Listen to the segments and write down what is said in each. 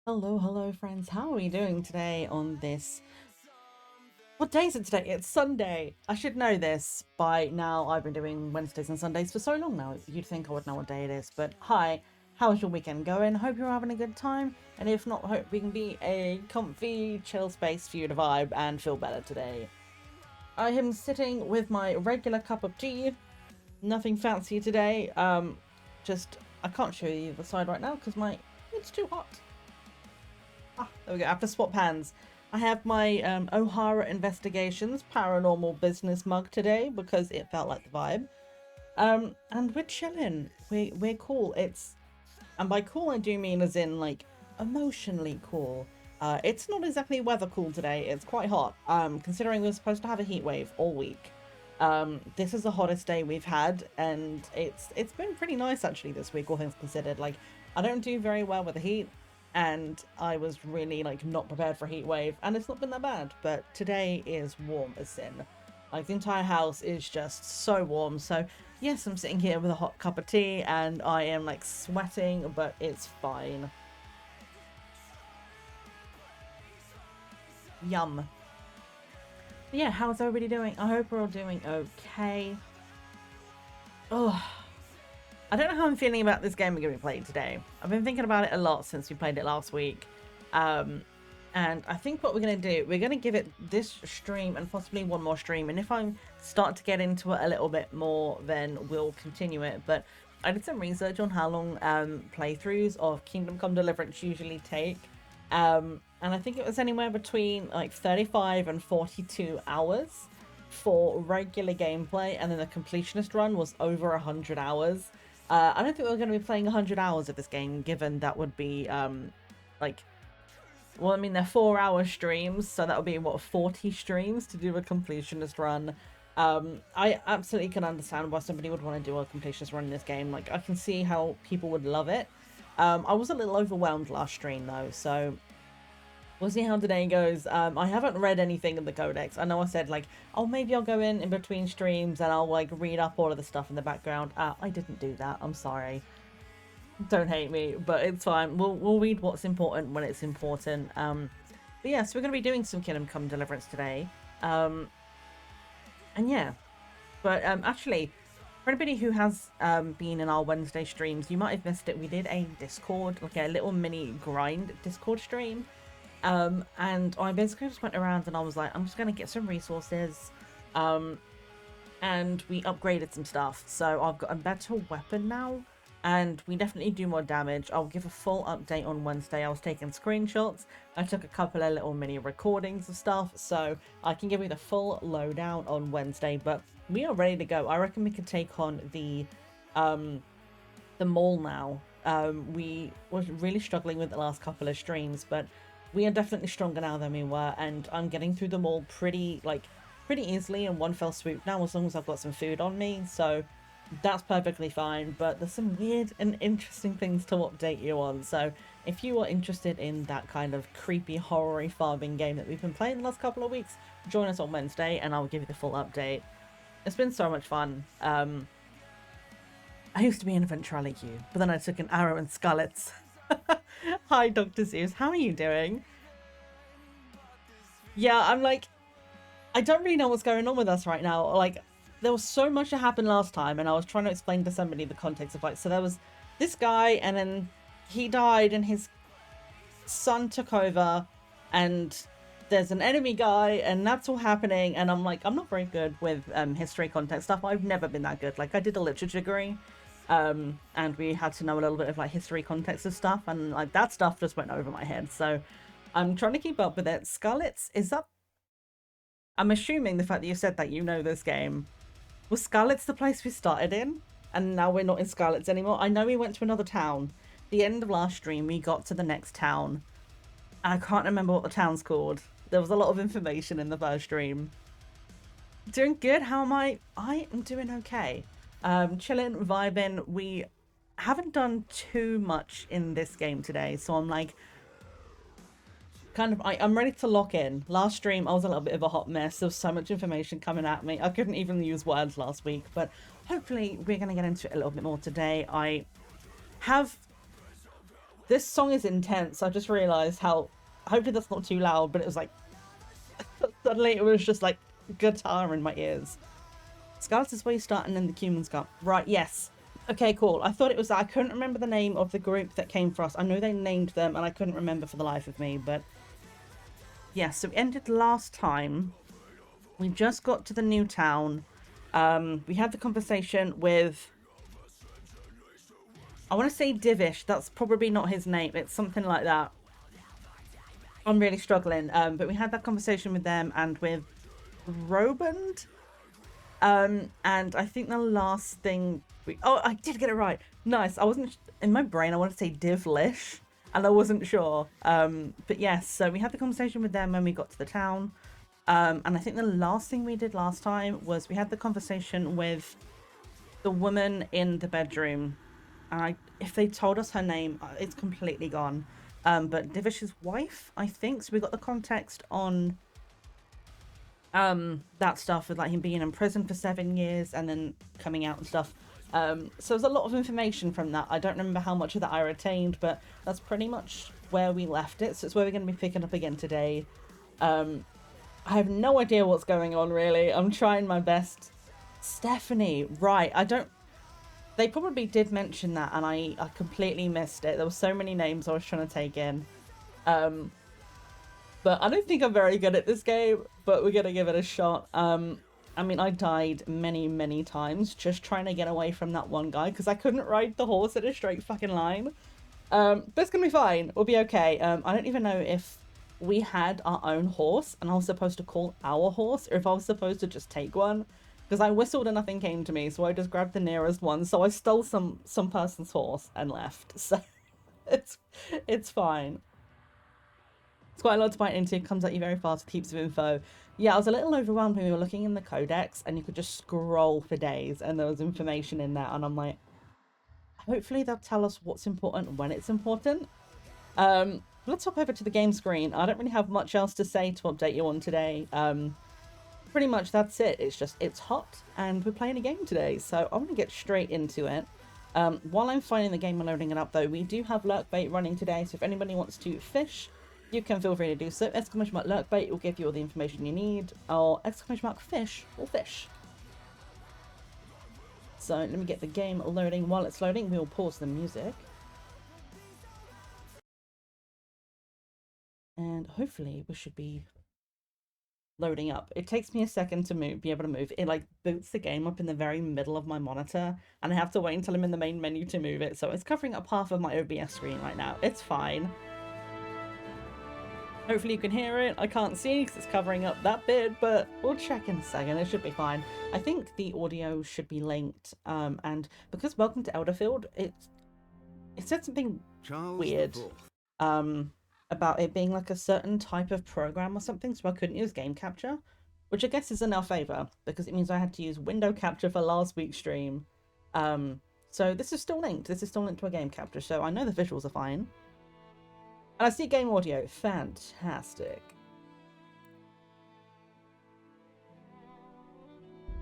Hello, friends. How are we doing today on this? What day is it today? It's Sunday. I should know this by now. I've been doing Wednesdays and Sundays for so long now. You'd think I would know what day it is. But hi, how's your weekend going? Hope you're having a good time. And if not, hope we can be a comfy, chill space for you to vibe and feel better today. I am sitting with my regular cup of tea. Nothing fancy today. Just I can't show you the side right now because it's too hot. There we go. I have to swap hands. I have my O'Hara Investigations paranormal business mug today because it felt like the vibe. And we're chilling. We're cool. And by cool I do mean as in like emotionally cool. It's not exactly weather cool today. It's quite hot. Considering we're supposed to have a heat wave all week. This is the hottest day we've had, and it's been pretty nice actually this week, all things considered. Like, I don't do very well with the heat, and I was really like not prepared for a heat wave, and it's not been that bad. But today is warm as sin. Like the entire house is just so warm. So yes, I'm sitting here with a hot cup of tea, and I am like sweating, but it's fine. Yum. But yeah, how's everybody doing? I hope we're all doing okay. Oh, I don't know how I'm feeling about this game we're going to be playing today. I've been thinking about it a lot since we played it last week. And I think what we're going to do, we're going to give it this stream and possibly one more stream. And if I start to get into it a little bit more, then we'll continue it. But I did some research on how long playthroughs of Kingdom Come Deliverance usually take. And I think it was anywhere between like 35 and 42 hours for regular gameplay. And then the completionist run was over 100 hours. I don't think we're going to be playing 100 hours of this game, given that would be, like, well, I mean, they're 4-hour streams, so that would be, what, 40 streams to do a completionist run. I absolutely can understand why somebody would want to do a completionist run in this game. Like, I can see how people would love it. I was a little overwhelmed last stream, though, so we'll see how today goes. I haven't read anything in the codex. I know I said, like, oh, maybe I'll go in between streams and I'll, like, read up all of the stuff in the background. I didn't do that. I'm sorry. Don't hate me, but it's fine. We'll read what's important when it's important. But yeah, so we're going to be doing some Kingdom Come Deliverance today. And yeah. But actually, for anybody who has been in our Wednesday streams, you might have missed it. We did a Discord, like a little mini grind Discord stream. And I basically just went around and I was like, I'm just going to get some resources. And we upgraded some stuff. So I've got a better weapon now. And we definitely do more damage. I'll give a full update on Wednesday. I was taking screenshots. I took a couple of little mini recordings of stuff. So I can give you the full lowdown on Wednesday. But we are ready to go. I reckon we could take on the mall now. We were really struggling with the last couple of streams. But we are definitely stronger now than we were. And I'm getting through them all pretty easily in one fell swoop now, as long as I've got some food on me. So that's perfectly fine, but there's some weird and interesting things to update you on. So if you are interested in that kind of creepy, horror-y farming game that we've been playing the last couple of weeks, join us on Wednesday and I'll give you the full update. It's been so much fun. I used to be an adventurer like you, but then I took an arrow and scarlets. Hi, Dr. Zeus. How are you doing? Yeah, I'm like, I don't really know what's going on with us right now. Like, there was so much that happened last time, and I was trying to explain to somebody the context of, like, so there was this guy, and then he died, and his son took over, and there's an enemy guy, and that's all happening, and I'm like, I'm not very good with history context stuff. I've never been that good. Like, I did a literature degree, and we had to know a little bit of, like, history context of stuff, and, like, that stuff just went over my head, so I'm trying to keep up with it. Scarlet's, is that... I'm assuming the fact that you said that you know this game. Was Scarlet's the place we started in? And now we're not in Scarlet's anymore? I know we went to another town. The end of last stream, we got to the next town. And I can't remember what the town's called. There was a lot of information in the first stream. Doing good? How am I? I am doing okay. Chilling, vibing. We haven't done too much in this game today. So I'm like... I'm ready to lock in. Last stream, I was a little bit of a hot mess. There was so much information coming at me. I couldn't even use words last week, but hopefully we're going to get into it a little bit more today. I have This song is intense. I just realized how, hopefully that's not too loud, but it was like, suddenly it was just like guitar in my ears. Scarlet is where you start and then the humans come. Right, yes. Okay, cool. I thought it was that. I couldn't remember the name of the group that came for us. I know they named them and I couldn't remember for the life of me, but yeah, so we ended last time. We just got to the new town. We had the conversation with, I want to say Divish. That's probably not his name. It's something like that. I'm really struggling. But we had that conversation with them and with Roband. And I think the last thing oh, I did get it right. Nice. I wasn't in my brain. I wanted to say Divlish, and I wasn't sure. But yes. So we had the conversation with them when we got to the town. And I think the last thing we did last time was we had the conversation with the woman in the bedroom. And if they told us her name, it's completely gone. But Divish's wife, I think. So we got the context on that stuff with like him being in prison for 7 years and then coming out and stuff. So there's a lot of information from that. I don't remember how much of that I retained, but that's pretty much where we left it. So it's where we're going to be picking up again today. I have no idea what's going on, really. I'm trying my best. Stephanie, right. They probably did mention that, and I completely missed it. There were so many names I was trying to take in. But I don't think I'm very good at this game, but we're going to give it a shot. I mean, I died many, many times just trying to get away from that one guy because I couldn't ride the horse in a straight fucking line. But it's going to be fine. We'll be okay. I don't even know if we had our own horse and I was supposed to call our horse or if I was supposed to just take one. Because I whistled and nothing came to me, so I just grabbed the nearest one. So I stole some person's horse and left. So it's fine. It's quite a lot to bite into. It comes at you very fast with heaps of info. Yeah, I was a little overwhelmed when we were looking in the codex and you could just scroll for days and there was information in there. And I'm like, hopefully they'll tell us what's important when it's important. Let's hop over to the game screen. I don't really have much else to say to update you on today. Pretty much that's it. It's hot and we're playing a game today. So I want to get straight into it. While I'm finding the game and loading it up though, we do have lurk bait running today. So if anybody wants to fish, you can feel free to do so. Exclamation mark lurk bait will give you all the information you need. Or exclamation mark fish will fish. So let me get the game loading. While it's loading, we'll pause the music. And hopefully we should be loading up. It takes me a second to be able to move. It like boots the game up in the very middle of my monitor and I have to wait until I'm in the main menu to move it. So it's covering up half of my OBS screen right now. It's fine. Hopefully you can hear it. I can't see because it's covering up that bit, but we'll check in a second. It should be fine. I think the audio should be linked. And because Welcome to Elderfield, it said something weird. About it being like a certain type of program or something, so I couldn't use game capture, which I guess is in our favor because it means I had to use window capture for last week's stream. So this is still linked. This is still linked to a game capture, so I know the visuals are fine. And I see game audio. Fantastic.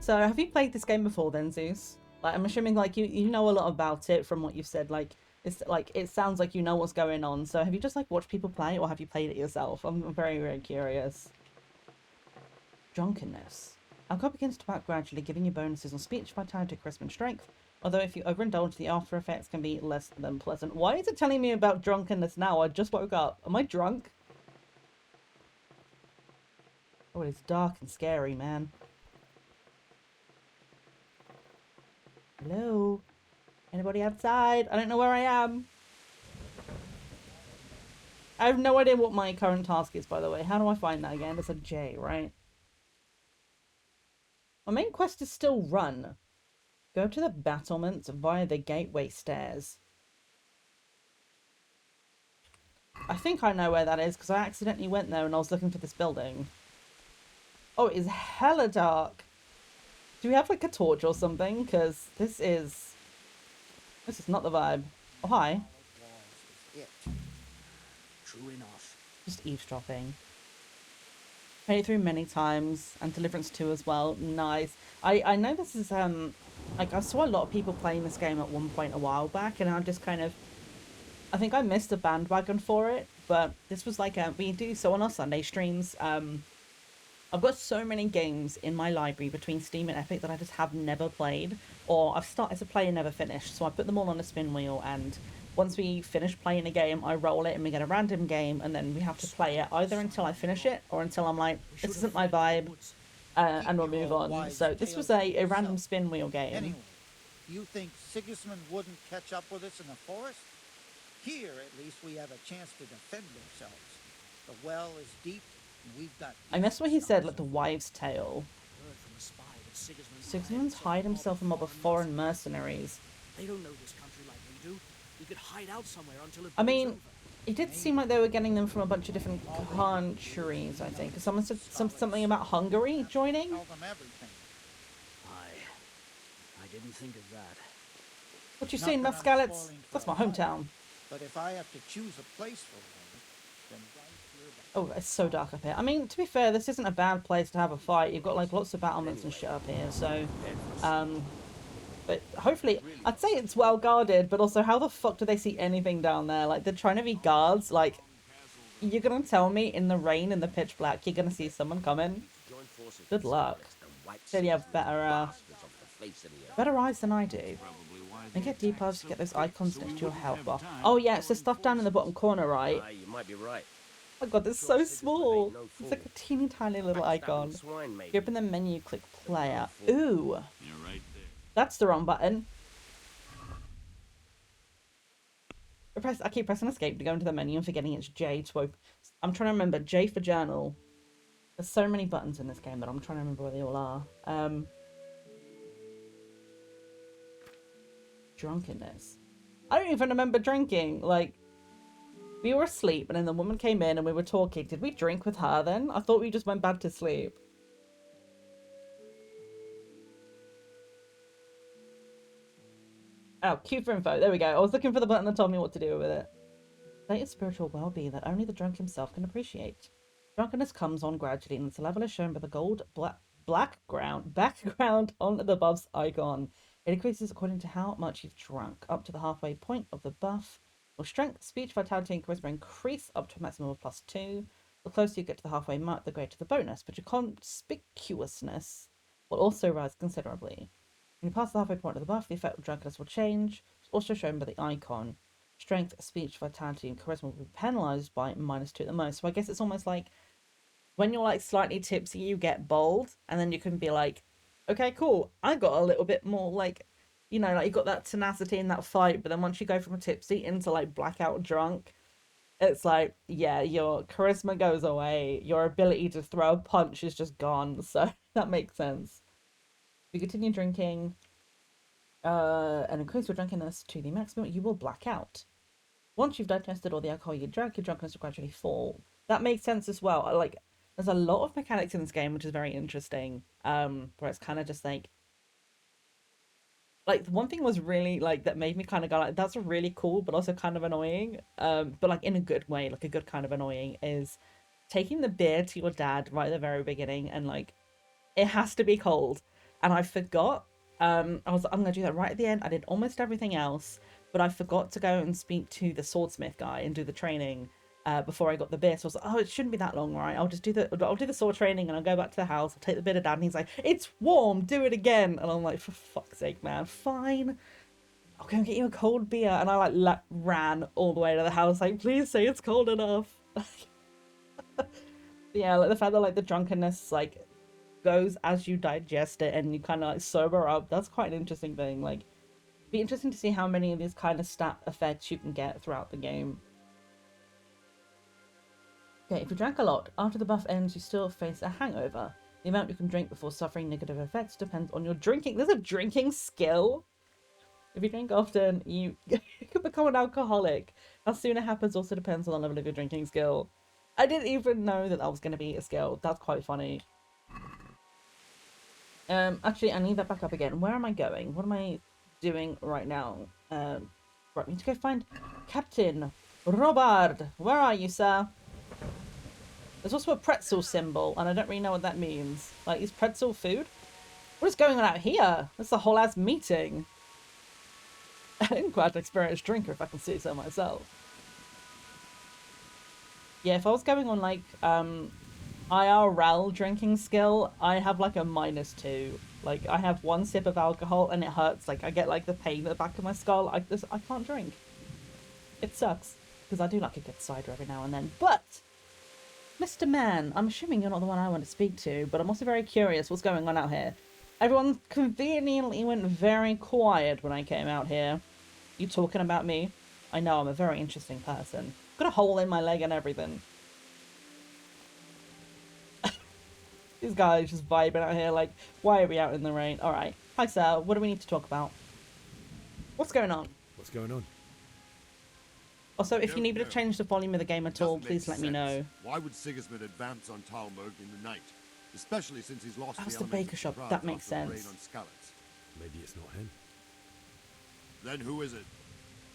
So have you played this game before then, Zeus? Like, I'm assuming like you know a lot about it from what you've said. Like, it's like it sounds like you know what's going on. So have you just like watched people play or have you played it yourself? I'm very, very curious. Drunkenness. Alcohol begins to work gradually, giving you bonuses on speech, vitality, charisma, and strength. Although if you overindulge, the after effects can be less than pleasant. Why is it telling me about drunkenness now? I just woke up. Am I drunk? Oh, it's dark and scary, man. Hello? Anybody outside? I don't know where I am. I have no idea what my current task is, by the way. How do I find that again? It's a J, right? My main quest is still run. Go to the battlements via the gateway stairs. I think I know where that is because I accidentally went there and I was looking for this building. Oh, it is hella dark. Do we have like a torch or something? Because this is not the vibe. Oh, hi. True enough. Just eavesdropping. Played it through many times and Deliverance 2 as well. Nice. I know this is like I saw a lot of people playing this game at one point a while back and I just kind of I think I missed a bandwagon for it, but this was like we do so on our Sunday streams. I've got so many games in my library between Steam and Epic that I just have never played, or I've started to play and never finished. So I put them all on a spin wheel, and once we finish playing a game, I roll it and we get a random game, and then we have to play it either until I finish it or until I'm like, this isn't my vibe, and we'll move on. So this was a random spin wheel game. Anyway, you think Sigismund wouldn't catch up with us in the forest? Here, at least, we have a chance to defend ourselves. The well is deep, and we've got... I missed what he said, like the wives' tale. Sigismund's hide himself a mob of foreign mercenaries. They don't know this country like we do. We could hide out somewhere until it I mean, it did seem like they were getting them from a bunch of different countries, I think. Someone said something about Hungary joining? Tell them everything. I didn't think of that. What you saying, Muscalets? That's my hometown. But if I have to choose a place for one, then right here... Oh, it's so dark up here. I mean, to be fair, this isn't a bad place to have a fight. You've got, like, lots of battlements and shit up here, so... But hopefully, I'd say it's well guarded, but also how the fuck do they see anything down there? Like, they're trying to be guards. Like, you're gonna tell me in the rain, in the pitch black, you're gonna see someone coming? Good luck. Then you have better eyes than I do. And get debuffs to get those icons next to your health bar. Oh yeah, it's the stuff down in the bottom corner, right? You might be right. Oh my god, this is so small. It's like a teeny tiny little icon. You open the menu, click player. Ooh. That's the wrong button. I keep pressing escape to go into the menu and forgetting it's J to open. I'm trying to remember. J for journal. There's so many buttons in this game that I'm trying to remember where they all are. Drunkenness. I don't even remember drinking. Like, we were asleep and then the woman came in and we were talking. Did we drink with her then? I thought we just went back to sleep. Oh, Q for info. There we go. I was looking for the button that told me what to do with it. State of spiritual well-being that only the drunk himself can appreciate. Drunkenness comes on gradually, and its level is shown by the gold background on the buff's icon. It increases according to how much you've drunk, up to the halfway point of the buff. Your strength, speech, vitality, and charisma increase up to a maximum of +2. The closer you get to the halfway mark, the greater the bonus, but your conspicuousness will also rise considerably. When you pass the halfway point of the buff, the effect of drunkenness will change. It's also shown by the icon. Strength, speech, vitality, and charisma will be penalised by -2 at the most. So I guess it's almost like when you're like slightly tipsy, you get bold, and then you can be like, okay, cool, I got a little bit more like, you know, like you got that tenacity in that fight, but then once you go from a tipsy into like blackout drunk, it's like, yeah, your charisma goes away, your ability to throw a punch is just gone, so that makes sense. If you continue drinking and increase your drunkenness to the maximum, you will black out. Once you've digested all the alcohol you drank, your drunkenness will gradually fall. That makes sense as well. Like, there's a lot of mechanics in this game, which is very interesting, where it's kind of just like one thing was really like that made me kind of go like, that's really cool but also kind of annoying, but like in a good way, like a good kind of annoying, is taking the beer to your dad right at the very beginning, and like it has to be cold, and I forgot. I was like, I'm gonna do that right at the end. I did almost everything else, but I forgot to go and speak to the swordsmith guy and do the training before I got the beer. So I was like, oh, it shouldn't be that long, right? I'll do the sword training and I'll go back to the house. I'll take the beer to dad, and he's like, it's warm, do it again. And I'm like, for fuck's sake, man, fine. I'll go and get you a cold beer. And I like ran all the way to the house, like, please say it's cold enough. Yeah, like the fact that like the drunkenness like goes as you digest it and you kind of like sober up, that's quite an interesting thing. Like, be interesting to see how many of these kind of stat effects you can get throughout the game. Okay, if you drank a lot, after the buff ends you still face a hangover. The amount you can drink before suffering negative effects depends on your drinking. There's a drinking skill. If you drink often, you could become an alcoholic. How soon it happens also depends on the level of your drinking skill. I didn't even know that was going to be a skill. That's quite funny. Actually, I need that back up again. Where am I going? What am I doing right now? Right, we need to go find Captain Robard. Where are you, sir? There's also a pretzel symbol, and I don't really know what that means. Like, is pretzel food? What is going on out here? That's a whole ass meeting. I'm quite an experienced drinker if I can say so myself. Yeah, if I was going on like IRL drinking skill, I have like a -2. Like I have one sip of alcohol and it hurts. Like I get like the pain at the back of my skull. I can't drink. It sucks because I do like a good cider every now and then. But Mr. Man, I'm assuming you're not the one I want to speak to, but I'm also very curious what's going on out here. Everyone conveniently went very quiet when I came out here. You talking about me? I know I'm a very interesting person. Got a hole in my leg and everything. These guys just vibing out here like, why are we out in the rain? Alright. Hi, sir. What do we need to talk about? What's going on? What's going on? Also, if you need me to change the volume of the game at all, Doesn't please make let me sense. know. Why would Sigismund advance on Talmberg in the night? Especially since he's lost That was the the baker shop. surprise That makes after the raid sense. on Skalitz. Maybe it's not him. Then who is it?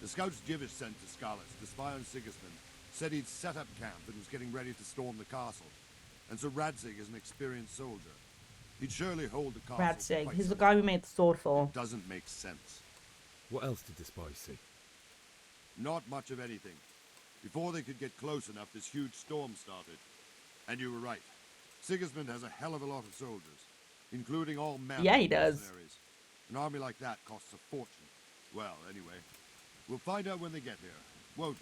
The scouts Jivish sent to Skalitz to spy on Sigismund said he'd set up camp and was getting ready to storm the castle. And so Radzig is an experienced soldier. He'd surely hold the castle. for Radzig. quite He's the some guy we time. made the sword for. Doesn't make sense. What else did the spies see? Not much of anything. Before they could get close enough, this huge storm started. And you were right. Sigismund has a hell of a lot of soldiers, including all men. Yeah, he does. mercenaries. An army like that costs a fortune. Well, anyway, we'll find out when they get here, won't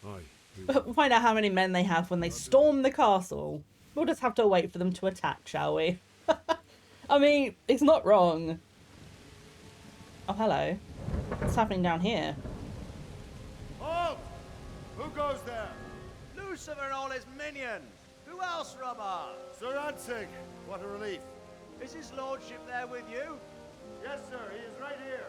we? Aye. We will. We'll find out how many men they have when they storm the castle. We'll just have to wait for them to attack, shall we? I mean, it's not wrong. Oh, hello. What's happening down here? Halt! Who goes there? Lucifer and all his minions. Who else, Robber? Sir Radzig. What a relief. Is his lordship there with you? Yes, sir. He is right here.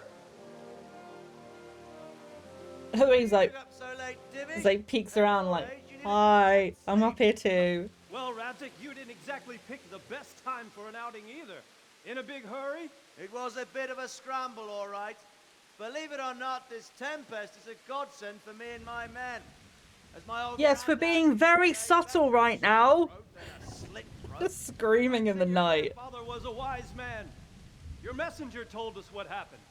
He's like, You up so late, Divvy? he's like peeks around like, hi, I'm up here too. Well, Radzig, you didn't exactly pick the best time for an outing either. In a big hurry? It was a bit of a scramble, all right. Believe it or not, this tempest is a godsend for me and my men. As my old Yes, we're being very subtle right now. Just screaming in the night. Your father was a wise man. Your messenger told us what happened.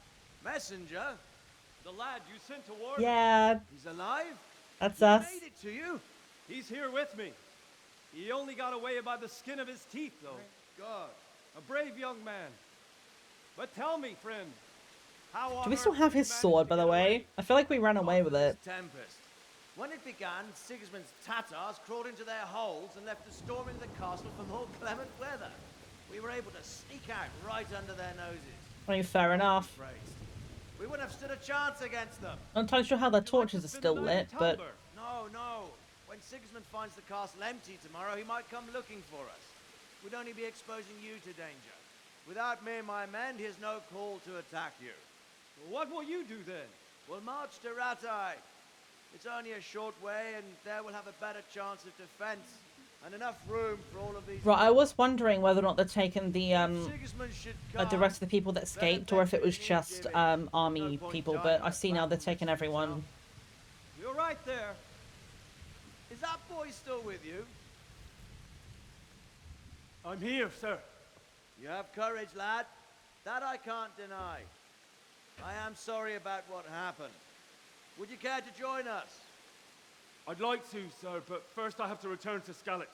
Messenger? The lad you sent to warn us. Yeah, He's alive? that's us. Made it to you? He's here with me. He only got away by the skin of his teeth, though. God. A brave young man. But tell me, friend, how on Do we still earth have did his you manage sword, to by the get way? away? I feel like we ran away with it. Tempest. When it began, Sigismund's Tatars crawled into their holes and left us storming the castle for more clement weather. We were able to sneak out right under their noses. I mean, fair enough. Praised. We wouldn't have stood a chance against them. I'm not entirely sure how their torches are Spend still the night lit, in but Talbot. No. When Sigismund finds the castle empty tomorrow, he might come looking for us. We'd only be exposing you to danger. Without me and my men, he has no call to attack you. What will you do then? We'll march to Ratai. It's only a short way, and there we'll have a better chance of defense and enough room for all of these. right, I was wondering whether or not they're taking the Sigismund should the rest of the people that escaped, or if it was just army people. But I see now they're taking everyone. You're right there. Is that boy still with you? I'm here, sir. You have courage, lad. That I can't deny. I am sorry about what happened. Would you care to join us? I'd like to, sir, but first I have to return to Skalitz.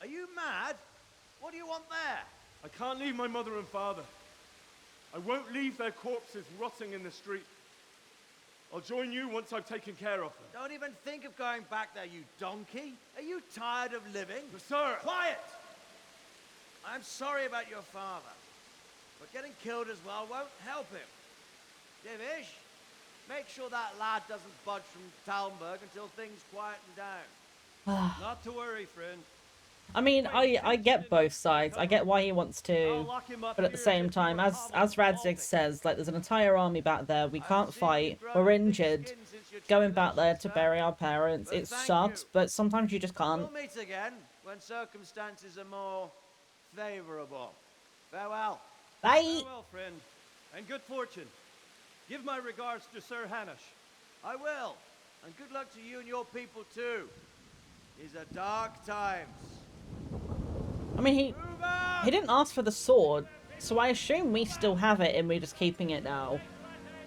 Are you mad? What do you want there? I can't leave my mother and father. I won't leave their corpses rotting in the street. I'll join you once I've taken care of them. Don't even think of going back there, you donkey. Are you tired of living? But sir! Quiet! I'm sorry about your father, but getting killed as well won't help him. Divish, make sure that lad doesn't budge from Talmberg until things quieten down. Not to worry, friend. I mean, I get both sides. I get why he wants I'll to, lock him up but at the here same if he time, were as common Radzig Baltic. says, like there's an entire army back there. We can't I've seen fight. you've grown We're thick injured. skin since your Going back there to tribulations, bury sir. our parents, But it thank sucks. you. But sometimes you just can't. We'll meet again when circumstances are more favorable. Farewell. Bye. Farewell, friend, and good fortune. Give my regards to Sir Hanush. I will. And good luck to you and your people too. These are dark times. I mean, Move out! he didn't ask for the sword, so I assume we still have it and we're just keeping it now.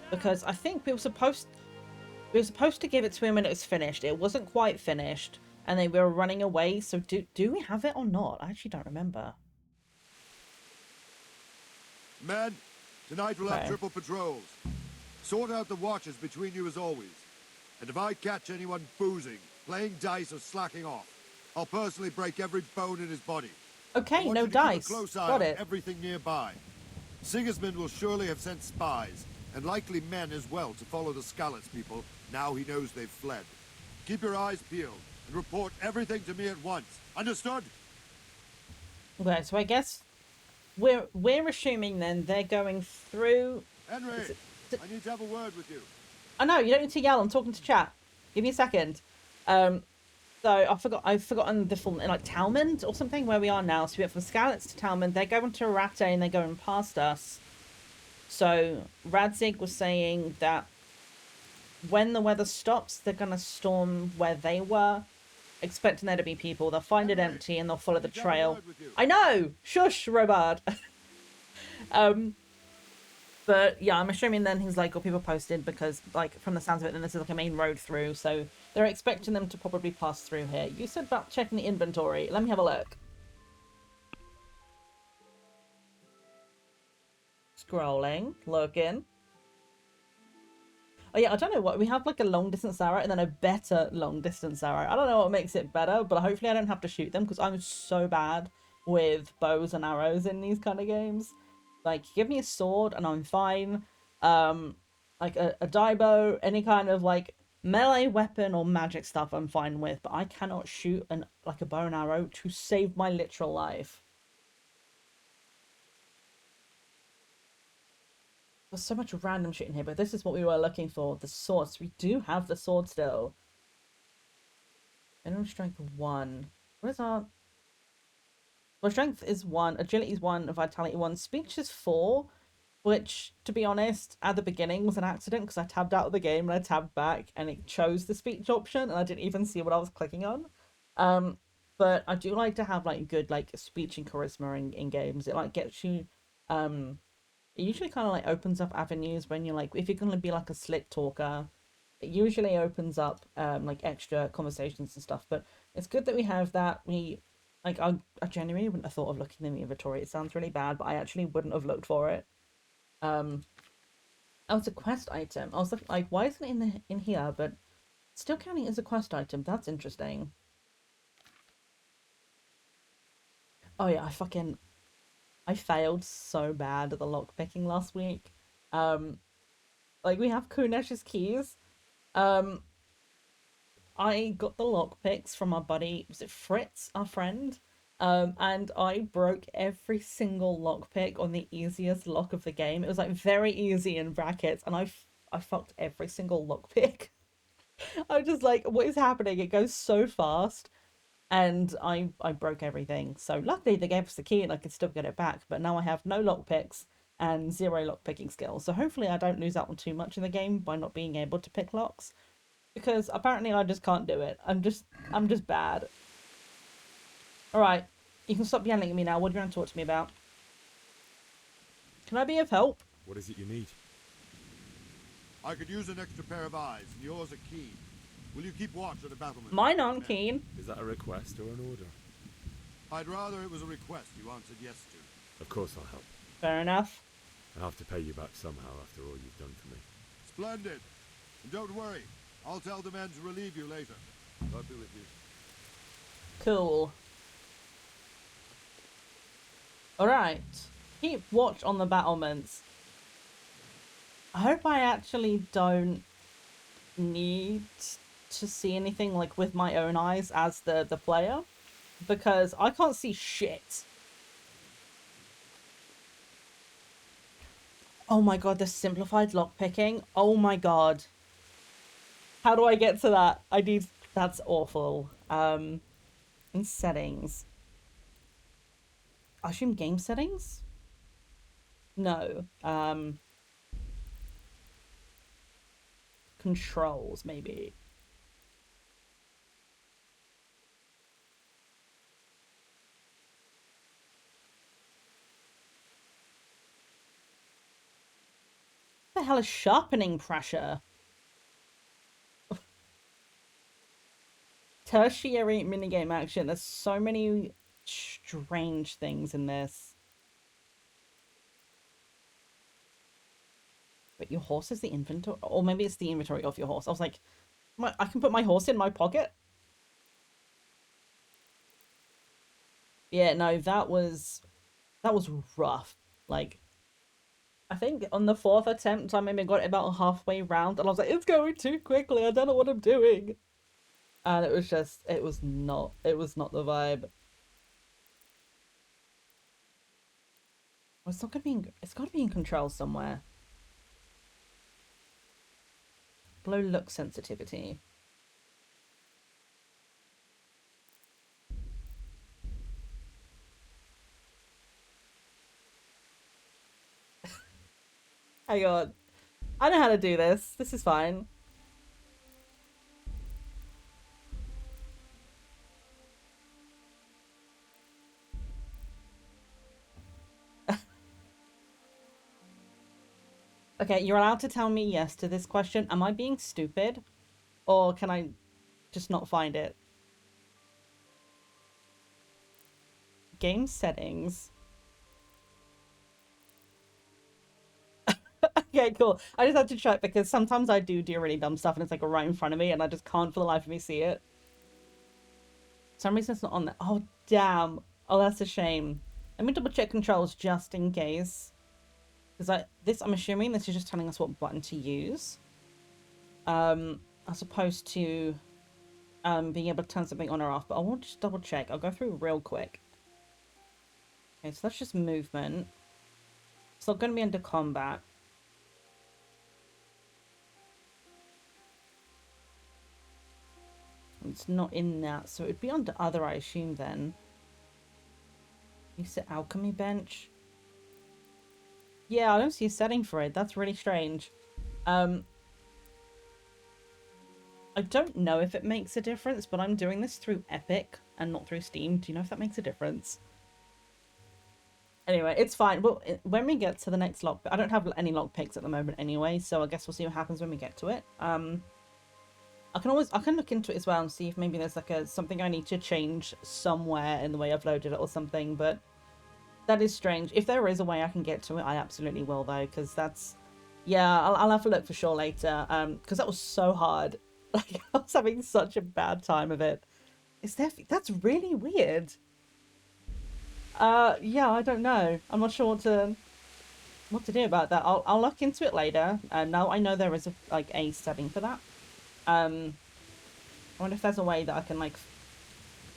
because I think we were supposed to give it to him when it was finished. It wasn't quite finished, and they were running away. So do we have it or not? I actually don't remember. Men, tonight we'll have Okay. triple patrols. Sort out the watches between you as always. And if I catch anyone boozing, playing dice, or slacking off, I'll personally break every bone in his body. I Okay, want no you to dice. Keep a close eye Got on it. everything nearby. Sigismund will surely have sent spies, and likely men as well, to follow the Skalitz people now he knows they've fled. Keep your eyes peeled and report everything to me at once. Understood? Okay, so I guess we're assuming then they're going through. Henry, Is it- I need to have a word with you. Oh no, you don't need to yell. I'm talking to chat. Give me a second. So I've forgotten the full, like, Talmud or something, where we are now. So we went from Skalitz to Talmud. They're going to Rate and they're going past us. So Radzig was saying that when the weather stops, they're gonna storm where they were, expecting there to be people. They'll find it empty and they'll follow the trail. I know. Shush, Robard. But yeah, I'm assuming then he's like got people posted because, like, from the sounds of it, then this is like a main road through, so they're expecting them to probably pass through here. You said about checking the inventory. Let me have a look. Scrolling, looking. Oh yeah, I don't know what we have, like a long distance arrow and then a better long distance arrow. I don't know what makes it better, but hopefully I don't have to shoot them because I'm so bad with bows and arrows in these kind of games. Like, give me a sword and I'm fine. Like a die bow, any kind of like melee weapon or magic stuff I'm fine with, but I cannot shoot like a bow and arrow to save my literal life. There's so much random shit in here, but this is what we were looking for. The swords. We do have the sword still. Minimum strength 1. What is our... Well, strength is 1, agility is 1, vitality 1. Speech is 4, which, to be honest, at the beginning was an accident because I tabbed out of the game and I tabbed back and it chose the speech option and I didn't even see what I was clicking on. But I do like to have, like, good, like, speech and charisma in games. It, like, gets you... It usually kind of, like, opens up avenues when you're, like, if you're going to be, like, a slick talker, it usually opens up, like, extra conversations and stuff. But it's good that we have that. I genuinely wouldn't have thought of looking in the inventory. It sounds really bad, but I actually wouldn't have looked for it. Oh, it's a quest item. I was like, why isn't it in here? But still counting as a quest item. That's interesting. Oh yeah, I failed so bad at the lockpicking last week. Like, we have Kunesh's keys. I got the lockpicks from our buddy, was it Fritz, our friend? And I broke every single lockpick on the easiest lock of the game. It was, like, very easy in brackets, and I fucked every single lockpick. I'm just like, what is happening? It goes so fast. And I broke everything. So luckily they gave us the key and I could still get it back. But now I have no lockpicks and 0 lockpicking skills. So hopefully I don't lose out on too much in the game by not being able to pick locks. Because apparently I just can't do it. I'm just bad. Alright, you can stop yelling at me now. What do you want to talk to me about? Can I be of help? What is it you need? I could use an extra pair of eyes, and yours are keen. Will you keep watch at the battlement? Mine aren't keen. Is that a request or an order? I'd rather it was a request you answered yes to. Of course I'll help. Fair enough. I'll have to pay you back somehow after all you've done for me. Splendid. And don't worry, I'll tell the men to relieve you later. God be with you. Cool. Alright. Keep watch on the battlements. I hope I actually don't need to see anything, like, with my own eyes as the player, because I can't see shit. Oh my god, the simplified lockpicking. Oh my god. How do I get to that? That's awful. In settings. I assume game settings? No. Controls, maybe. the hell is sharpening pressure? Tertiary minigame action. There's so many strange things in this. But your horse is the inventory, or maybe it's the inventory of your horse. I was like, I can put my horse in my pocket. Yeah, no, that was rough. Like, I think on the 4th attempt, I maybe got it about halfway round, and I was like, it's going too quickly. I don't know what I'm doing. And it was just, it was not the vibe. It's not gonna be it's gotta be in control somewhere. Below look sensitivity. Hang on. I know how to do this. This is fine. Okay, you're allowed to tell me yes to this question. Am I being stupid? Or can I just not find it? Game settings. Okay, cool. I just have to check because sometimes I do really dumb stuff and it's like right in front of me and I just can't for the life of me see it. For some reason it's not on there. Oh, damn. Oh, that's a shame. Let me double check controls just in case. Because I'm assuming this is just telling us what button to use. As opposed to being able to turn something on or off. But I want to just double check. I'll go through real quick. Okay, so that's just movement. It's not going to be under combat. It's not in that, so it'd be under other, I assume, then. Use the alchemy bench. Yeah, I don't see a setting for it. That's really strange. I don't know if it makes a difference, but I'm doing this through Epic and not through Steam. Do you know if that makes a difference? Anyway, it's fine. Well, when we get to the next lock, I don't have any lock picks at the moment anyway, so I guess we'll see what happens when we get to it. I can look into it as well and see if maybe there's like something I need to change somewhere in the way I've loaded it or something, but that is strange. If there is a way I can get to it, I absolutely will though, because that's, yeah, I'll have a look for sure later, because that was so hard. Like, I was having such a bad time of it. That's really weird. Yeah, I don't know. I'm not sure what to do about that. I'll look into it later. Now I know there is a setting for that. I wonder if there's a way that I can like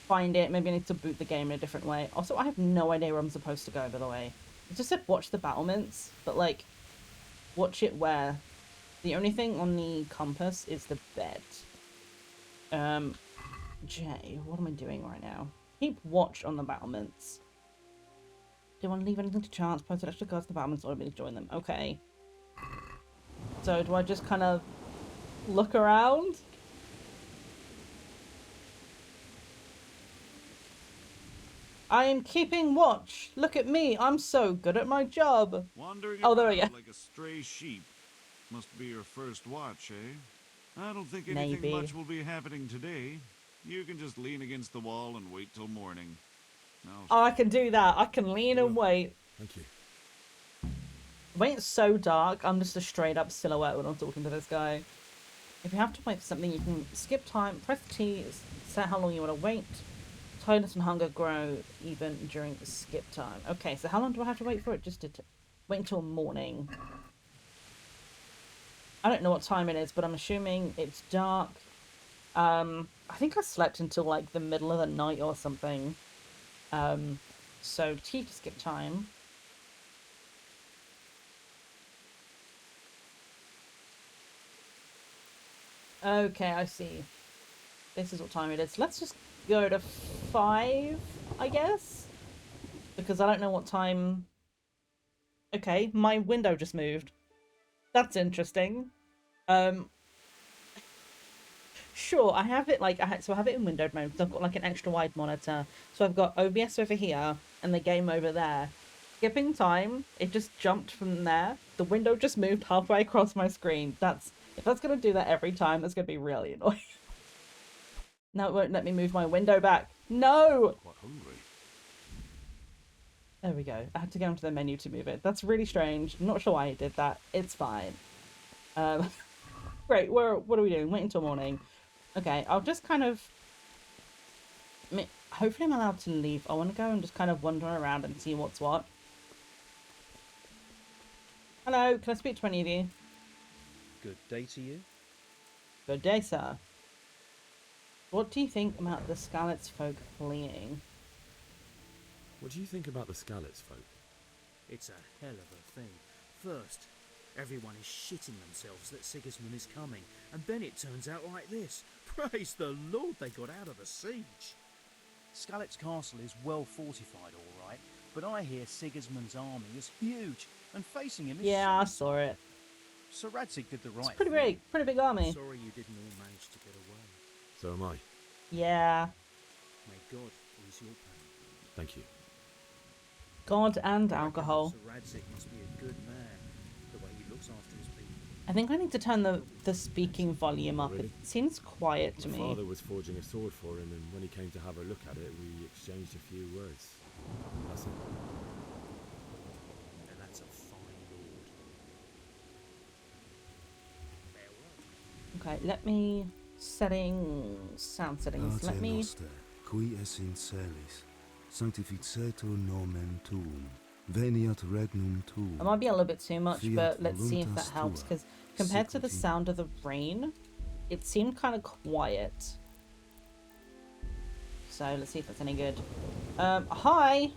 find it. Maybe I need to boot the game in a different way. Also, I have no idea where I'm supposed to go, by the way. It just said watch the battlements, but like, watch it where? The only thing on the compass is the bed. Jay, what am I doing right now? Keep watch on the battlements. Do you want to leave anything to chance? Post extra cards to the battlements or maybe join them. Okay. So do I just kind of look around? I am keeping watch. Look at me. I'm so good at my job. Wandering there we around go. like a stray sheep. Must be your first watch, eh? I don't think anything Maybe. much will be happening today. You can just lean against the wall and wait till morning. Now, Oh, I can do that. I can lean and wait. Thank you. When it's so dark, I'm just a straight up silhouette when I'm talking to this guy. If you have to wait for something, you can skip time, press T, set how long you want to wait. Tiredness and hunger grow even during the skip time. Okay, so how long do I have to wait for it? Just to wait until morning. I don't know what time it is, but I'm assuming it's dark. I think I slept until like the middle of the night or something. So T to skip time. Okay, I see. This is what time it is. Let's just go to 5, I guess? Because I don't know what time... Okay, my window just moved. That's interesting. Sure, I have it like... So I have it in windowed mode because I've got like an extra wide monitor. So I've got OBS over here and the game over there. skipping time, it just jumped from there. The window just moved halfway across my screen. If that's gonna do that every time, that's gonna be really annoying. Now it won't let me move my window back. No! Quite hungry. There we go. I had to go into the menu to move it. That's really strange. I'm not sure why it did that. It's fine. Great. What are we doing? Wait until morning. Okay, I'll just kind of... hopefully I'm allowed to leave. I want to go and just kind of wander around and see what's what. Hello, can I speak to any of you? Good day to you. Good day, sir. What do you think about the Skalitz folk fleeing? What do you think about the Skalitz folk? It's a hell of a thing. First, everyone is shitting themselves that Sigismund is coming, and then it turns out like this. Praise the Lord they got out of the siege. Skalitz Castle is well fortified, all right, but I hear Sigismund's army is huge, and facing him is... Yeah, I saw it. Sir Radzig did the right It's pretty thing. big army. Sorry you didn't all manage to get away. So am I. Yeah. May God ease your pain. Thank you. God and alcohol. Sir Radzig must be a good man, the way he looks after his people. I think I need to turn the speaking volume up. Really? It seems quiet to My me. father was forging a sword for him, and when he came to have a look at it, we exchanged a few words. That's it. And that's a fine lord. Farewell. Okay, let me sound settings. Let me qui es in celis, sanctificetur nomen tuum, veniat regnum tuum. I might be a little bit too much, Fiat but let's see if that voluntas helps, tua, because compared to the sicut in- sound of the rain, it seemed kind of quiet. So let's see if that's any good. Hi!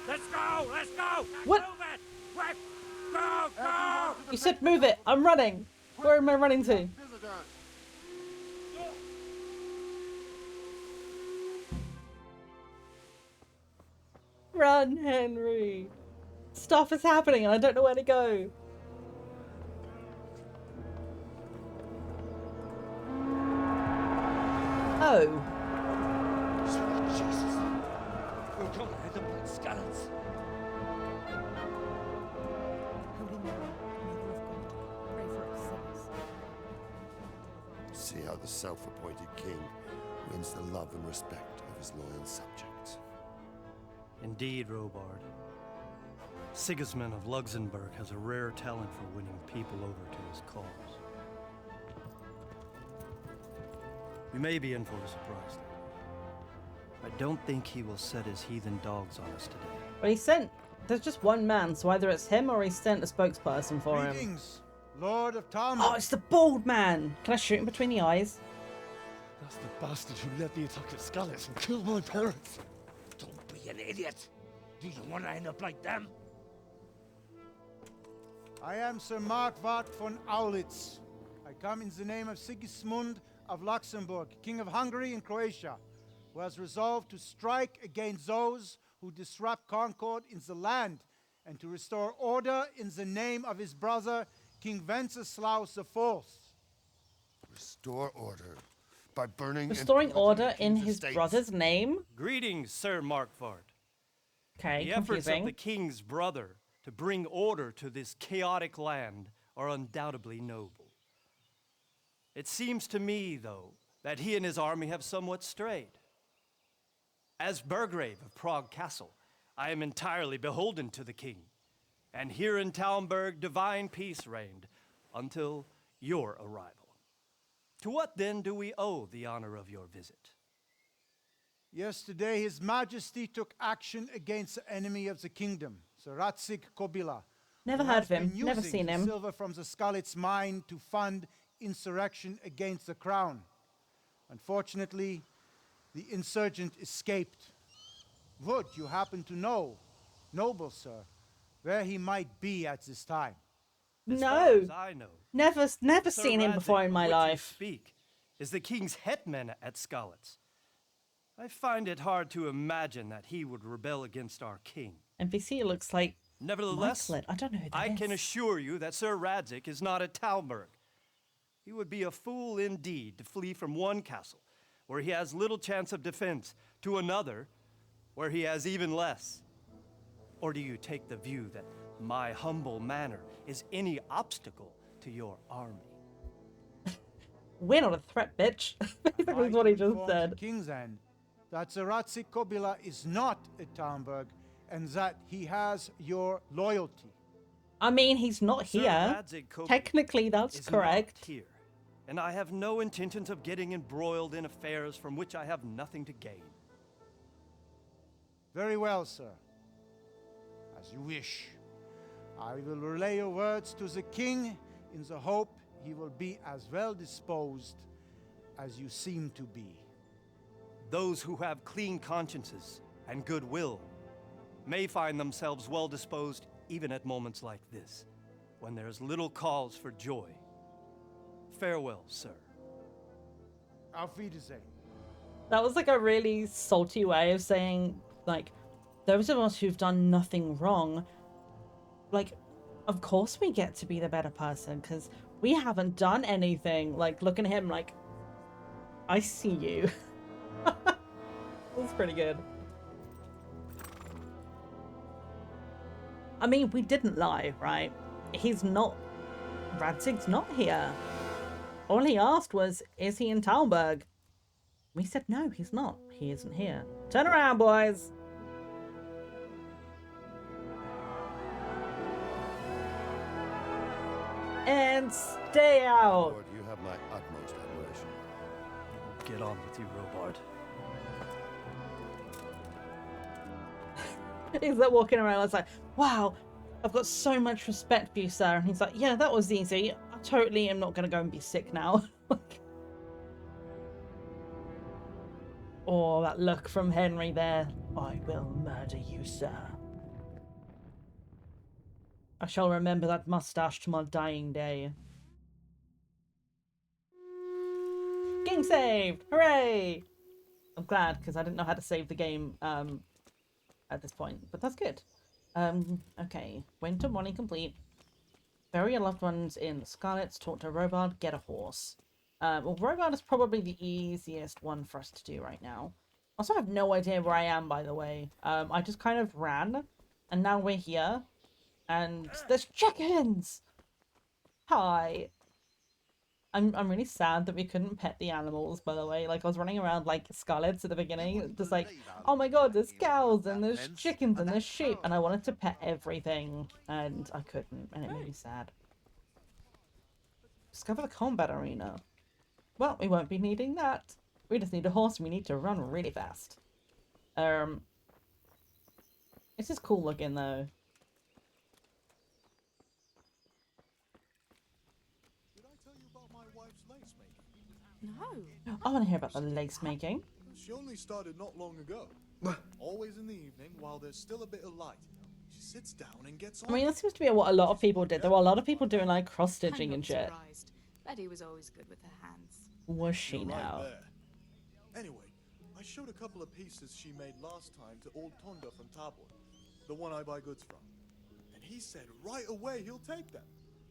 Let's go! Let's go! What? Move it! Quick! Go! Go! You said move it! I'm running! Where am I running to? Run, Henry! Stuff is happening and I don't know where to go. Oh. Sweet Jesus! We're gonna hit them like skeletons. Holy Mary, Mother of God, pray for us sinners. See how the self-appointed king wins the love and respect of his loyal subjects. Indeed, Robard. Sigismund of Luxembourg has a rare talent for winning people over to his cause. We may be in for a surprise, though. I don't think he will set his heathen dogs on us today. Well, he sent... There's just one man, so either it's him or he sent a spokesperson for him. Greetings, Lord of Talmud. Oh, it's the bald man! Can I shoot him between the eyes? That's the bastard who led the attack at Skalitz and killed my parents. Don't be an idiot. Do you want to end up like them? I am Sir Markwart von Aulitz. I come in the name of Sigismund of Luxembourg, King of Hungary and Croatia, who has resolved to strike against those who disrupt concord in the land and to restore order in the name of his brother, King Wenceslaus IV. Restore order by burning Restoring and pillaging order the in king's his estates. brother's name? Greetings, Sir Markwart. Okay, The efforts of confusing. the king's brother to bring order to this chaotic land are undoubtedly noble. It seems to me, though, that he and his army have somewhat strayed. As Burgrave of Prague Castle, I am entirely beholden to the king, and here in Talmberg divine peace reigned until your arrival. To what then do we owe the honor of your visit? Yesterday, His Majesty took action against the enemy of the kingdom, Sir Radzig Kobila. Never who heard has of him, been never using seen the him. silver from the Skalitz mine to fund insurrection against the crown. Unfortunately, the insurgent escaped. Would you happen to know, noble sir, where he might be at this time? As far No. as I know, Never Sir seen him Radzig, before in of my which you life. speak is the king's hetman at Skalitz. I find it hard to imagine that he would rebel against our king. NPC looks like Nevertheless, Michael. I don't know who that I is. can assure you that Sir Radzig is not at Talmberg. He would be a fool indeed to flee from one castle, where he has little chance of defense, to another, where he has even less. Or do you take the view that my humble manner is any obstacle to your army? We're not a threat, bitch. Basically, is what he just said. King's End that Zeratzi Kobila is not a Talmberg and that he has your loyalty. I mean, he's not Sir here. Radzig Kobila Technically, that's is correct. not here, and I have no intentions of getting embroiled in affairs from which I have nothing to gain. Very well, sir. As you wish. I will relay your words to the king in the hope he will be as well disposed as you seem to be. Those who have clean consciences and goodwill may find themselves well disposed even at moments like this, when there is little cause for joy. Farewell, sir. Auf Wiedersehen. That was like a really salty way of saying, like, those of us who've done nothing wrong, like, of course we get to be the better person because we haven't done anything. Like, looking at him like, I see you. That's pretty good. I mean, we didn't lie, right? He's not... Radzig's not here. All he asked was, is he in Talmberg? We said, no, he's not. He isn't here. Turn around, boys. And stay out. Lord, you have my utmost admiration. Get on with you, Robard. He's like walking around. I was like, wow, I've got so much respect for you, sir. And he's like, yeah, that was easy. I totally am not going to go and be sick now. Oh, that look from Henry there. I will murder you, sir. I shall remember that mustache to my dying day. Game saved! Hooray! I'm glad, because I didn't know how to save the game at this point, but that's good. Okay. Winter morning complete. Bury your loved ones in the Scarlets. Talk to Robard. Get a horse. Well, Robard is probably the easiest one for us to do right now. Also, I have no idea where I am, by the way. I just kind of ran, and now we're here. And there's chickens! Hi! I'm really sad that we couldn't pet the animals, by the way. Like, I was running around like Scarlets at the beginning, just like, oh my god, there's cows, and there's chickens, and there's sheep, and I wanted to pet everything, and I couldn't, and it made me sad. Discover the combat arena. Well, we won't be needing that. We just need a horse, and we need to run really fast. This is cool looking, though. No. I want to hear about the lace making. She only started not long ago. Always in the evening while there's still a bit of light. She sits down and gets on. I mean, that seems to be what a lot of people did. There were a lot of people doing like cross stitching and shit. Surprised. Betty was always good with her hands. Was she You're right now? there. Anyway, I showed a couple of pieces she made last time to old Tonda from Tabor, the one I buy goods from. And he said right away he'll take them.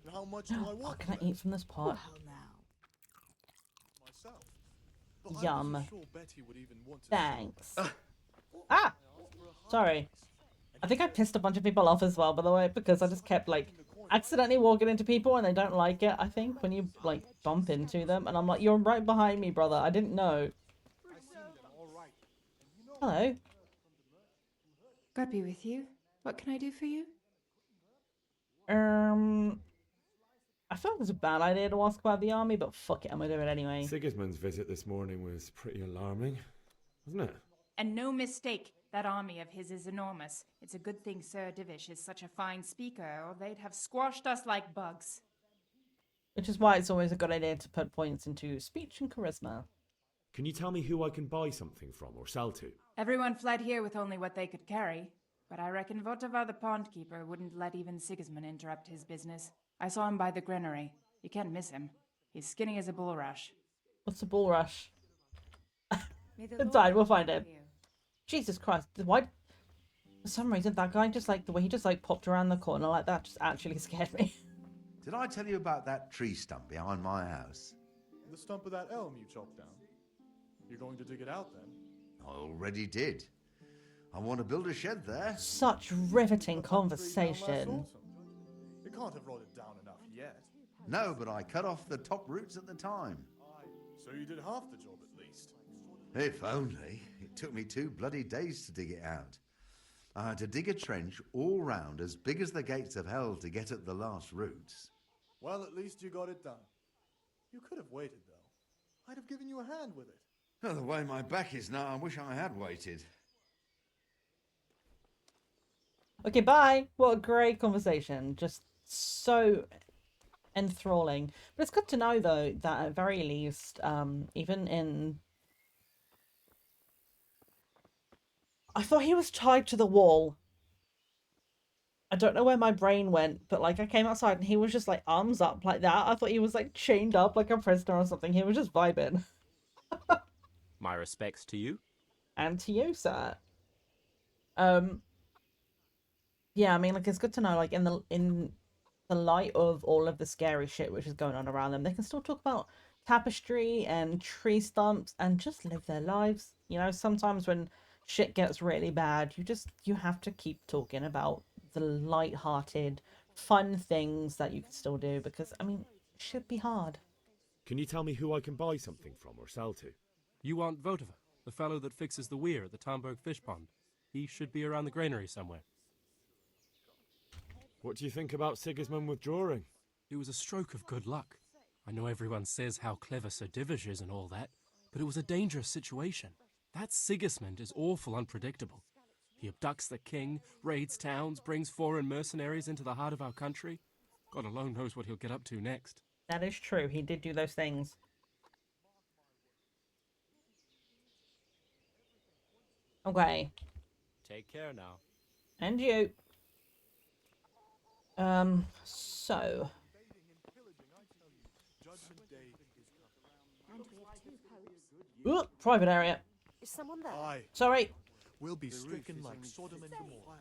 And how much do I want? What can I eat from this pot? Well, now. Myself. But Yum. I wasn't sure Betty would even want to. Thanks. Ah! Sorry. I think I pissed a bunch of people off as well, by the way, because I just kept, like, accidentally walking into people and they don't like it, I think, when you, like, bump into them. And I'm like, you're right behind me, brother. I didn't know. Hello. God be with you. What can I do for you? I felt it was a bad idea to ask about the army, but fuck it, I'm gonna do it anyway. Sigismund's visit this morning was pretty alarming, wasn't it? And no mistake, that army of his is enormous. It's a good thing Sir Divish is such a fine speaker, or they'd have squashed us like bugs. Which is why it's always a good idea to put points into speech and charisma. Can you tell me who I can buy something from or sell to? Everyone fled here with only what they could carry, but I reckon Votava the pond keeper wouldn't let even Sigismund interrupt his business. I saw him by the granary. You can't miss him. He's skinny as a bulrush. What's a bulrush? It's fine, we'll find him. Jesus Christ, why? For some reason, that guy just like, the way he just like popped around the corner like that just actually scared me. Did I tell you about that tree stump behind my house? The stump of that elm you chopped down. You're going to dig it out then? I already did. I want to build a shed there. Such riveting conversation. You can't have rotted down enough yet. No, but I cut off the top roots at the time. So you did half the job at least. If only. It took me 2 bloody days to dig it out. I had to dig a trench all round as big as the gates of hell to get at the last roots. Well, at least you got it done. You could have waited, though. I'd have given you a hand with it. Oh, the way my back is now, I wish I had waited. Okay, bye. What a great conversation. Just so enthralling. But it's good to know, though, that at very least, even in... I thought he was tied to the wall. I don't know where my brain went, but like I came outside and he was just like arms up like that. I thought he was like chained up like a prisoner or something. He was just vibing. My respects to you. And to you, sir. Yeah, I mean, like, it's good to know, like, in the light of all of the scary shit which is going on around them, they can still talk about tapestry and tree stumps and just live their lives. You know, sometimes when shit gets really bad, you have to keep talking about the light-hearted, fun things that you can still do, because, I mean, it should be hard. Can you tell me who I can buy something from or sell to? You want Votova, the fellow that fixes the weir at the Talmberg fish pond. He should be around the granary somewhere. What do you think about Sigismund withdrawing? It was a stroke of good luck. I know everyone says how clever Sir Divish is and all that, but it was a dangerous situation. That Sigismund is awful unpredictable. He abducts the king, raids towns, brings foreign mercenaries into the heart of our country. God alone knows what he'll get up to next. That is true. He did do those things. Okay. Take care now. And you. So. Ooh, private area. Is someone there? Aye. Sorry. We'll be stricken like Sodom and Gomorrah.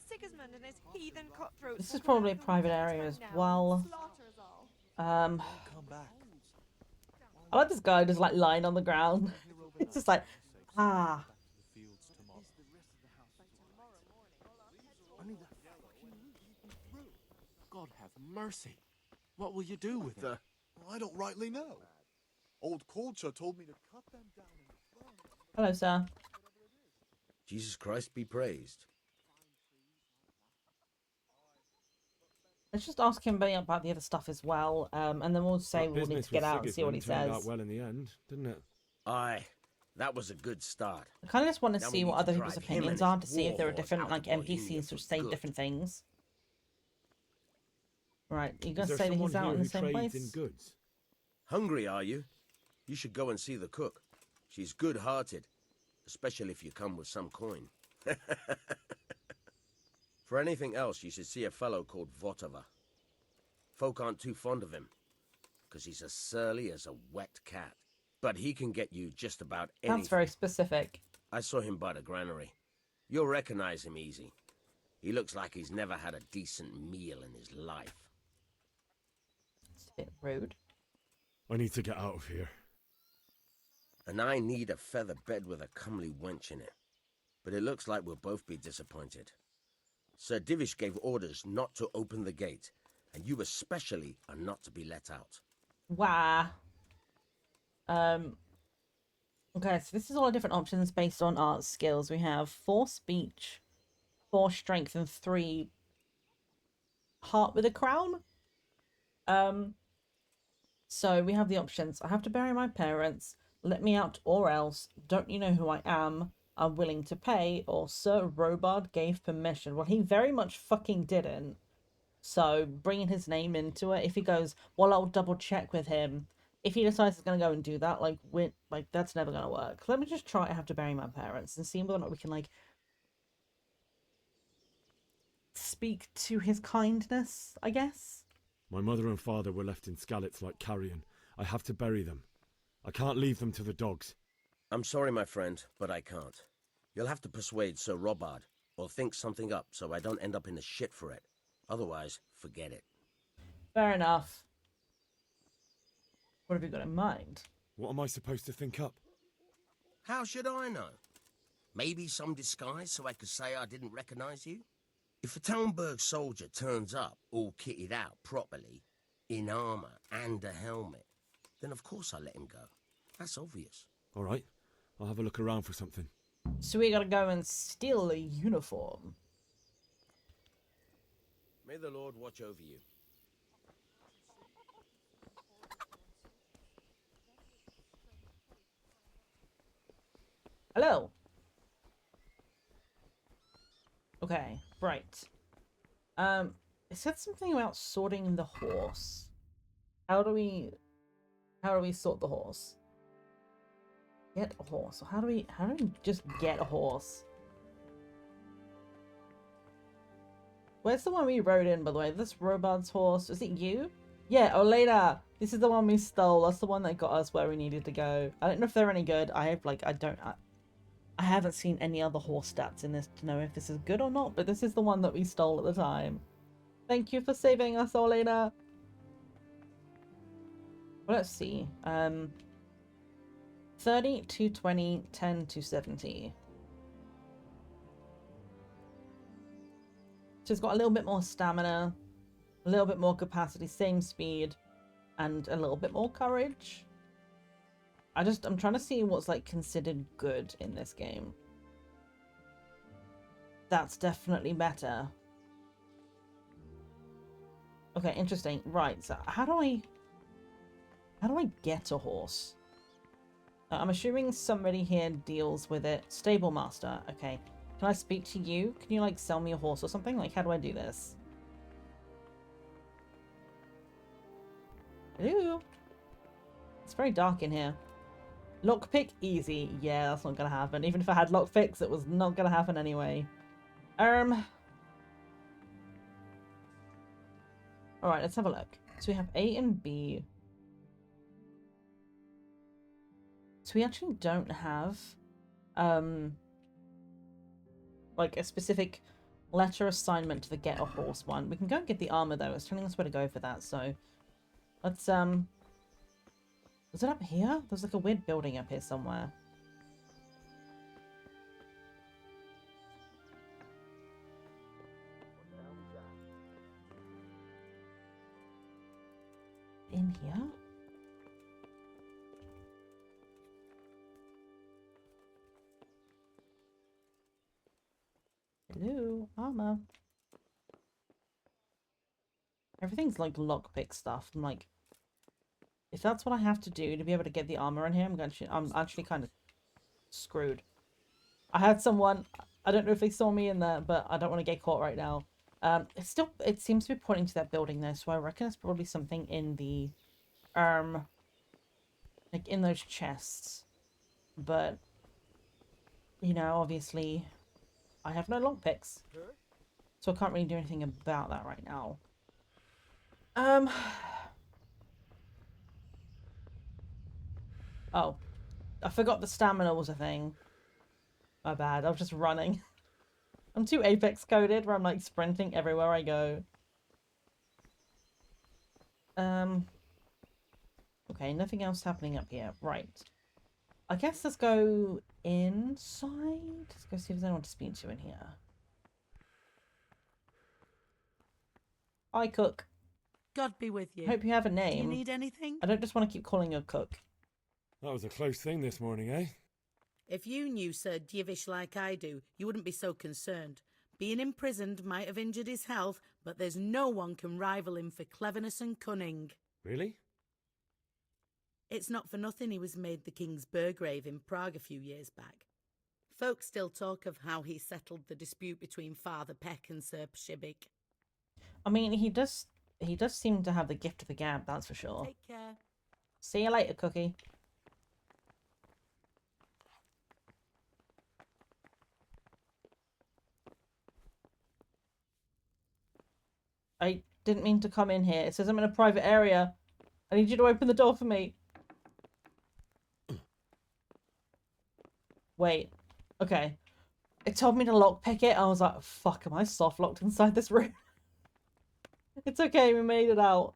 Sigismund and his heathen cutthroats. This is probably a private area as well. Come back. I like this guy just like lying on the ground. It's just like, ah. God have mercy. What will you do with it? I don't rightly know. Old culture told me to cut them down and burn them. Hello, sir. Jesus Christ be praised. Let's just ask him about the other stuff as well, and then we'll say we'll need to get out and see what he turned says. out well in the end, didn't it? Aye, that was a good start. I kind of just want to Now we see need what to other people's drive him opinions and are his to see if there are warlords different out like of Bohemia NPCs for which say good. different things. Right, you Is gonna there say that someone he's out here in who the same trades place? in goods? Hungry, are you? You should go and see the cook. She's good-hearted, especially if you come with some coin. For anything else, you should see a fellow called Votova. Folk aren't too fond of him, because he's as surly as a wet cat. But he can get you just about anything. That's very specific. I saw him by the granary. You'll recognize him easy. He looks like he's never had a decent meal in his life. It's a bit rude. I need to get out of here. And I need a feather bed with a comely wench in it. But it looks like we'll both be disappointed. Sir Divish gave orders not to open the gate, and you especially are not to be let out. Wow. Okay, so this is all the different options based on art skills. We have 4 speech, 4 strength, and 3 heart with a crown. So we have the options. I have to bury my parents, let me out or else, don't you know who I am, I'm willing to pay, or Sir Robard gave permission. Well, he very much fucking didn't. So bringing his name into it, if he goes, well, I'll double check with him. If he decides he's going to go and do that, like, that's never going to work. Let me just try I have to bury my parents and see whether or not we can, like, speak to his kindness, I guess. My mother and father were left in Skalitz like carrion. I have to bury them. I can't leave them to the dogs. I'm sorry, my friend, but I can't. You'll have to persuade Sir Robard, or think something up so I don't end up in the shit for it. Otherwise, forget it. Fair enough. What have you got in mind? What am I supposed to think up? How should I know? Maybe some disguise so I could say I didn't recognize you? If a Talmberg soldier turns up all kitted out properly, in armor and a helmet, then of course I let him go. That's obvious. All right, I'll have a look around for something. So we gotta go and steal a uniform. May the Lord watch over you. Hello. Okay, right. It said something about sorting the horse. How do we sort the horse? Get a horse. How do we just get a horse? Where's the one we rode in, by the way? This Robot's horse. Is it you? Yeah, Olena. This is the one we stole. That's the one that got us where we needed to go. I don't know if they're any good. I haven't seen any other horse stats in this to know if this is good or not, but this is the one that we stole at the time. Thank you for saving us, Olena. Well, let's see. 30 to 20, 10 to 70. So it's got a little bit more stamina, a little bit more capacity, same speed, and a little bit more courage. I'm trying to see what's like considered good in this game. That's definitely better. Okay, interesting. Right, so how do I get a horse? I'm assuming somebody here deals with it. Stable master. Okay. Can I speak to you? Can you like sell me a horse or something? Like, how do I do this? Hello? It's very dark in here. Lockpick easy. Yeah, that's not gonna happen. Even if I had lockpicks, it was not gonna happen anyway. Alright, let's have a look. So we have A and B. So we actually don't have like a specific letter assignment to the get a horse one. We can go and get the armor though. It's telling us where to go for that, so let's is it up here? There's like a weird building up here somewhere. In here? Hello, armor. Everything's like lockpick stuff. I'm like, if that's what I have to do to be able to get the armor in here, I'm actually kind of screwed. I had someone, I don't know if they saw me in there, but I don't want to get caught right now. It seems to be pointing to that building there, so I reckon it's probably something in the, like in those chests. But, you know, obviously, I have no lockpicks, so I can't really do anything about that right now. Oh, I forgot the stamina was a thing. My bad, I was just running. I'm too Apex coded where I'm like sprinting everywhere I go. Okay, nothing else happening up here. Right. I guess let's go inside. Let's go see if there's anyone to speak to in here. Hi, cook. God be with you. Hope you have a name. Do you need anything? I don't just want to keep calling you a cook. That was a close thing this morning, eh? If you knew Sir Divish like I do, you wouldn't be so concerned. Being imprisoned might have injured his health, but there's no one can rival him for cleverness and cunning. Really? It's not for nothing he was made the King's Burgrave in Prague a few years back. Folk still talk of how he settled the dispute between Father Peck and Sir Pshibik. I mean, he does seem to have the gift of the gab, that's for sure. Take care. See you later, Cookie. I didn't mean to come in here. It says I'm in a private area. I need you to open the door for me. Wait. Okay. It told me to lockpick it. I was like, fuck, am I soft locked inside this room? It's okay, we made it out.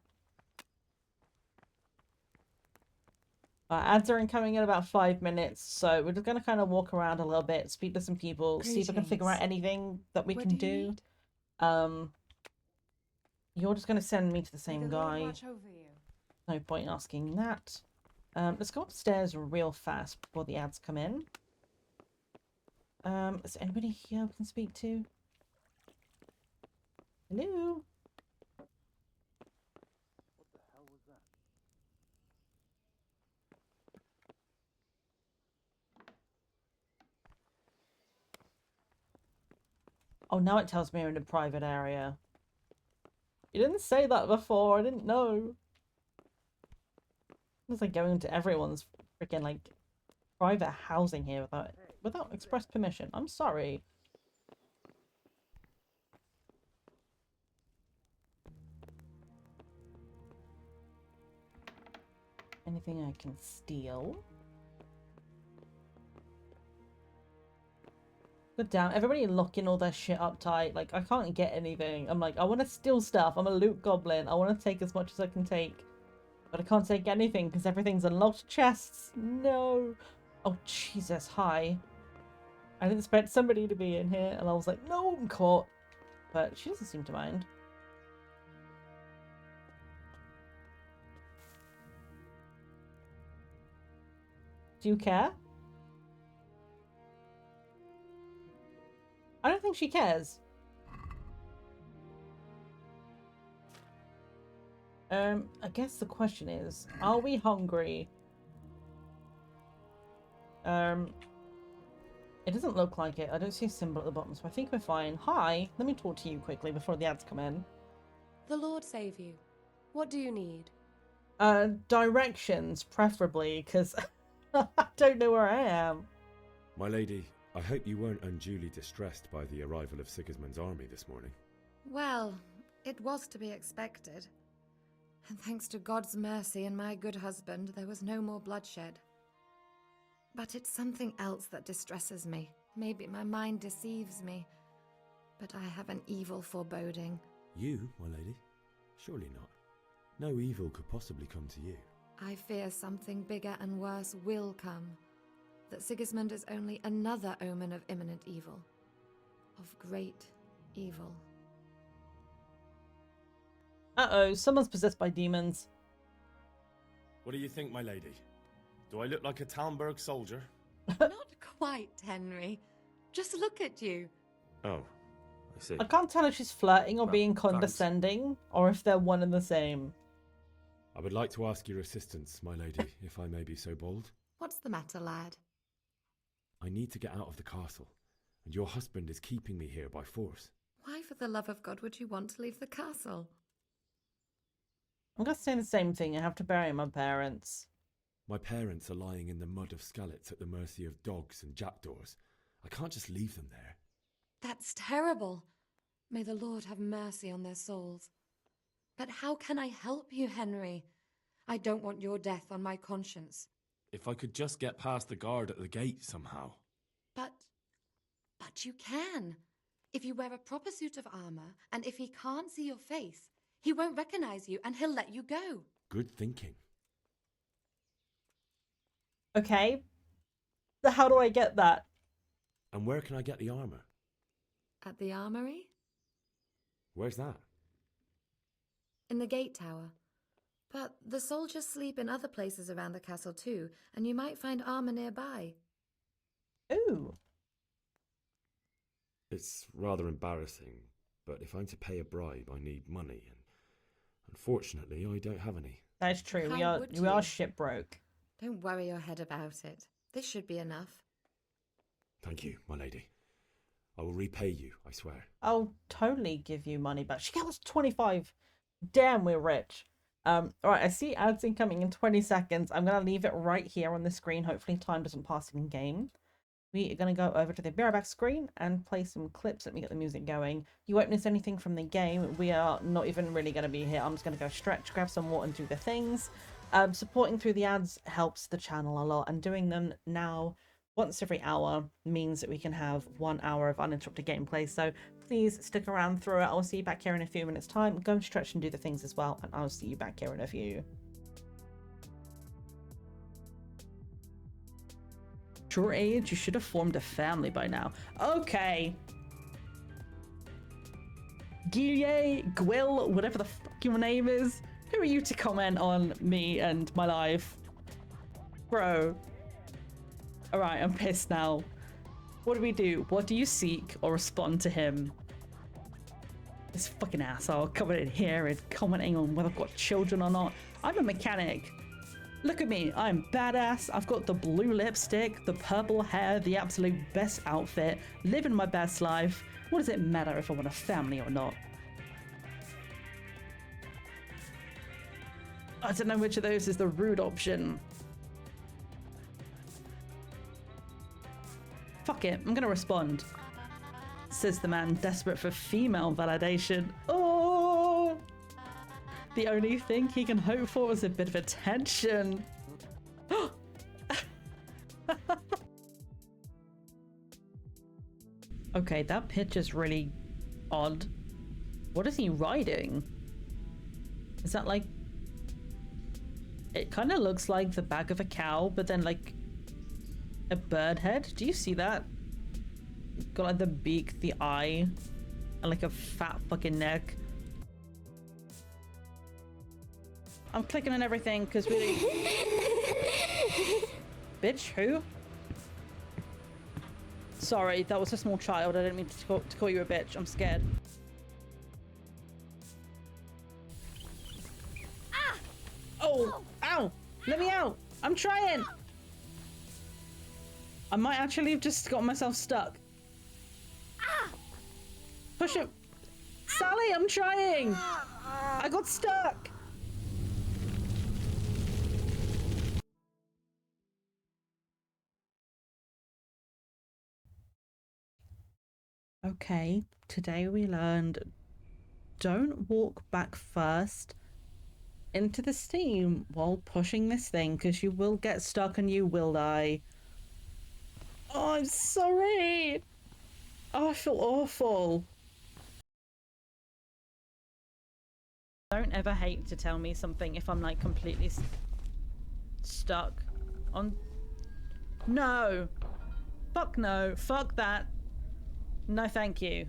Ads are incoming in about 5 minutes, so we're just gonna kind of walk around a little bit, speak to some people, see if I can figure out anything that we can do. You're just gonna send me to the same guy. No point in asking that. Let's go upstairs real fast before the ads come in. Is there anybody here we can speak to? Hello? Oh, now it tells me we're in a private area. You didn't say that before, I didn't know. It's like going into everyone's freaking, like, private housing here without express permission. I'm sorry. Anything I can steal? But damn, everybody locking all their shit up tight. Like, I can't get anything. I'm like, I want to steal stuff. I'm a loot goblin. I want to take as much as I can take. But I can't take anything because everything's unlocked. Chests. No. Oh, Jesus. Hi. I didn't expect somebody to be in here. And I was like, no, I'm caught. But she doesn't seem to mind. Do you care? I don't think she cares. I guess the question is, are we hungry? It doesn't look like it. I don't see a symbol at the bottom, so I think we're fine. Hi, let me talk to you quickly before the ads come in. The Lord save you. What do you need? Directions, preferably, because I don't know where I am. My lady, I hope you weren't unduly distressed by the arrival of Sigismund's army this morning. Well, it was to be expected. And thanks to God's mercy and my good husband, there was no more bloodshed. But it's something else that distresses me. Maybe my mind deceives me. But I have an evil foreboding. You, my lady? Surely not. No evil could possibly come to you. I fear something bigger and worse will come. That Sigismund is only another omen of imminent evil. Of great evil. Uh-oh, someone's possessed by demons. What do you think, my lady? Do I look like a Talmberg soldier? Not quite, Henry. Just look at you. Oh, I see. I can't tell if she's flirting or Well, being thanks. condescending, or if they're one and the same. I would like to ask your assistance, my lady, if I may be so bold. What's the matter, lad? I need to get out of the castle, and your husband is keeping me here by force. Why, for the love of God, would you want to leave the castle? I'm gonna say the same thing. I have to bury my parents. My parents are lying in the mud of Skalitz at the mercy of dogs and jackdaws. I can't just leave them there. That's terrible. May the Lord have mercy on their souls. But how can I help you, Henry? I don't want your death on my conscience. If I could just get past the guard at the gate somehow. But you can. If you wear a proper suit of armor, and if he can't see your face, he won't recognize you and he'll let you go. Good thinking. Okay. So how do I get that? And where can I get the armor? At the armory? Where's that? In the gate tower. But the soldiers sleep in other places around the castle too, and you might find armor nearby. Ooh. It's rather embarrassing, but if I'm to pay a bribe, I need money, and unfortunately, I don't have any. That's true. We are shit broke. Don't worry your head about it. This should be enough. Thank you, my lady. I will repay you, I swear. I'll totally give you money back. She got us 25. Damn, we're rich. Alright, I see ads incoming in 20 seconds. I'm going to leave it right here on the screen. Hopefully time doesn't pass in game. We are going to go over to the back screen and play some clips. Let me get the music going. You won't miss anything from the game. We are not even really going to be here. I'm just going to go stretch, grab some water and do the things. Supporting through the ads helps the channel a lot, and doing them now once every hour means that we can have 1 hour of uninterrupted gameplay. So please stick around through it. I'll see you back here in a few minutes time. Go and stretch and do the things as well, and I'll see you back here in a few. Your age, you should have formed a family by now. Okay. Gwil, whatever the fuck your name is. Who are you to comment on me and my life? Bro. Alright, I'm pissed now. What do we do? What do you seek or respond to him? This fucking asshole coming in here and commenting on whether I've got children or not. I'm a mechanic. Look at me, I'm badass. I've got the blue lipstick, the purple hair, the absolute best outfit, living my best life. What does it matter if I want a family or not? I don't know which of those is the rude option. Fuck it, I'm gonna respond. Says the man desperate for female validation. Oh! The only thing he can hope for is a bit of attention. Okay, that picture's really odd. What is he riding? Is that like... It kind of looks like the back of a cow, but then like a bird head. Do you see that? Got like the beak, the eye, and like a fat fucking neck. I'm clicking on everything because we... Bitch, who? Sorry, that was a small child. I didn't mean to call you a bitch. I'm scared. Ah! Oh! Ow! Let me out! I'm trying! I might actually have just got myself stuck. Ah! Push it! Sally, I'm trying! I got stuck! Okay, today we learned don't walk back first into the steam while pushing this thing because you will get stuck and you will die. Oh, I'm sorry. Oh, I feel awful. Don't ever hate to tell me something if I'm like completely stuck on... No. Fuck no. Fuck that. No, thank you.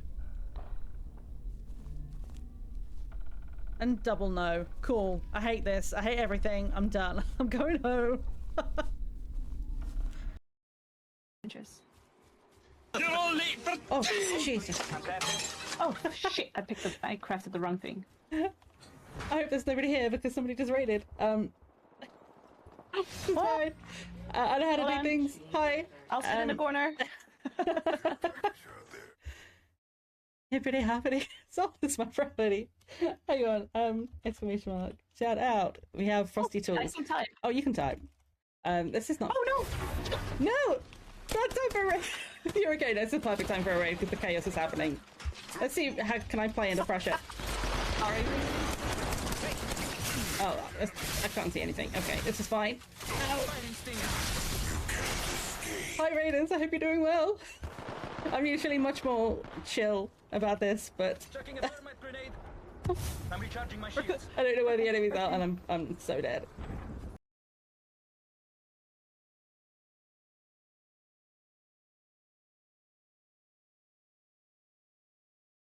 And double no. Cool. I hate this. I hate everything. I'm done. I'm going home. You're all late for... Oh, Jesus. Oh, shit. I crafted the wrong thing. I hope there's nobody here because somebody just raided. Fine. I know how to do things. Hi. I'll sit in the corner. Hippity hoppity. So this is my property. Hang on. Exclamation mark. Shout out. We have frosty tools. I can type. Oh, you can type. This is not. Oh no! No! Bad time for a raid. You're okay. That's the perfect time for a raid because the chaos is happening. Let's see. How can I play under pressure? Sorry. Oh, I can't see anything. Okay, this is fine. Ow. Hi, Raiders. I hope you're doing well. I'm usually much more chill about this, but Checking a thermite grenade. I'm recharging my shields. I don't know where the enemies are, and I'm so dead.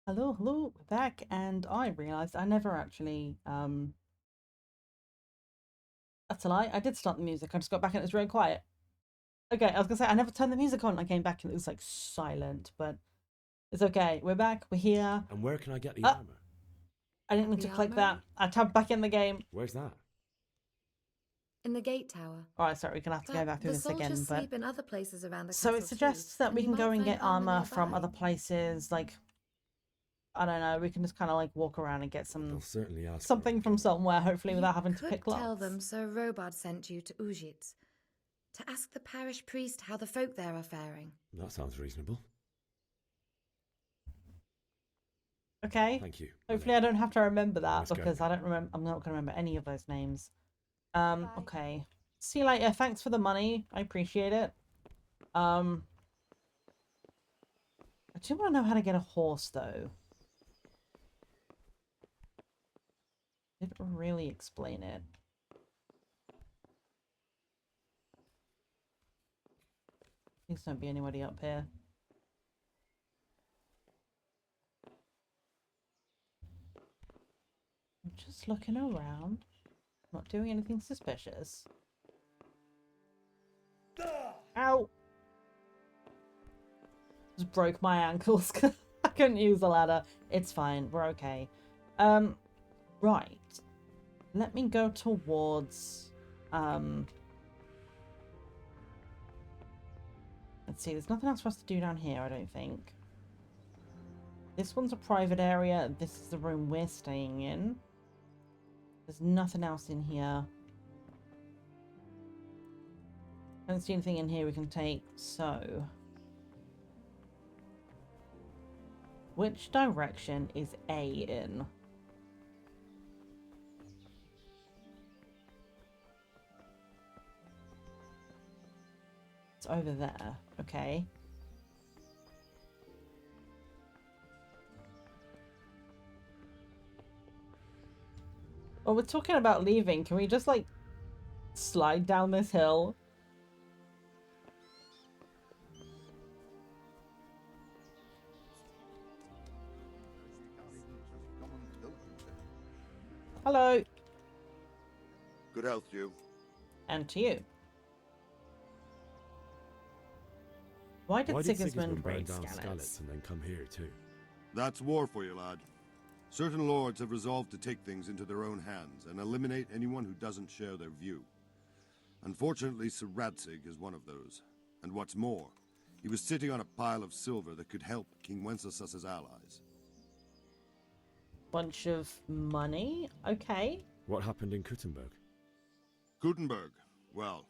Hello, we're back, and I realised I never actually that's a lie. I did start the music. I just got back and it was really quiet. Okay, I was gonna say I never turned the music on. I came back and it was like silent, but it's okay. We're back. We're here. And where can I get the armor? I didn't mean to click that. I tabbed back in the game. Where's that? In the gate tower. All right, sorry, we're gonna have to go back through this again. The soldiers But sleep in other places around the so castle it suggests that we can go and get armor from other places. Like I don't know. We can just kind of like walk around and get some They'll certainly ask something from somewhere. Hopefully, without having to pick locks. Tell them Sir Robard sent you to Ujitz to ask the parish priest how the folk there are faring. That sounds reasonable. Okay. Thank you. Hopefully I don't have to remember that Let's go. because I don't remember. I'm not going to remember any of those names. Okay. See you later. Thanks for the money. I appreciate it. I do want to know how to get a horse though. Didn't really explain it. Please don't be anybody up here. I'm just looking around. Not doing anything suspicious. Ow! Just broke my ankles. I couldn't use the ladder. It's fine. We're okay. Right. Let me go towards... Let's see. There's nothing else for us to do down here, I don't think. This one's a private area. This is the room we're staying in. There's nothing else in here. I don't see anything in here we can take, so... Which direction is A in? It's over there, okay. Well, we're talking about leaving. Can we just, like, slide down this hill? Hello. Good health to you. And to you. Why did Sigismund burn raid down Skalitz? Skalitz and then come here too? That's war for you, lad. Certain lords have resolved to take things into their own hands and eliminate anyone who doesn't share their view. Unfortunately, Sir Radzig is one of those. And what's more, he was sitting on a pile of silver that could help King Wenceslas's allies. Bunch of money? Okay. What happened in Kuttenberg? Kuttenberg? Well,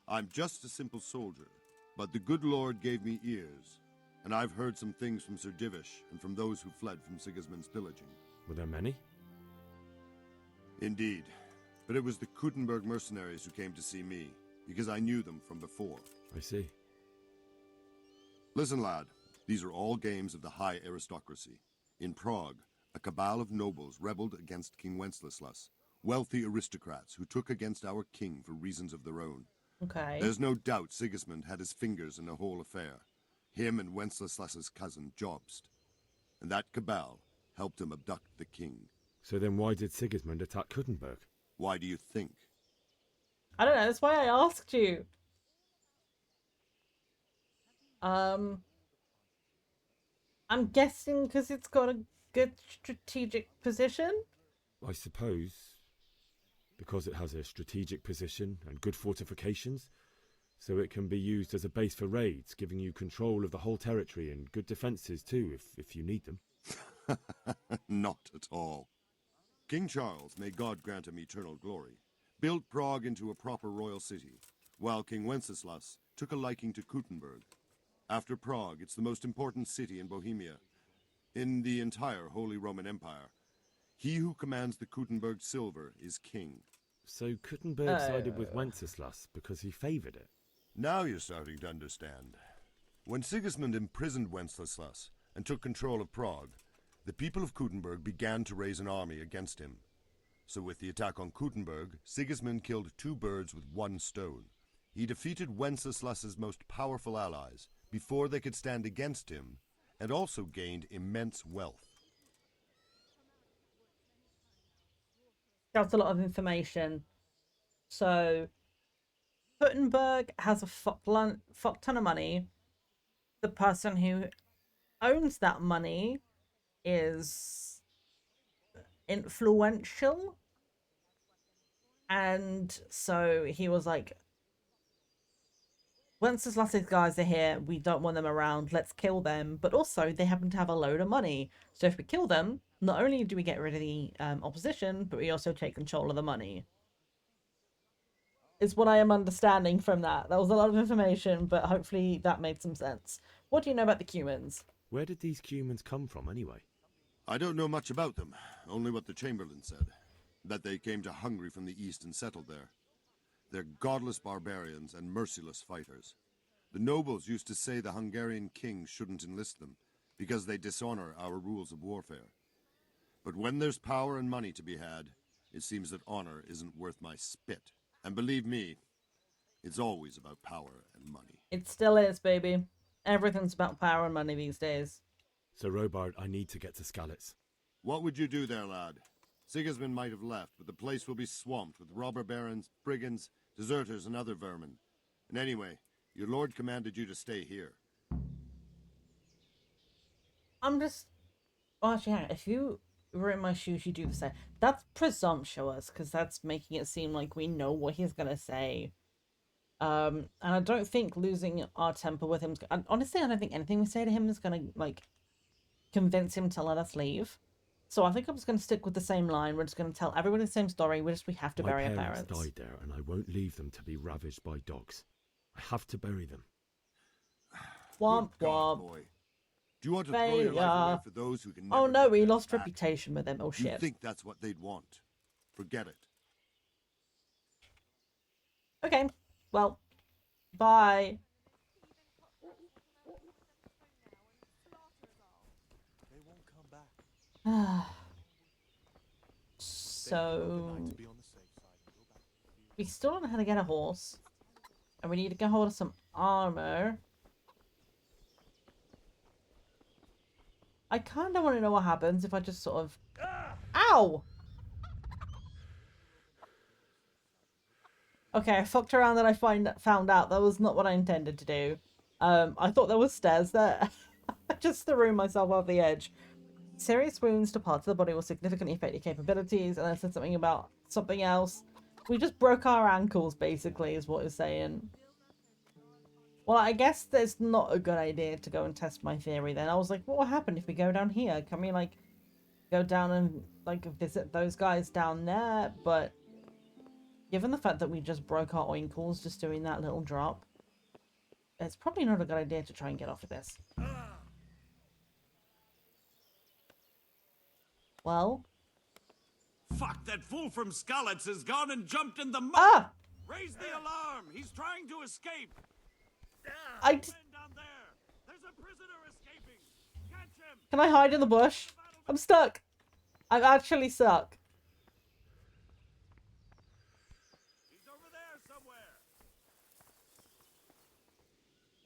I'm just a simple soldier, but the good Lord gave me ears, and I've heard some things from Sir Divish and from those who fled from Sigismund's pillaging. Were there many? Indeed, but it was the Kuttenberg mercenaries who came to see me, because I knew them from before. I see. Listen, lad, these are all games of the high aristocracy. In Prague, a cabal of nobles rebelled against King Wenceslas, wealthy aristocrats who took against our king for reasons of their own. Okay. There's no doubt Sigismund had his fingers in the whole affair. Him and Wenceslas's cousin Jobst. And that cabal helped him abduct the king. So then why did Sigismund attack Kuttenberg? Why do you think? I don't know, that's why I asked you. I'm guessing because it's got a good strategic position? I suppose because it has a strategic position and good fortifications, so it can be used as a base for raids, giving you control of the whole territory and good defences too, if you need them. Not at all. King Charles, may God grant him eternal glory, built Prague into a proper royal city, while King Wenceslas took a liking to Kuttenberg. After Prague, it's the most important city in Bohemia, in the entire Holy Roman Empire. He who commands the Kuttenberg silver is king. So Kuttenberg sided with Wenceslas because he favoured it? Now you're starting to understand. When Sigismund imprisoned Wenceslas and took control of Prague, the people of Kuttenberg began to raise an army against him. So with the attack on Kuttenberg, Sigismund killed two birds with one stone. He defeated Wenceslas's most powerful allies before they could stand against him, and also gained immense wealth. That's a lot of information. So, Kuttenberg has a fuck ton of money. The person who owns that money is influential. And so he was like, Wenceslas's guys are here, we don't want them around, let's kill them. But also, they happen to have a load of money. So if we kill them, not only do we get rid of the opposition, but we also take control of the money. Is what I am understanding from that. That was a lot of information, but hopefully that made some sense. What do you know about the Cumans? Where did these Cumans come from anyway? I don't know much about them, only what the Chamberlain said. That they came to Hungary from the east and settled there. They're godless barbarians and merciless fighters. The nobles used to say the Hungarian king shouldn't enlist them, because they dishonor our rules of warfare. But when there's power and money to be had, it seems that honor isn't worth my spit. And believe me, It's always about power and money. It still is, baby. Everything's about power and money these days. So, Robard, I need to get to Skalitz. What would you do there, lad? Sigismund might have left, but the place will be swamped with robber barons, brigands, deserters, and other vermin. And anyway, your lord commanded you to stay here. I'm just... Well, actually, hang on. If you were in my shoes, you do the same. That's presumptuous, because that's making it seem like we know what he's going to say. And I don't think losing our temper with him... Honestly, I don't think anything we say to him is going to, like, convince him to let us leave. So I think I'm just going to stick with the same line. We're just going to tell everybody the same story. We have to bury our parents. My parents died there, and I won't leave them to be ravaged by dogs. I have to bury them. Womp God, womp. boy. Do you want to throw your life away for those who can never Oh no, we get lost back? reputation with him. Oh shit. You think that's what they'd want? Forget it. Okay, well, bye. So we still don't know how to get a horse, and we need to get hold of some armor. I kind of want to know what happens if I just sort of... Ow! Okay, I fucked around and I found out that was not what I intended to do. I thought there was stairs there. I just threw myself off the edge. Serious wounds to parts of the body will significantly affect your capabilities, and I said something about something else. We just broke our ankles, basically, is what it's saying. Well, I guess that's not a good idea to go and test my theory then. I was like, what will happen if we go down here? Can we, like, go down and, like, visit those guys down there? But given the fact that we just broke our ankles just doing that little drop, it's probably not a good idea to try and get off of this. Well? Fuck, that fool from Skalitz has gone and jumped in the mud! Ah! Raise the alarm! He's trying to escape! Can I hide in the bush? I'm stuck. I'm actually stuck. He's over there somewhere.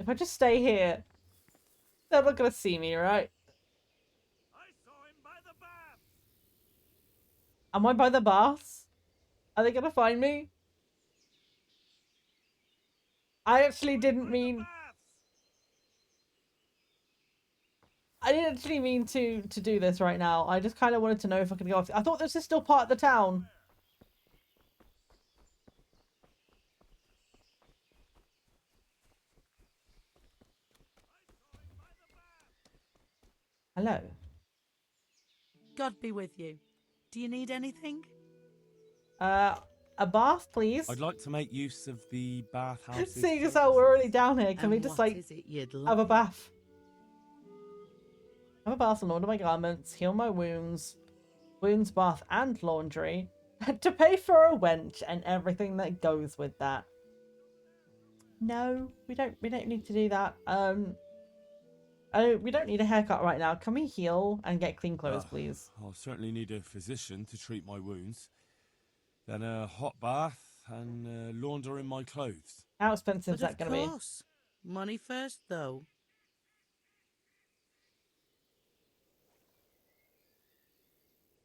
If I just stay here, they're not gonna see me, right? I saw him by the bath. Am I by the baths? Are they gonna find me? I actually didn't mean... I didn't actually mean to do this right now. I just kind of wanted to know if I could go off. I thought this is still part of the town. Hello. God be with you. Do you need anything? A bath, please. I'd like to make use of the bathhouse. Seeing as how we're already down here, can we just, what like, is it you'd have a like? bath? Have a bath and launder my garments, heal my wounds, bath, and laundry, to pay for a wench and everything that goes with that. No, we don't need to do that. We don't need a haircut right now. Can we heal and get clean clothes, please? I'll certainly need a physician to treat my wounds. Then a hot bath and laundering my clothes. How expensive is But that going to of be? course. Money first, though.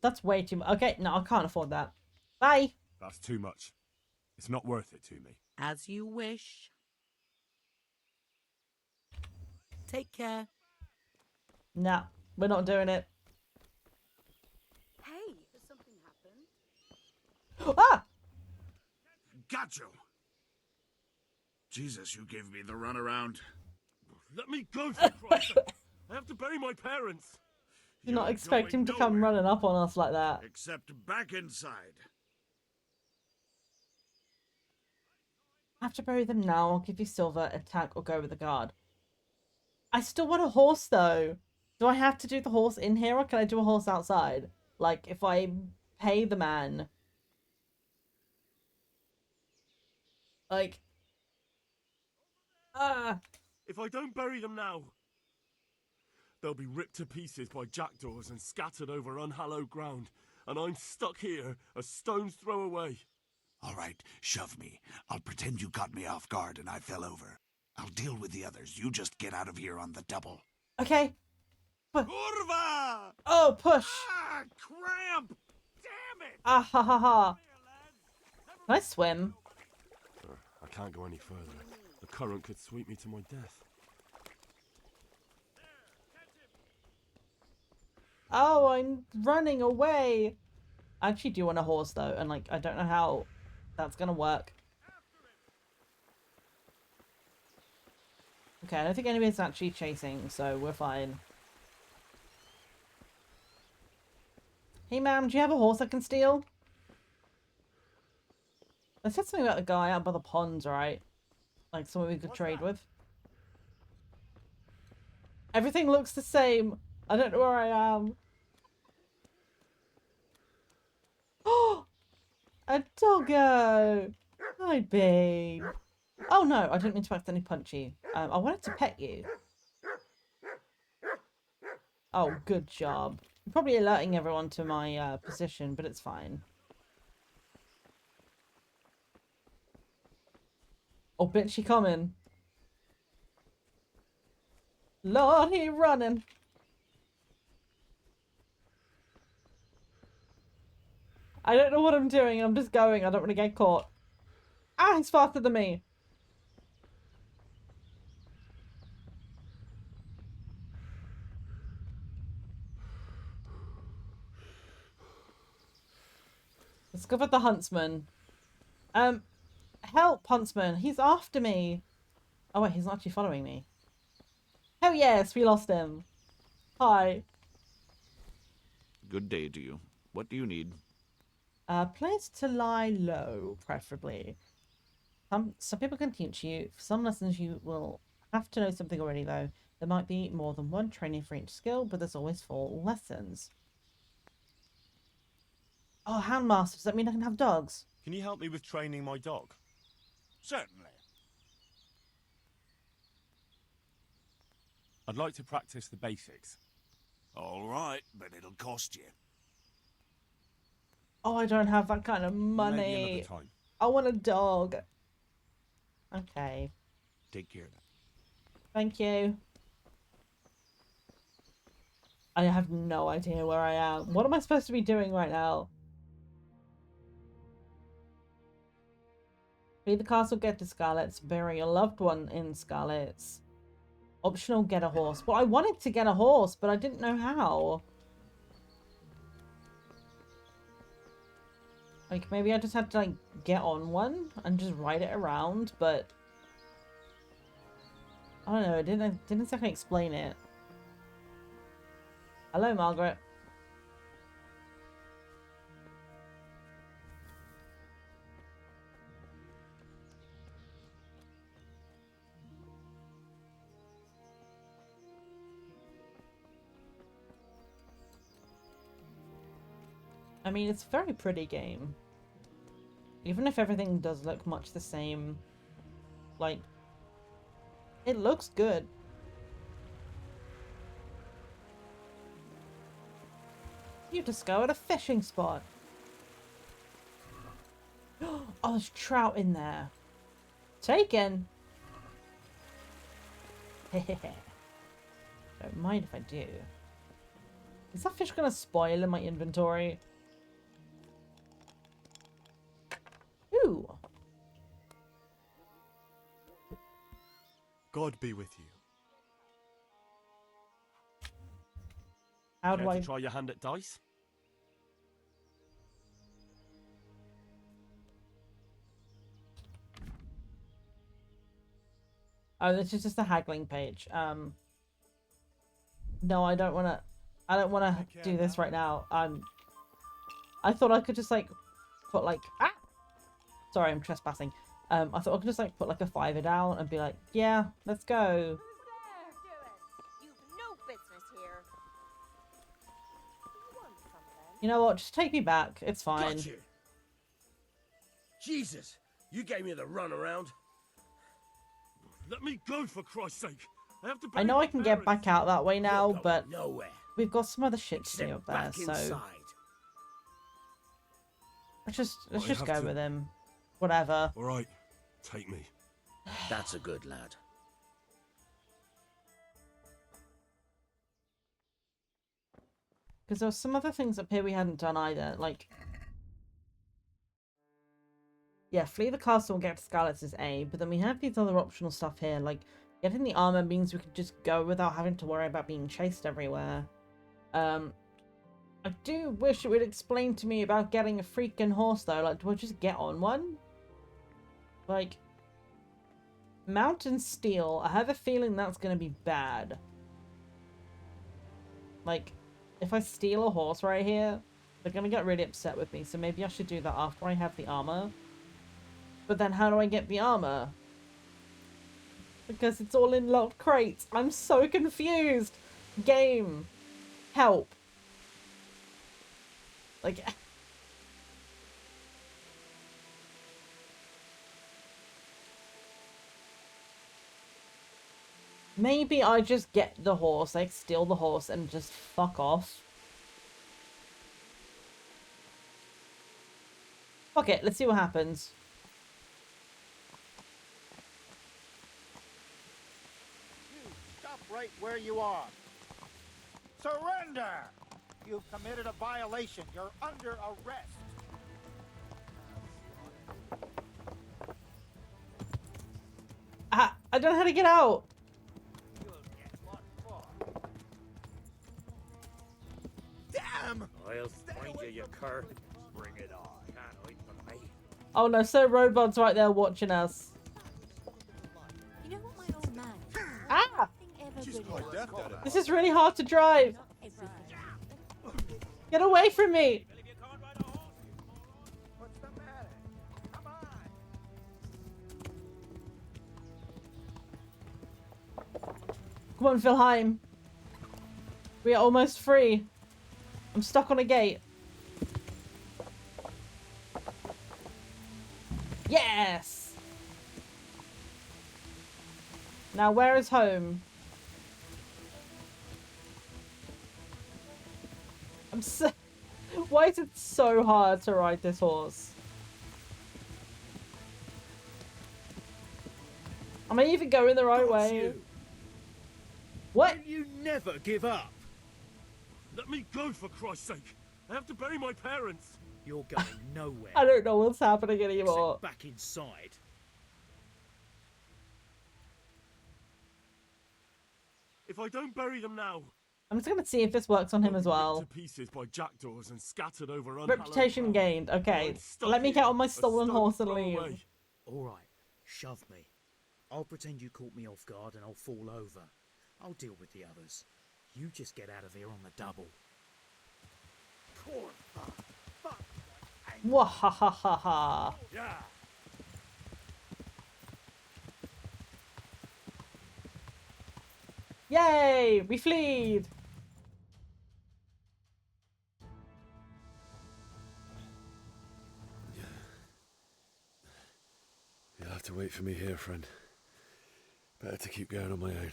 That's way too much. Okay, no, I can't afford that. Bye. That's too much. It's not worth it to me. As you wish. Take care. Nah, we're not doing it. Hey, has something happened? Ah! Got you. Jesus, you gave me the runaround. Let me go, for Christ. I have to bury my parents. Did not expect him to come running up on us like that. Except back inside. I have to bury them now. I'll give you silver, attack, or go with the guard. I still want a horse, though. Do I have to do the horse in here, or can I do a horse outside? Like, if I pay the man... Like... If I don't bury them now, they'll be ripped to pieces by jackdaws and scattered over unhallowed ground, and I'm stuck here a stone's throw away. All right, shove me. I'll pretend you caught me off guard and I fell over. I'll deal with the others. You just get out of here on the double. Okay. Kurva! Oh, push. Ah, cramp! Damn it! Ah ha ha ha. Can I swim? I can't go any further. The current could sweep me to my death. Oh, I'm running away. I actually do want a horse though, and like I don't know how that's gonna work. Okay, I don't think anybody's actually chasing, so we're fine. Hey ma'am, do you have a horse I can steal? They said something about the guy out by the ponds, right? Like someone we could trade with. Everything looks the same. I don't know where I am. Oh! A doggo! Hi, babe. Oh no, I didn't mean to accidentally punch you. I wanted to pet you. Oh, good job. I'm probably alerting everyone to my position, but it's fine. Oh, bitch, she coming. Lord, he running. I don't know what I'm doing. I'm just going. I don't want to get caught. Ah, he's faster than me. Discover the huntsman. Help, huntsman. He's after me. Oh, wait, he's not actually following me. Oh, yes, we lost him. Hi. Good day to you. What do you need? A place to lie low, preferably. Some people can teach you. For some lessons, you will have to know something already, though. There might be more than one training for each skill, but there's always 4 lessons. Oh, handmaster. Does that mean I can have dogs? Can you help me with training my dog? Certainly. I'd like to practice the basics. All right, but it'll cost you. Oh, I don't have that kind of money. Maybe another time. I want a dog. Okay. Take care of that. Thank you. I have no idea where I am. What am I supposed to be doing right now? Leave the castle, get to Scarlet's, bury your loved one in Scarlet's. Optional, get a horse. Well, I wanted to get a horse, but I didn't know how. Like, maybe I just had to, like, get on one and just ride it around, but... I don't know, it didn't exactly explain it. Hello, Margaret. I mean, it's a very pretty game. Even if everything does look much the same, like, it looks good. You discovered a fishing spot. Oh, there's trout in there. Taken. Don't mind if I do. Is that fish gonna spoil in my inventory? Ooh. God be with you. How Care do to I try your hand at dice? Oh, this is just a haggling page. No, I don't wanna do this right now. I thought I could just like put like sorry, I'm trespassing. I thought I could just like put like a $5 down and be like, yeah, let's go. You've no business here. You know what? Just take me back. It's fine. Got you. Jesus, you gave me the runaround. Let me go, for Christ's sake. I know I can get back out that way now, but nowhere. we've got some other shit to do up there, so let's just go with him. Whatever. All right, take me. That's a good lad. Because there were some other things up here we hadn't done either. Like, yeah, flee the castle and get to Scarlet's is A, but then we have these other optional stuff here. Like, getting the armor means we can just go without having to worry about being chased everywhere. I do wish it would explain to me about getting a freaking horse, though. Like, do I just get on one? Like, Mountain Steel, I have a feeling that's going to be bad. Like, if I steal a horse right here, they're going to get really upset with me. So maybe I should do that after I have the armor. But then how do I get the armor? Because it's all in locked crates. I'm so confused. Game. Help. Like... Maybe I just get the horse, like steal the horse and just fuck off. Fuck it, let's see what happens. Stop right where you are. Surrender! You've committed a violation. You're under arrest. I don't know how to get out. Damn! I'll find you, you cur. Bring it on. Can't wait for me. Oh no, so Robot's right there watching us. You know what my old man? Ah! She's quite deft at it. This is really hard to drive. Get away from me. Come on, Vilheim. We are almost free. I'm stuck on a gate. Yes! Now, where is home? I'm so... Why is it so hard to ride this horse? Am I even going the right way? You. What? Will you never give up? Let me go, for Christ's sake. I have to bury my parents. You're going nowhere. I don't know what's happening anymore. Except back inside. If I don't bury them now, I'm just gonna see if this works on him as well. to pieces by jackdaws and scattered over Reputation gained. Okay, let me get on my stolen horse and leave. All right, shove me. I'll pretend you caught me off guard and I'll fall over. I'll deal with the others. You just get out of here on the double. Wahahaha. Yeah. Yay! We fleed! You'll have to wait for me here, friend. Better to keep going on my own.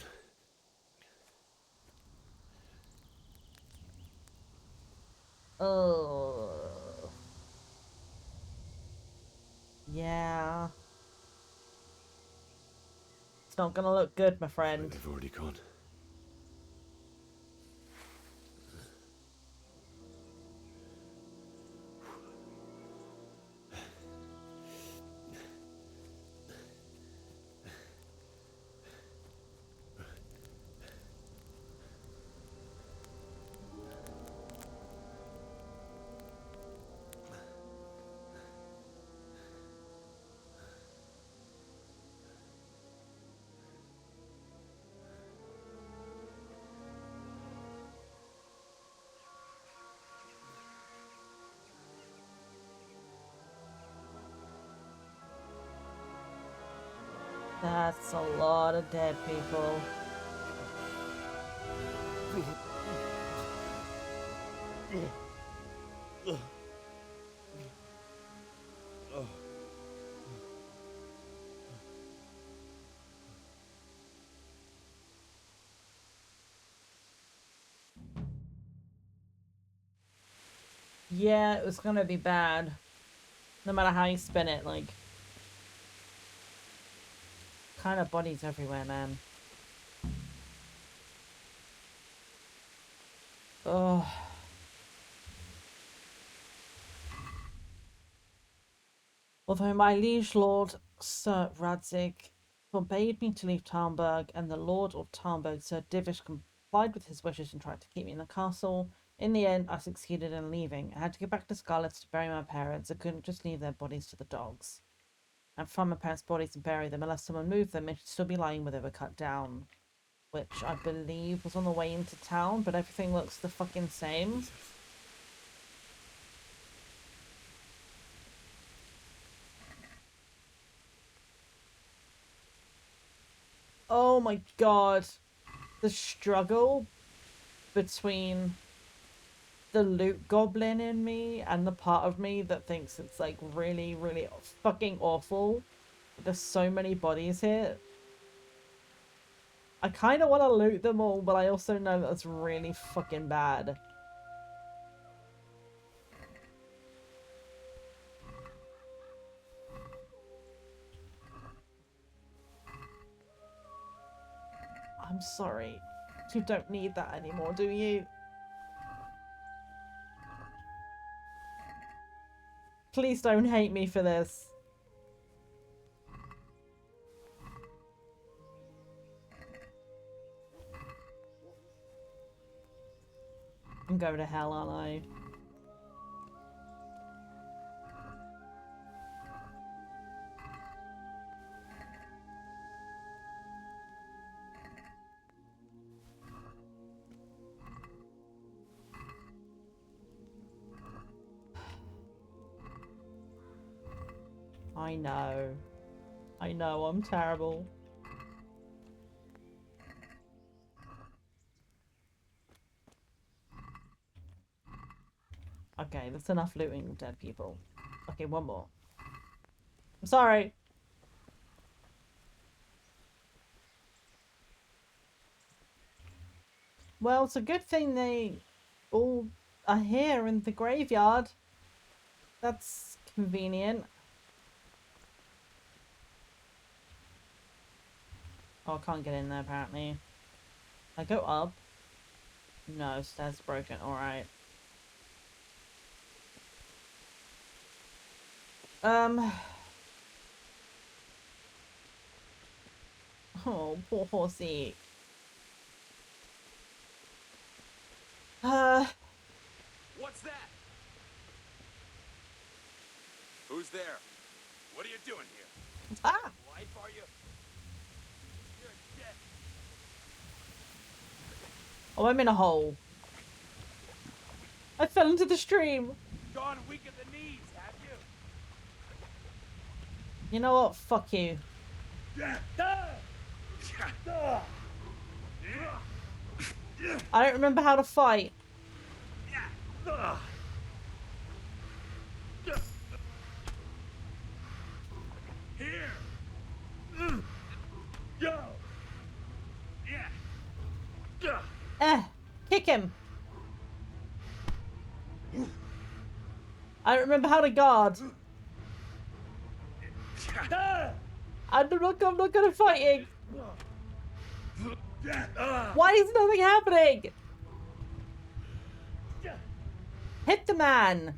Oh. Yeah. It's not gonna look good, my friend. They've already gone. That's a lot of dead people. Yeah, it was gonna be bad. No matter how you spin it, like... Kind of bodies everywhere, man. Oh. Although my liege lord, Sir Radzig, forbade me to leave Tarnberg, and the Lord of Tarnberg, Sir Divish, complied with his wishes and tried to keep me in the castle, in the end, I succeeded in leaving. I had to go back to Scarlet's to bury my parents. I couldn't just leave their bodies to the dogs. And find my parents' bodies and bury them. Unless someone moved them, they should still be lying where they were cut down. Which I believe was on the way into town, but everything looks the fucking same. Oh my god. The struggle between the loot goblin in me and the part of me that thinks it's like really, really fucking awful. There's so many bodies here. I kind of want to loot them all, but I also know that's really fucking bad. I'm sorry. You don't need that anymore, do you? Please don't hate me for this. I'm going to hell, aren't I? I know. I know, I'm terrible. Okay, that's enough looting dead people. Okay, one more. I'm sorry. Well, it's a good thing they all are here in the graveyard. That's convenient. Oh, I can't get in there apparently. I go up. No, stairs broken. Alright. Oh, poor horsey. What's that? Who's there? What are you doing here? Ah! Life, are you? You're dead. Oh, I'm in a hole. I fell into the stream. Gone weak at the knees, have you? You know what? Fuck you. I don't remember how to fight. Here. Go. Yeah. Kick him. I don't remember how to guard. I'm not good at fighting. Why is nothing happening? Hit the man.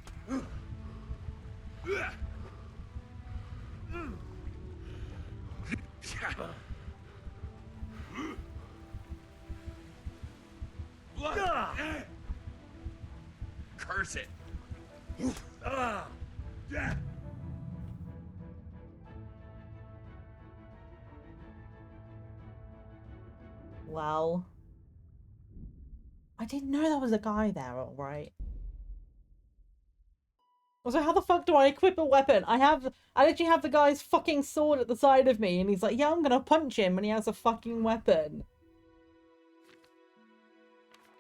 Curse it. Well, I didn't know there was a guy there, alright. Also, how the fuck do I equip a weapon? I literally have the guy's fucking sword at the side of me, and he's like, yeah, I'm gonna punch him, and he has a fucking weapon.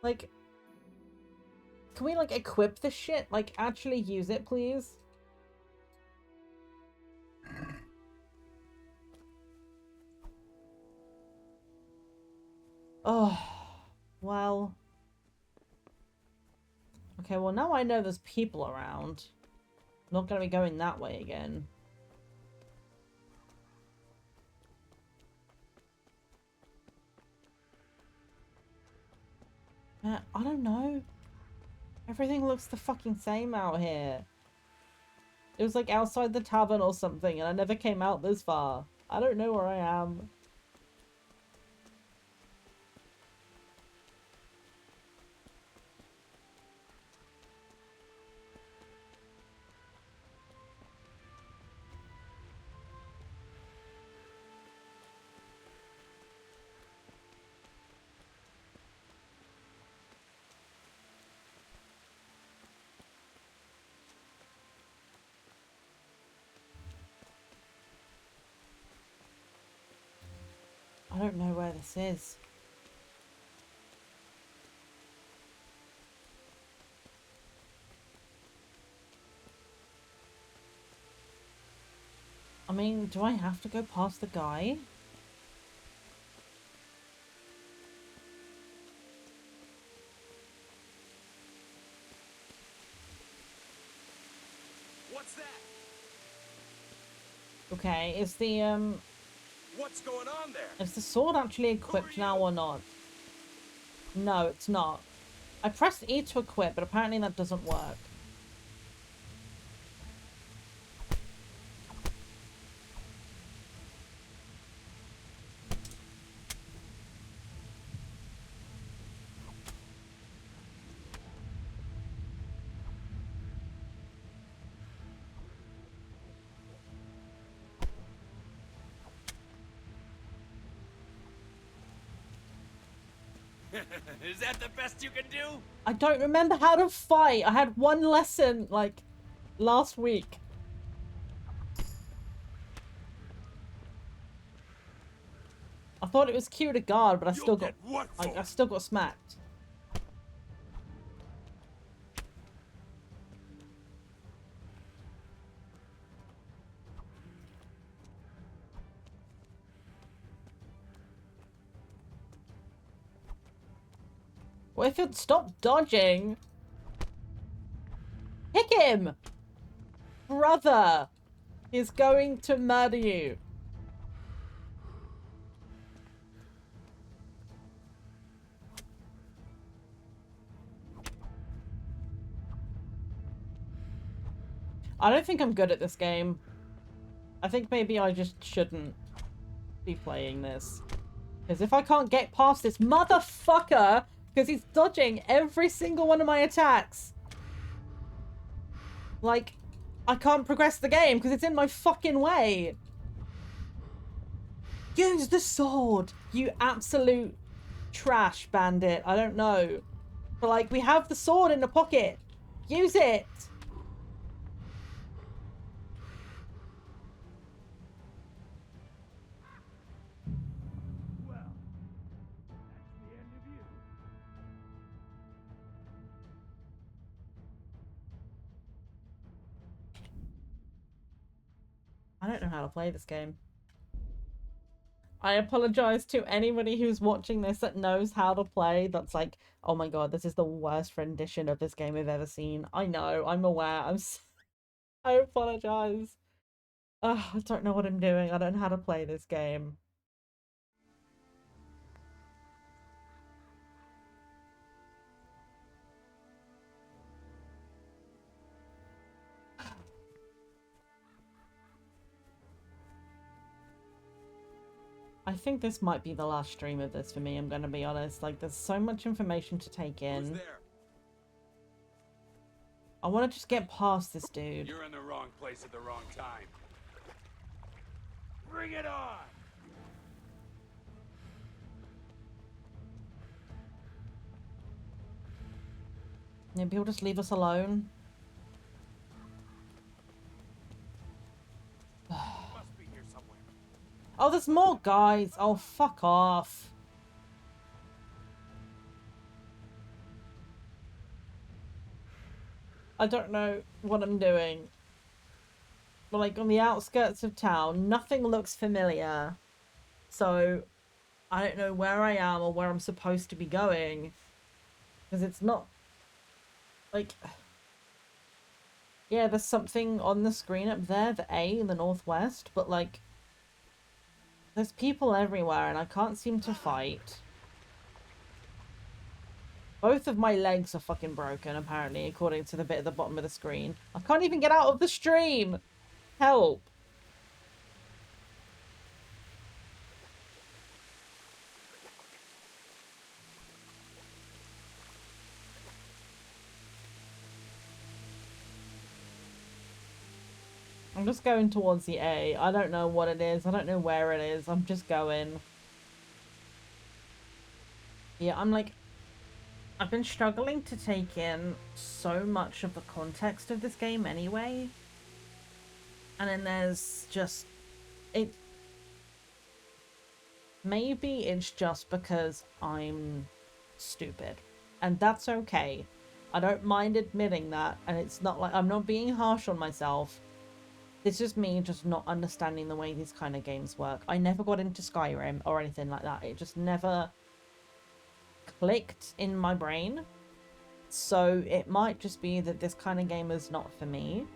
Like, can we, like, equip this shit? Like, actually use it, please? Oh, well. Okay, well, now I know there's people around. I'm not gonna be going that way again. I don't know. Everything looks the fucking same out here. It was like outside the tavern or something, and I never came out this far. I don't know where I am. I don't know where this is. I mean, do I have to go past the guy? What's that? Okay, is the What's going on there? is the sword actually equipped now or not? No, it's not. I pressed E to equip, but apparently that doesn't work. Is that the best you can do? I don't remember how to fight. I had one lesson, like, last week. I thought it was Q to guard, but I still got I still got smacked. Well, if you'd stop dodging. Pick him! Brother! He's going to murder you. I don't think I'm good at this game. I think maybe I just shouldn't be playing this. Because if I can't get past this motherfucker, because he's dodging every single one of my attacks, like, I can't progress the game because it's in my fucking way. Use the sword, you absolute trash bandit. I don't know. But, like, we have the sword in the pocket. Use it. I don't know how to play this game. I apologize to anybody who's watching this that knows how to play. That's like, oh my god, this is the worst rendition of this game I've ever seen. I know, I'm aware. I apologize. I don't know what I'm doing. I don't know how to play this game. I think this might be the last stream of this for me, I'm gonna be honest. Like, there's so much information to take in. Who's there? I want to just get past this dude. You're in the wrong place at the wrong time. Bring it on! Maybe he'll just leave us alone. Must be here somewhere. Oh, there's more guys. Oh, fuck off. I don't know what I'm doing. But, like, on the outskirts of town, nothing looks familiar. So, I don't know where I am or where I'm supposed to be going. Because it's not... Like... Yeah, there's something on the screen up there, the A in the northwest, but, like... There's people everywhere and I can't seem to fight. Both of my legs are fucking broken, apparently, according to the bit at the bottom of the screen. I can't even get out of the stream! Help! I'm just going towards the A. I don't know what it is. I don't know where it is. I'm just going. Yeah, I'm like... I've been struggling to take in so much of the context of this game anyway. And then there's just... Maybe it's just because I'm stupid. And that's okay. I don't mind admitting that. And it's not like... I'm not being harsh on myself. It's just me just not understanding the way these kind of games work. I never got into Skyrim or anything like that. It just never clicked in my brain. So it might just be that this kind of game is not for me.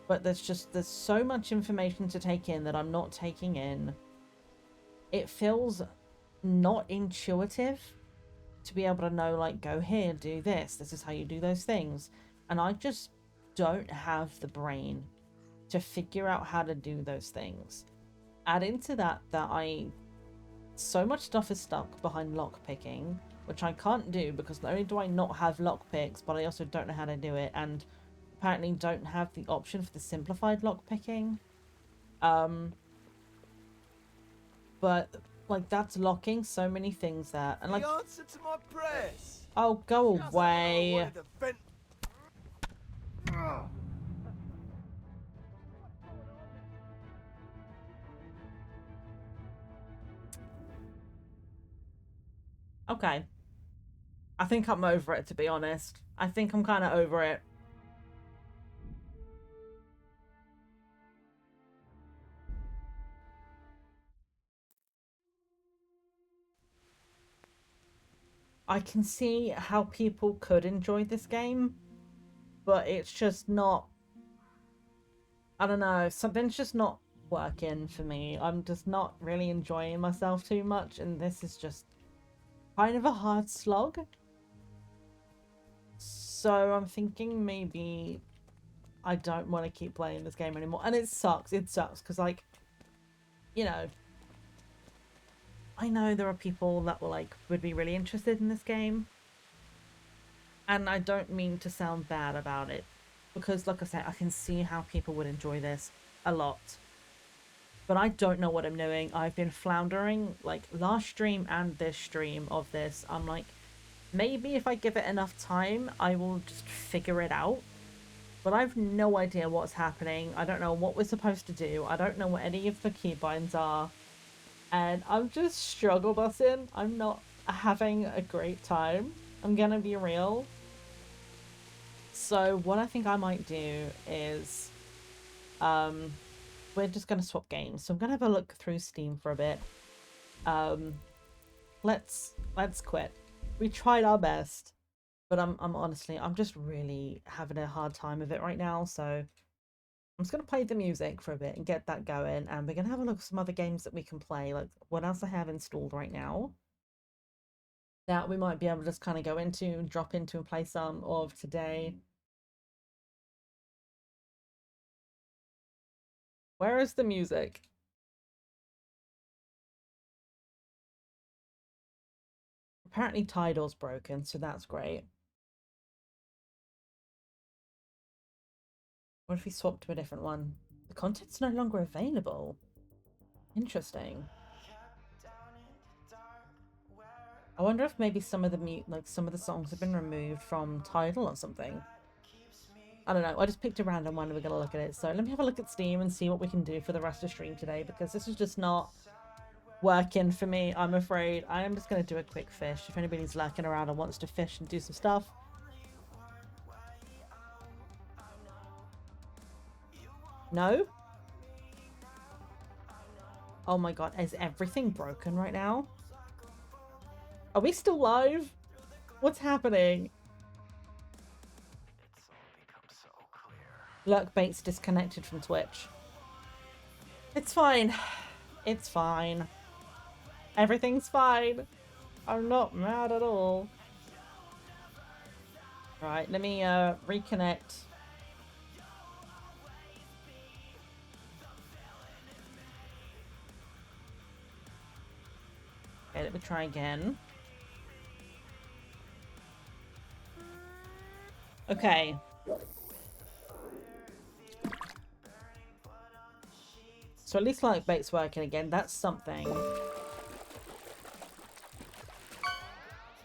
But there's so much information to take in that I'm not taking in. It feels not intuitive to be able to know, like, go here, do this. This is how you do those things. And I just don't have the brain to figure out how to do those things. Add into that so much stuff is stuck behind lockpicking, which I can't do because not only do I not have lockpicks, but I also don't know how to do it, and apparently don't have the option for the simplified lockpicking. But like that's locking so many things there, and like The answer to my prayers. Oh, go away. Okay. I think I'm over it, to be honest. I think I'm kind of over it. I can see how people could enjoy this game, but it's just not... I don't know, something's just not working for me. I'm just not really enjoying myself too much, and this is just kind of a hard slog. So I'm thinking maybe I don't want to keep playing this game anymore. And it sucks because, like, you know, I know there are people that would be really interested in this game, and I don't mean to sound bad about it, because like I said, I can see how people would enjoy this a lot. But I don't know what I'm doing. I've been floundering, like, last stream and this stream of this. I'm like, maybe if I give it enough time, I will just figure it out. But I've no idea what's happening. I don't know what we're supposed to do. I don't know what any of the keybinds are. And I'm just struggle busing. I'm not having a great time. I'm gonna be real. So what I think I might do is... we're just going to swap games. So I'm going to have a look through Steam for a bit. Let's quit. We tried our best, but I'm honestly, I'm just really having a hard time of it right now. So I'm just going to play the music for a bit and get that going. And we're going to have a look at some other games that we can play. Like what else I have installed right now that we might be able to just kind of go into, drop into and play some of today. Where is the music? Apparently Tidal's broken, so that's great. What if we swap to a different one? The content's no longer available. Interesting. I wonder if maybe some of the songs have been removed from Tidal or something. I don't know, I just picked a random one and we're going to look at it. So let me have a look at Steam and see what we can do for the rest of the stream today, because this is just not working for me, I'm afraid. I am just going to do a quick fish. If anybody's lurking around and wants to fish and do some stuff. No? Oh my god, is everything broken right now? Are we still live? What's happening? Lurkbait's disconnected from Twitch. It's fine. It's fine. Everything's fine. I'm not mad at all. Right, let me reconnect. Okay, let me try again. Okay. So at least like bait's working again. That's something.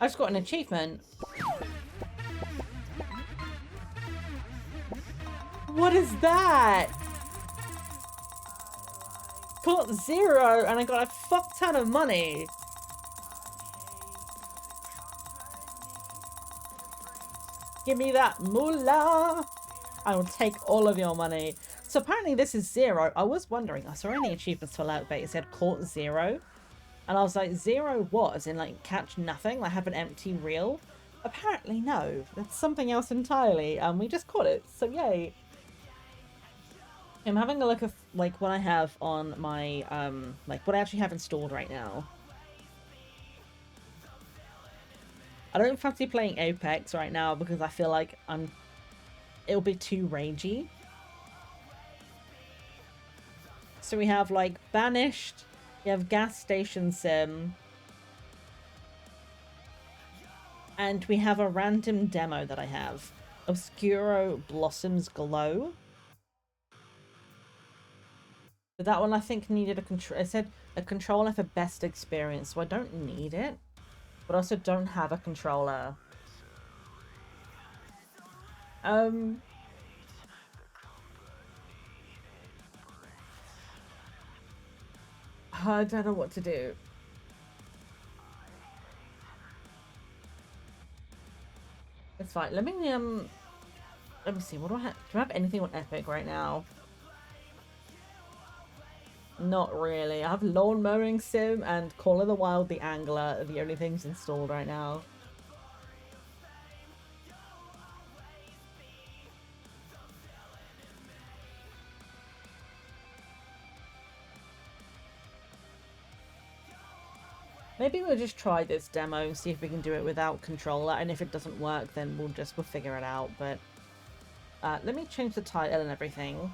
I just got an achievement. What is that? Caught 0 and I got a fuck ton of money. Give me that moolah. I will take all of your money. So apparently this is 0. I was wondering, I saw any achievements for alert bait. It said caught 0. And I was like, 0 what? As in like catch nothing? Like have an empty reel? Apparently no. That's something else entirely. We just caught it. So yay. I'm having a look at like what I have on my like what I actually have installed right now. I don't fancy playing Apex right now because I feel like it'll be too ragey. So we have like Banished, we have Gas Station Sim, and we have a random demo that I have. Obscuro Blossoms Glow. But that one I think needed a control. It said a controller for best experience, so I don't need it. But I also don't have a controller. I don't know what to do. It's fine. Let me see. What do I have? Do I have anything on Epic right now? Not really. I have Lawn Mowing Sim and Call of the Wild the Angler are the only things installed right now. Maybe we'll just try this demo and see if we can do it without controller, and if it doesn't work then we'll figure it out. But let me change the title and everything.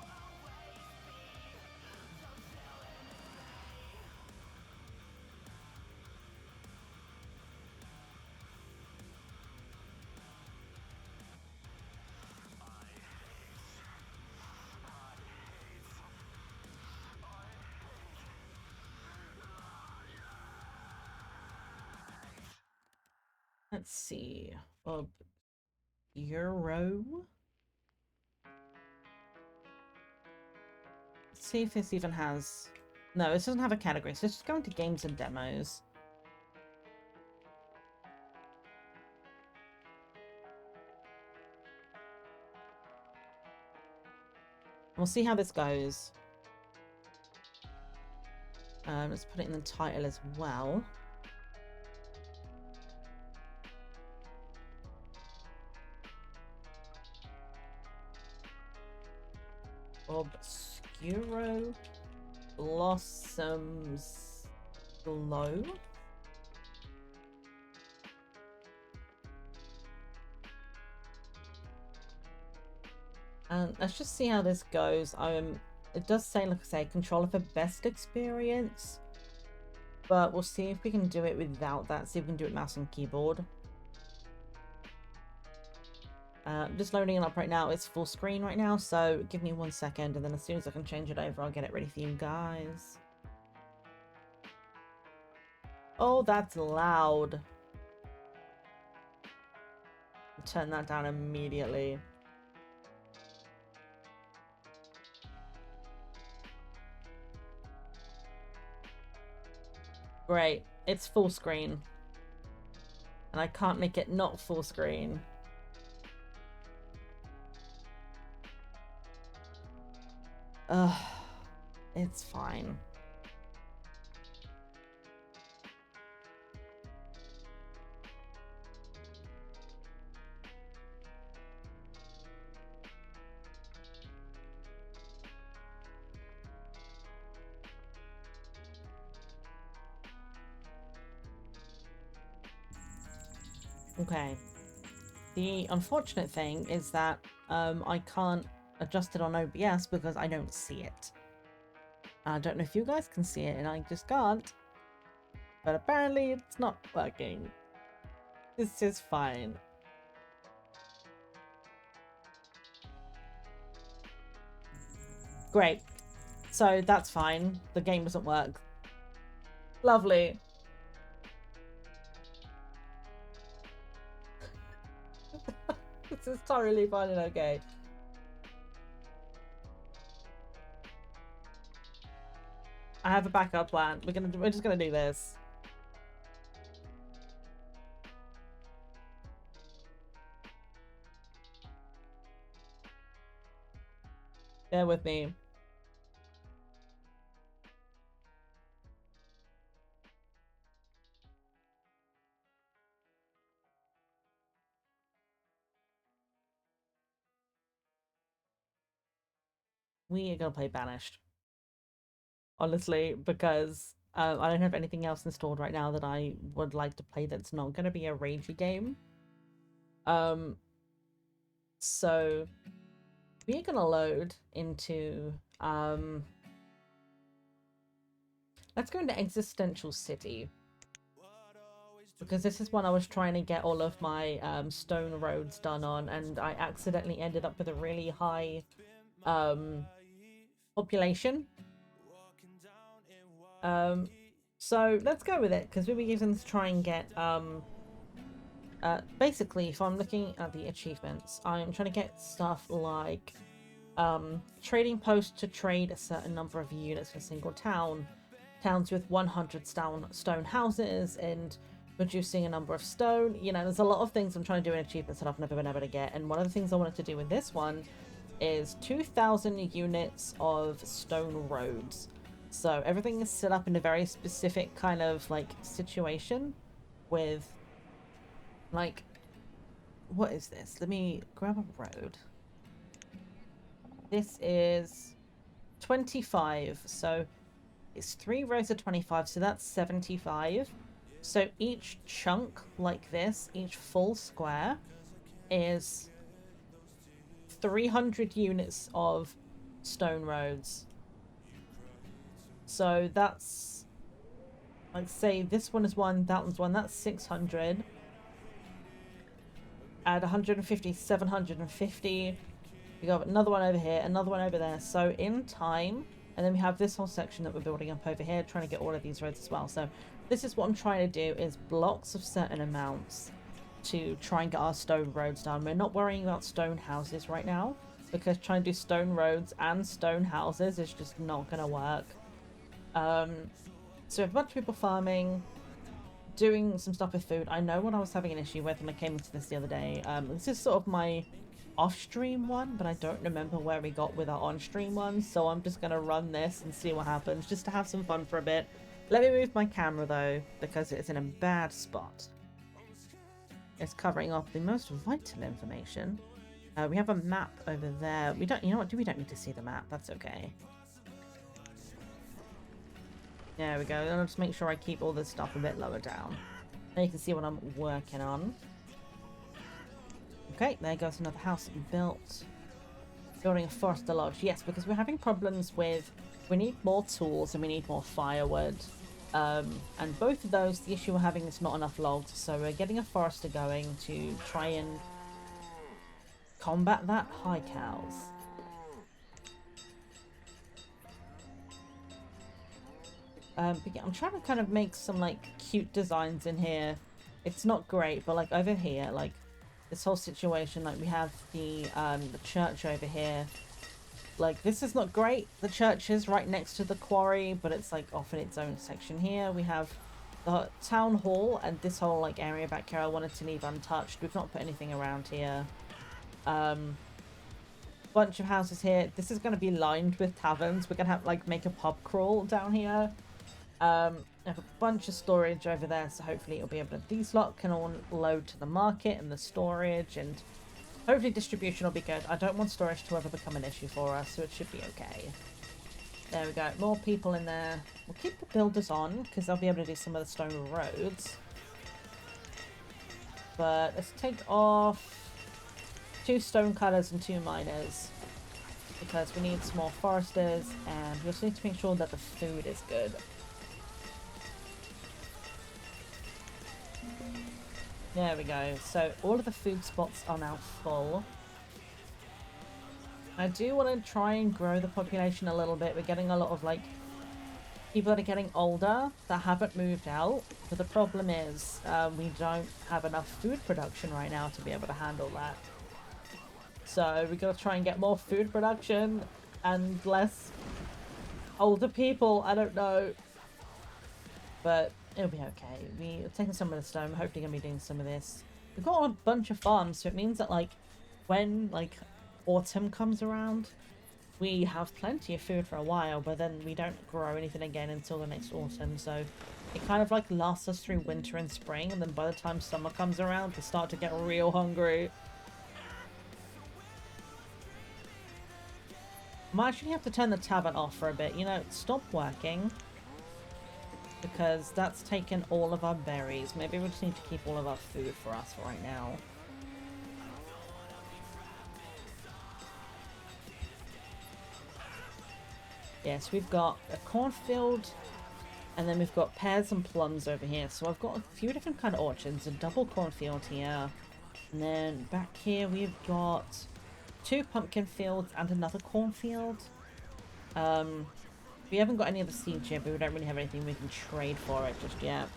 Let's see. Euro. Let's see if this even has... No, this doesn't have a category, so let's just go into games and demos. We'll see how this goes. Let's put it in the title as well. Obscuro Blossoms Glow. And let's just see how this goes. It does say, like I say, controller for best experience. But we'll see if we can do it without that. See if we can do it mouse and keyboard. I'm just loading it up right now. It's full screen right now, so give me 1 second, and then as soon as I can change it over, I'll get it ready for you guys. Oh, that's loud. Turn that down immediately. Great. It's full screen. And I can't make it not full screen. Ugh. It's fine. Okay. The unfortunate thing is that I can't adjust it on OBS because I don't see it. I don't know if you guys can see it, and I just can't. But apparently it's not working. This is fine. Great. So that's fine. The game doesn't work. Lovely. This is totally fine and okay. I have a backup plan. We're just gonna do this. Bear with me. We are gonna play Banished. Honestly, because I don't have anything else installed right now that I would like to play that's not gonna be a ragey game. So we're gonna load into let's go into Existential City, because this is one I was trying to get all of my stone roads done on, and I accidentally ended up with a really high population. So let's go with it, because we'll be using this to try and get basically, if I'm looking at the achievements, I'm trying to get stuff like trading post to trade a certain number of units for a single town, towns with 100 stone houses, and reducing a number of stone. You know, there's a lot of things I'm trying to do in achievements that I've never been able to get, and one of the things I wanted to do with this one is 2,000 units of stone roads. So everything is set up in a very specific kind of like situation with like, what is this? Let me grab a road. This is 25, so it's 3 rows of 25, so that's 75. So each chunk like this, each full square, is 300 units of stone roads. So that's, like, say this one is one, that one's one, that's 600. Add 150, 750. We got another one over here, another one over there. So in time, and then we have this whole section that we're building up over here, trying to get all of these roads as well. So this is what I'm trying to do, is blocks of certain amounts to try and get our stone roads done. We're not worrying about stone houses right now, because trying to do stone roads and stone houses is just not going to work. So we have a bunch of people farming, doing some stuff with food. I know what I was having an issue with when I came into this the other day. This is sort of my off-stream one, but I don't remember where we got with our on-stream one, so I'm just going to run this and see what happens, just to have some fun for a bit. Let me move my camera, though, because it's in a bad spot. It's covering off the most vital information. We have a map over there. We don't, you know what, we don't need to see the map. That's okay. There we go. I'll just make sure I keep all this stuff a bit lower down. Now you can see what I'm working on. Okay, there goes another house that we built. Building a Forester Lodge. Yes, because we're having problems with... We need more tools and we need more firewood. And both of those, the issue we're having is not enough logs. So we're getting a forester going to try and combat that. Hi, cows. But yeah, I'm trying to kind of make some like cute designs in here. It's not great, but like over here, like this whole situation, like we have the church over here. Like this is not great. The church is right next to the quarry, but it's like off in its own section here. We have the town hall and this whole like area back here I wanted to leave untouched. We've not put anything around here. Bunch of houses here. This is going to be lined with taverns. We're going to have like make a pub crawl down here. I have a bunch of storage over there, so hopefully it'll be able to... These lot can all load to the market and the storage, and hopefully distribution will be good. I don't want storage to ever become an issue for us, so it should be okay. There we go. More people in there. We'll keep the builders on, because they'll be able to do some of the stone roads. But let's take off 2 stone cutters and 2 miners. Because we need some more foresters, and we also need to make sure that the food is good. There we go. So all of the food spots are now full. I do want to try and grow the population a little bit. We're getting a lot of like people that are getting older that haven't moved out. But the problem is we don't have enough food production right now to be able to handle that. So we got to try and get more food production and less older people. I don't know. But it'll be okay. We're taking some of the stone. Hopefully going to be doing some of this. We've got a bunch of farms, so it means that like when like autumn comes around, we have plenty of food for a while, but then we don't grow anything again until the next autumn. So it kind of like lasts us through winter and spring, and then by the time summer comes around, we start to get real hungry. I might actually have to turn the tavern off for a bit. You know, stop working. Because that's taken all of our berries. Maybe we just need to keep all of our food for us right now. Yes, we've got a cornfield. And then we've got pears and plums over here. So I've got a few different kind of orchards. A double cornfield here. And then back here we've got 2 pumpkin fields and another cornfield. We haven't got any of the seeds yet, but we don't really have anything we can trade for it just yet.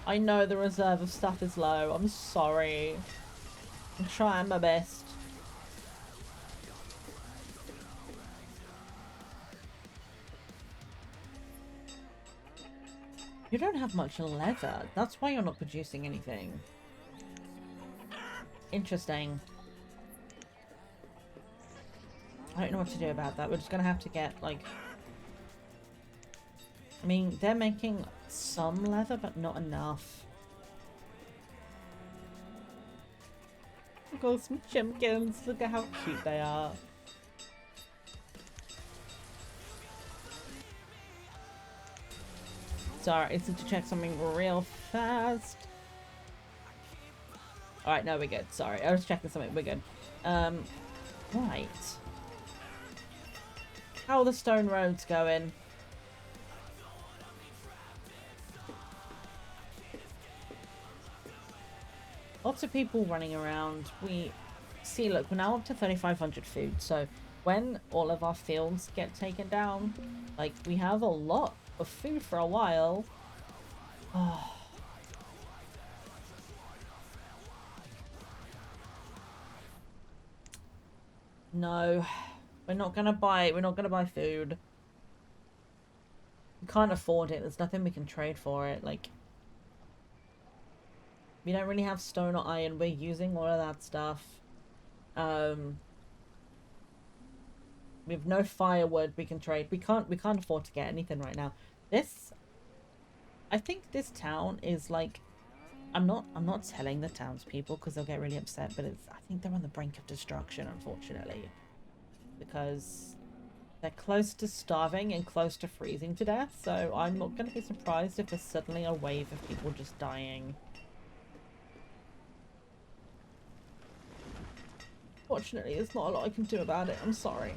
I know the reserve of stuff is low. I'm sorry. I'm trying my best. You don't have much leather. That's why you're not producing anything. Interesting. I don't know what to do about that. We're just gonna have to get, like... I mean, they're making some leather, but not enough. Look at all some chimkins. Look at how cute they are. Sorry, I need to check something real fast. Alright, no, we're good. Sorry, I was checking something. We're good. Right. How are the stone roads going? Lots of people running around. We see, look, we're now up to 3,500 food. So when all of our fields get taken down, like, we have a lot of food for a while. Oh. No. We're not gonna buy food. We can't afford it. There's nothing we can trade for it. Like, we don't really have stone or iron. We're using all of that stuff. We have no firewood we can trade. We can't afford to get anything right now. I think this town is like, I'm not telling the townspeople because they'll get really upset, but I think they're on the brink of destruction, unfortunately. Because they're close to starving and close to freezing to death, so I'm not going to be surprised if there's suddenly a wave of people just dying. Fortunately, there's not a lot I can do about it. I'm sorry.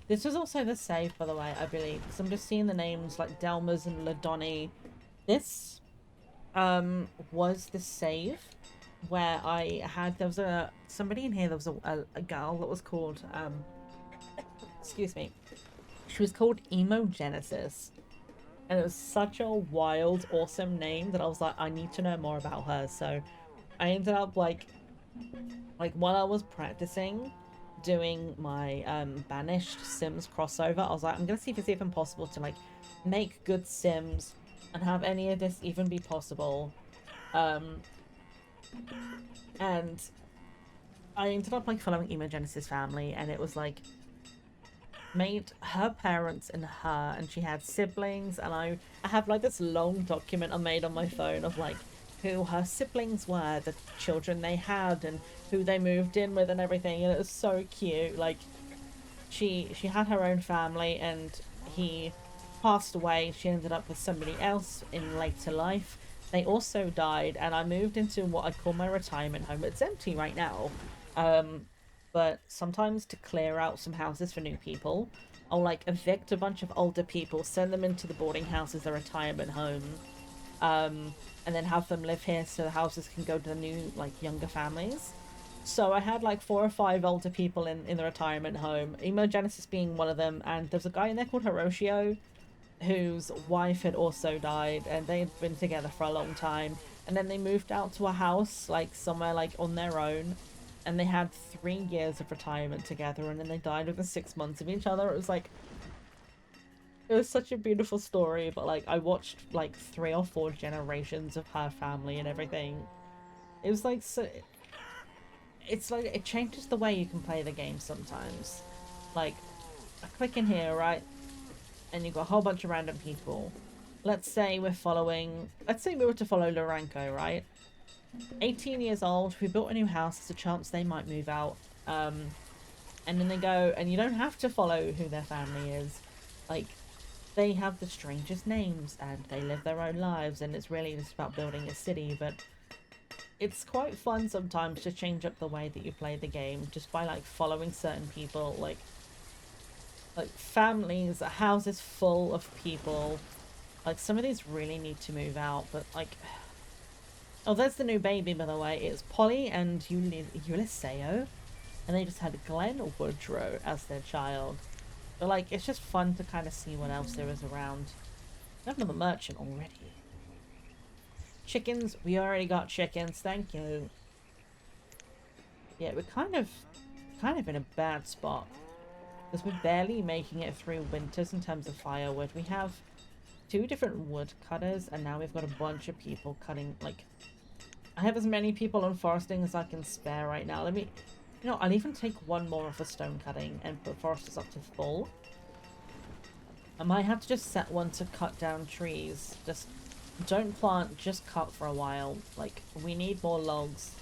This was also the save, by the way, I believe. Because I'm just seeing the names like Delmers and Ladoni. This was the save where there was somebody in here, there was a girl that was called, excuse me. She was called Emo Genesis. And it was such a wild, awesome name that I was like, I need to know more about her. So I ended up like while I was practicing doing my Banished Sims crossover, I was like, I'm gonna see if it's even possible to like make good Sims and have any of this even be possible. And I ended up like following Emo Genesis family, and it was like made her parents and her, and she had siblings, and I have like this long document I made on my phone of like who her siblings were, the children they had, and who they moved in with and everything, and it was so cute. Like, she had her own family, and he passed away. She ended up with somebody else in later life. They also died, and I moved into what I call my retirement home. It's empty right now, but sometimes to clear out some houses for new people, I'll like evict a bunch of older people, send them into the boarding house as a retirement home, and then have them live here so the houses can go to the new, like, younger families. So I had like 4 or 5 older people in the retirement home, Emogenesis being one of them, and there's a guy in there called Hiroshio, whose wife had also died, and they had been together for a long time, and then they moved out to a house like somewhere like on their own, and they had 3 years of retirement together, and then they died within 6 months of each other. It was like, it was such a beautiful story, but like I watched like 3 or 4 generations of her family and everything. It was like, so it's like it changes the way you can play the game sometimes. Like, I click in here, right, and you've got a whole bunch of random people. Let's say we were to follow Lorenko, right? 18 years old, we built a new house, there's a chance they might move out. And then they go, and you don't have to follow who their family is. Like, they have the strangest names, and they live their own lives, and it's really just about building a city, but it's quite fun sometimes to change up the way that you play the game, just by, like, following certain people, like families, houses full of people. Like, some of these really need to move out, but, like... Oh, there's the new baby, by the way. It's Polly and Ulysseo, and they just had Glenn Woodrow as their child. But, like, it's just fun to kind of see what else there is around. We have another merchant already. Chickens, we already got chickens, thank you. Yeah, we're kind of in a bad spot, because we're barely making it through winters in terms of firewood. We have 2 different wood cutters, and now we've got a bunch of people cutting, like... I have as many people on foresting as I can spare right now. Let me... You know, I'll even take 1 more of the stone cutting and put foresters up to full. I might have to just set one to cut down trees. Just don't plant, just cut for a while. Like, we need more logs.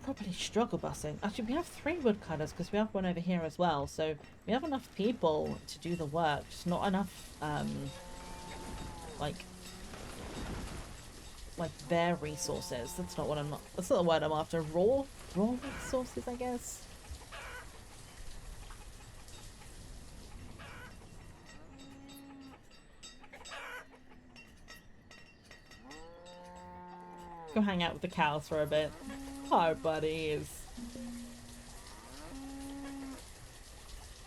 Probably struggle busing. Actually, we have 3 woodcutters because we have one over here as well. So we have enough people to do the work. Just not enough, like bare resources. That's not the word I'm after. Raw resources, I guess. Go hang out with the cows for a bit. Hi, buddies.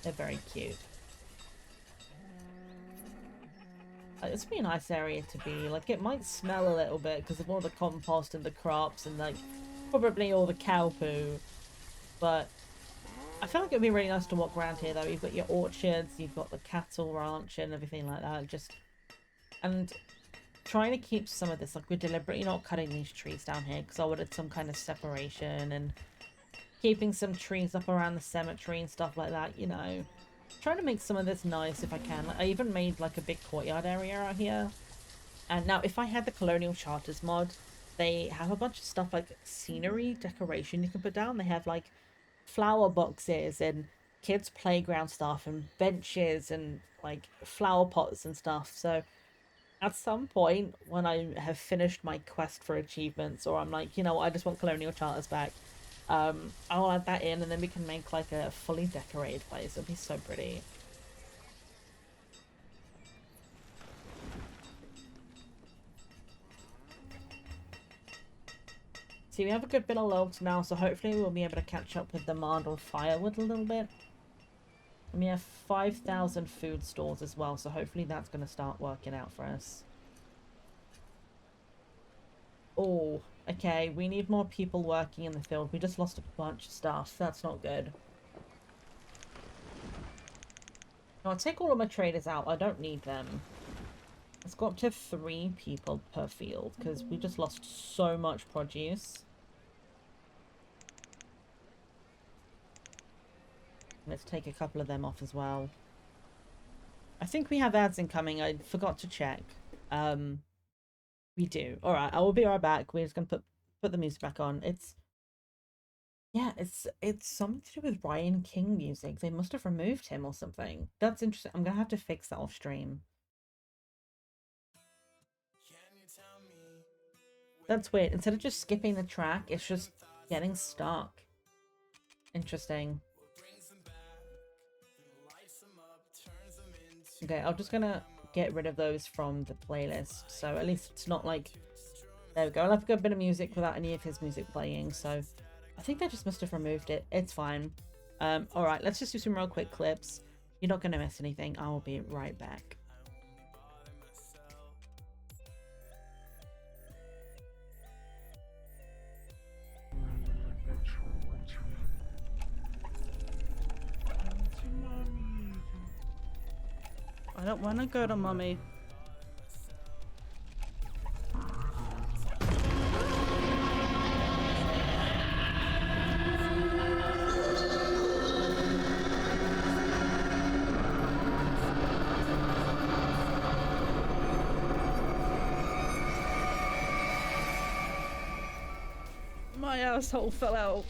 They're very cute. It's be a nice area to be. Like, it might smell a little bit because of all the compost and the crops and, like, probably all the cow poo. But I feel like it would be really nice to walk around here, though. You've got your orchards, you've got the cattle ranch and everything like that. And trying to keep some of this, like, we're deliberately not cutting these trees down here because I wanted some kind of separation, and keeping some trees up around the cemetery and stuff like that, you know. Trying to make some of this nice if I can. Like, I even made like a big courtyard area out here. And now if I had the Colonial Charters mod, they have a bunch of stuff like scenery, decoration you can put down. They have like flower boxes and kids playground stuff and benches and like flower pots and stuff. So at some point when I have finished my quest for achievements, or I'm like, you know what, I just want Colonial Charters back, I'll add that in, and then we can make like a fully decorated place. It'll be so pretty. See, we have a good bit of logs now, so hopefully we'll be able to catch up with demand on firewood a little bit. And we have 5,000 food stores as well, so hopefully that's going to start working out for us. Oh, okay, we need more people working in the field. We just lost a bunch of stuff. That's not good. No, I'll take all of my traders out. I don't need them. Let's go up to 3 people per field, because we just lost so much produce. Let's take a couple of them off as well. I think we have ads incoming. I forgot to check. We do. All right, I will be right back. We're just gonna put the music back on. Yeah, it's something to do with Ryan King music. They must have removed him or something. That's interesting. I'm gonna have to fix that off stream. That's weird. Instead of just skipping the track, it's just getting stuck. Interesting. Okay, I'm just gonna get rid of those from the playlist, so at least it's not like... There we go. I'll have a bit of music without any of his music playing, so I think they just must have removed it. It's fine. Alright, let's just do some real quick clips. You're not gonna miss anything. I will be right back. I don't want to go to Mummy. My asshole fell out.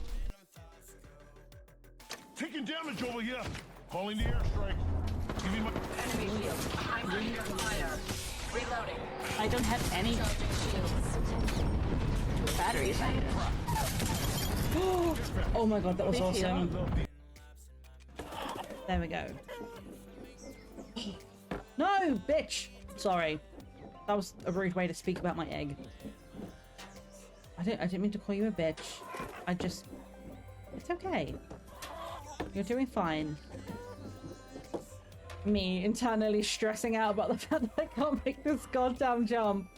Taking damage over here. Calling the airstrike. Give me my Enemy shield. I'm under fire. Reloading. I don't have any batteries. Oh my god, that was awesome. There we go. No, bitch! Sorry. That was a rude way to speak about my egg. I didn't mean to call you a bitch. It's okay. You're doing fine. Me internally stressing out about the fact that I can't make this goddamn jump.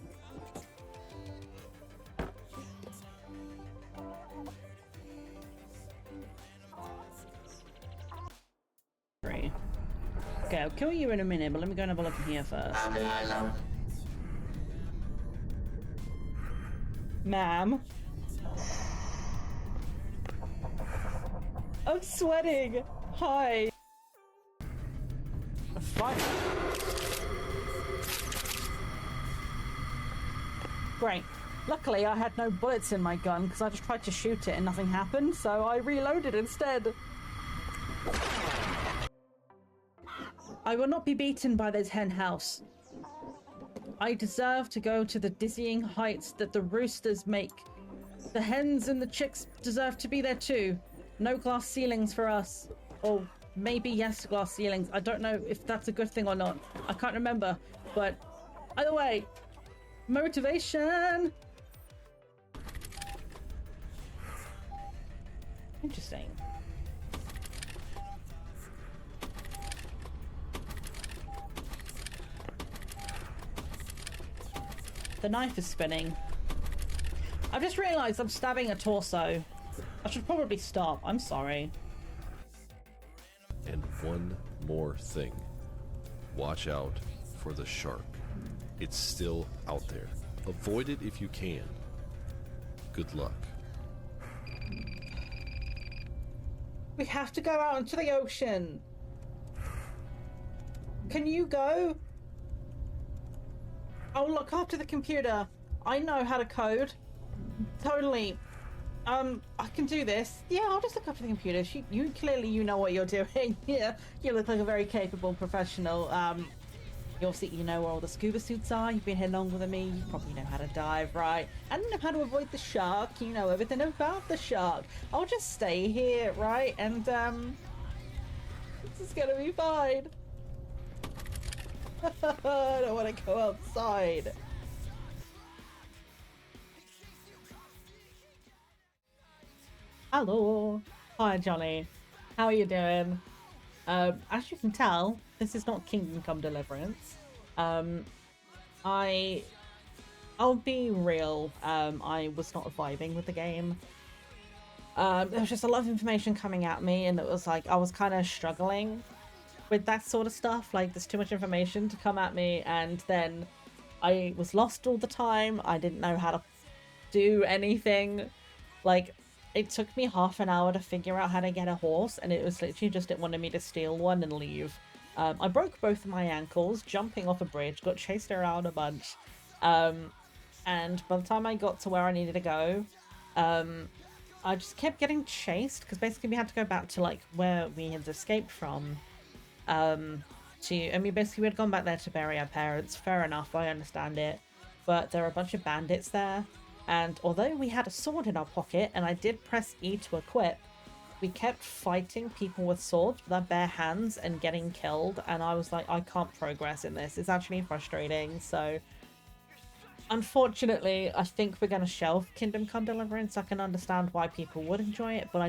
Great. Okay, I'll kill you in a minute, but let me go and have a look in here first. Ma'am. I'm sweating. Hi. Fine. Great. Luckily, I had no bullets in my gun because I just tried to shoot it and nothing happened, so I reloaded instead. I will not be beaten by this hen house. I deserve to go to the dizzying heights that the roosters make. The hens and the chicks deserve to be there too. No glass ceilings for us. Or maybe yes, glass ceilings. I don't know if that's a good thing or not. I can't remember. But either way, motivation. Interesting. The knife is spinning. I've just realised I'm stabbing a torso. I should probably stop. I'm sorry. And one more thing. Watch out for the shark. It's still out there. Avoid it if you can. Good luck. We have to go out into the ocean. Can you go? I'll look after the computer. I know how to code. Totally. I can do this. Yeah, I'll just look after the computer. You clearly know what you're doing. Yeah, you look like a very capable professional. You obviously know where all the scuba suits are. You've been here longer than me. You probably know how to dive, right? And know how to avoid the shark. You know everything about the shark. I'll just stay here, right? And this is gonna be fine. I don't want to go outside. Hello. Hi, Johnny. How are you doing? As you can tell, this is not Kingdom Come Deliverance. I'll be real. I was not vibing with the game. There was just a lot of information coming at me, and it was like I was kind of struggling with that sort of stuff. Like, there's too much information to come at me, and then I was lost all the time. I didn't know how to do anything. Like, it took me half an hour to figure out how to get a horse, and it was literally just it wanted me to steal one and leave. I broke both of my ankles jumping off a bridge, got chased around a bunch. And by the time I got to where I needed to go, I just kept getting chased because basically we had to go back to like where we had escaped from. Basically we had gone back there to bury our parents. Fair enough, I understand it. But there were a bunch of bandits there. And although we had a sword in our pocket and I did press E to equip, we kept fighting people with swords with our bare hands and getting killed. And I was like, I can't progress in this. It's actually frustrating. So unfortunately, I think we're going to shelve Kingdom Come Deliverance. I can understand why people would enjoy it, but I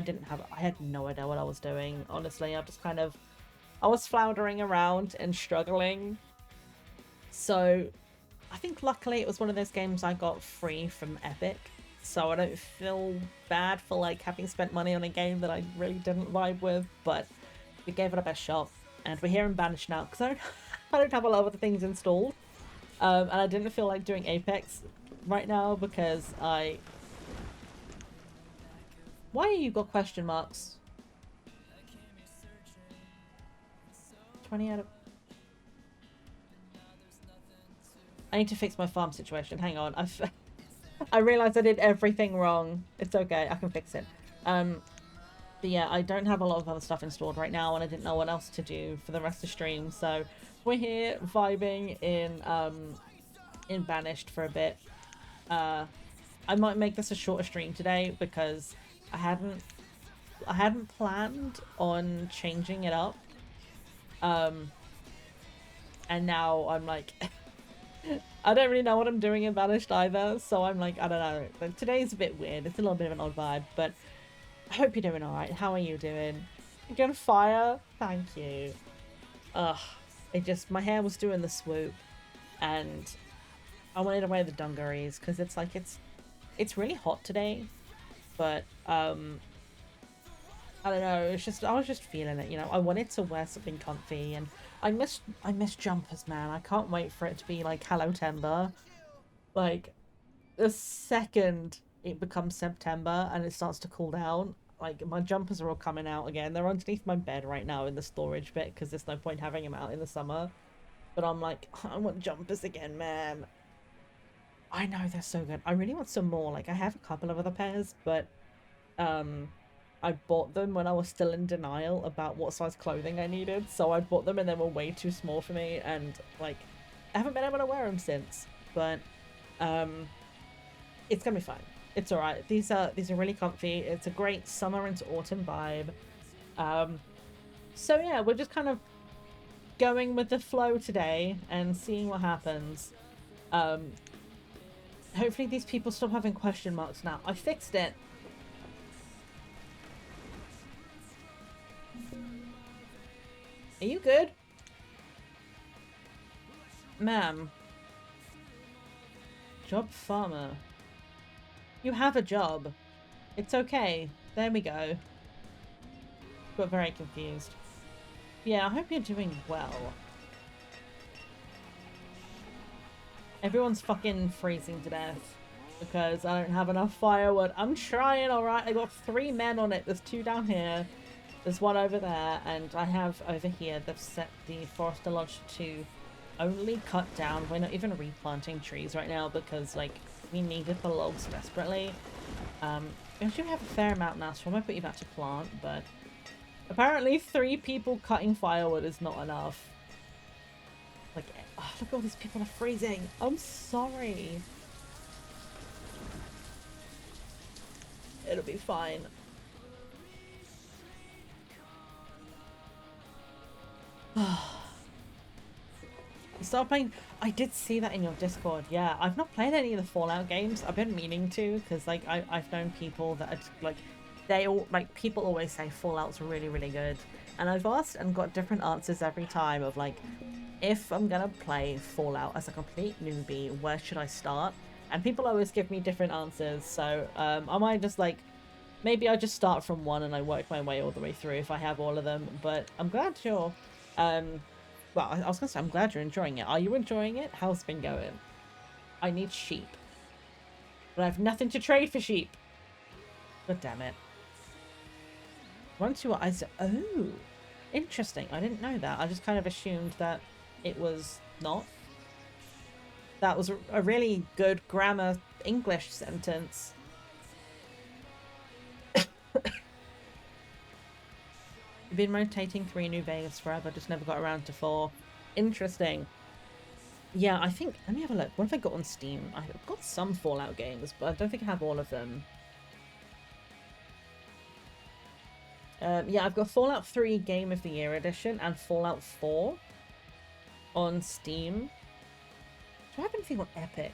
had no idea what I was doing. Honestly, I was floundering around and struggling. So I think luckily it was one of those games I got free from Epic. So I don't feel bad for like having spent money on a game that I really didn't vibe with, but we gave it our best shot. And we're here in Banished now because I don't have a lot of other things installed. And I didn't feel like doing Apex right now because Why you got question marks? 20 out of... I need to fix my farm situation. Hang on. I realized I did everything wrong. It's okay. I can fix it. But yeah, I don't have a lot of other stuff installed right now, and I didn't know what else to do for the rest of the stream. So we're here vibing in Banished for a bit. I might make this a shorter stream today because I hadn't planned on changing it up. And now I'm like I don't really know what I'm doing in Banished either, so I'm like, I don't know. But today's a bit weird. It's a little bit of an odd vibe, but I hope you're doing alright. How are you doing? You're on fire? Thank you. Ugh. My hair was doing the swoop, and I wanted to wear the dungarees, because it's like, it's really hot today, but, I don't know, I was just feeling it, you know. I wanted to wear something comfy, and I miss jumpers, man. I can't wait for it to be like Hello Timber. Like, the second it becomes September and it starts to cool down, like, my jumpers are all coming out again. They're underneath my bed right now in the storage bit because there's no point having them out in the summer. But I'm like, I want jumpers again, man. I know, they're so good. I really want some more. Like, I have a couple of other pairs, but I bought them when I was still in denial about what size clothing I needed. So I bought them and they were way too small for me, and like, I haven't been able to wear them since. But it's gonna be fine. It's alright. These are really comfy. It's a great summer into autumn vibe. So yeah, we're just kind of going with the flow today and seeing what happens. Hopefully these people stop having question marks now. I fixed it. Are you good? Ma'am. Job farmer. You have a job. It's okay. There we go. Got very confused. Yeah, I hope you're doing well. Everyone's fucking freezing to death because I don't have enough firewood. I'm trying, alright? I got 3 men on it. There's 2 down here. There's 1 over there, and I have over here, they've set the Forester Lodge to only cut down. We're not even replanting trees right now because, like, we needed the logs desperately. We actually have a fair amount now, so I might put you back to plant, but apparently 3 people cutting firewood is not enough. Like, oh, look, all these people are freezing. I'm sorry. It'll be fine. Start playing. I did see that in your Discord. Yeah, I've not played any of the Fallout games. I've been meaning to because, like, I've known people that are, like, people always say Fallout's really, really good, and I've asked and got different answers every time of like, if I'm gonna play Fallout as a complete newbie, where should I start? And people always give me different answers. So I might just, like, maybe I just start from 1 and I work my way all the way through if I have all of them. But I'm glad you're well, I was gonna say, I'm glad you're enjoying it. Are you enjoying it? How's it been going? I need sheep. But I have nothing to trade for sheep. God damn it. Once you are... Oh! Interesting. I didn't know that. I just kind of assumed that it was not. That was a really good grammar English sentence. I've been rotating 3 New Vegas forever, just never got around to 4. Interesting. Yeah, I think, let me have a look. What have I got on Steam? I've got some Fallout games, but I don't think I have all of them. Yeah, I've got Fallout 3 Game of the Year Edition and Fallout 4 on Steam. Do I have anything on Epic?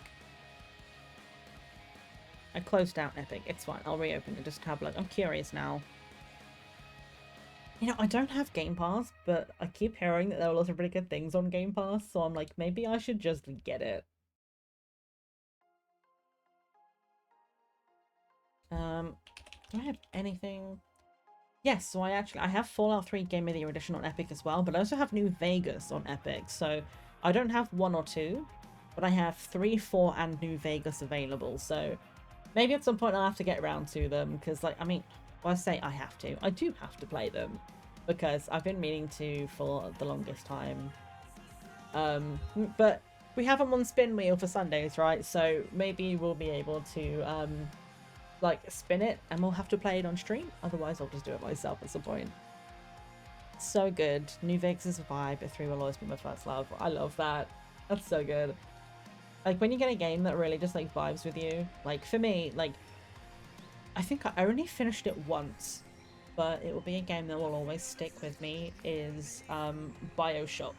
I closed out Epic. It's fine. I'll reopen it. Just have a look. I'm curious now. You know, I don't have Game Pass, but I keep hearing that there are lots of really good things on Game Pass, so I'm like, maybe I should just get it. Do I have anything? Yes, so I have Fallout 3 Game of the Year Edition on Epic as well, but I also have New Vegas on Epic, so I don't have 1 or 2, but I have 3, 4, and New Vegas available, so maybe at some point I'll have to get around to them, because, like, I mean, well, I say I have to. I do have to play them, because I've been meaning to for the longest time. But we have them on Spin Wheel for Sundays, right? So maybe we'll be able to, like, spin it, and we'll have to play it on stream. Otherwise, I'll just do it myself at some point. So good. New Vegas is a vibe, but 3 will always be my first love. I love that. That's so good. Like, when you get a game that really just, like, vibes with you. Like, for me, like, I think I only finished it once, but it will be a game that will always stick with me, is BioShock.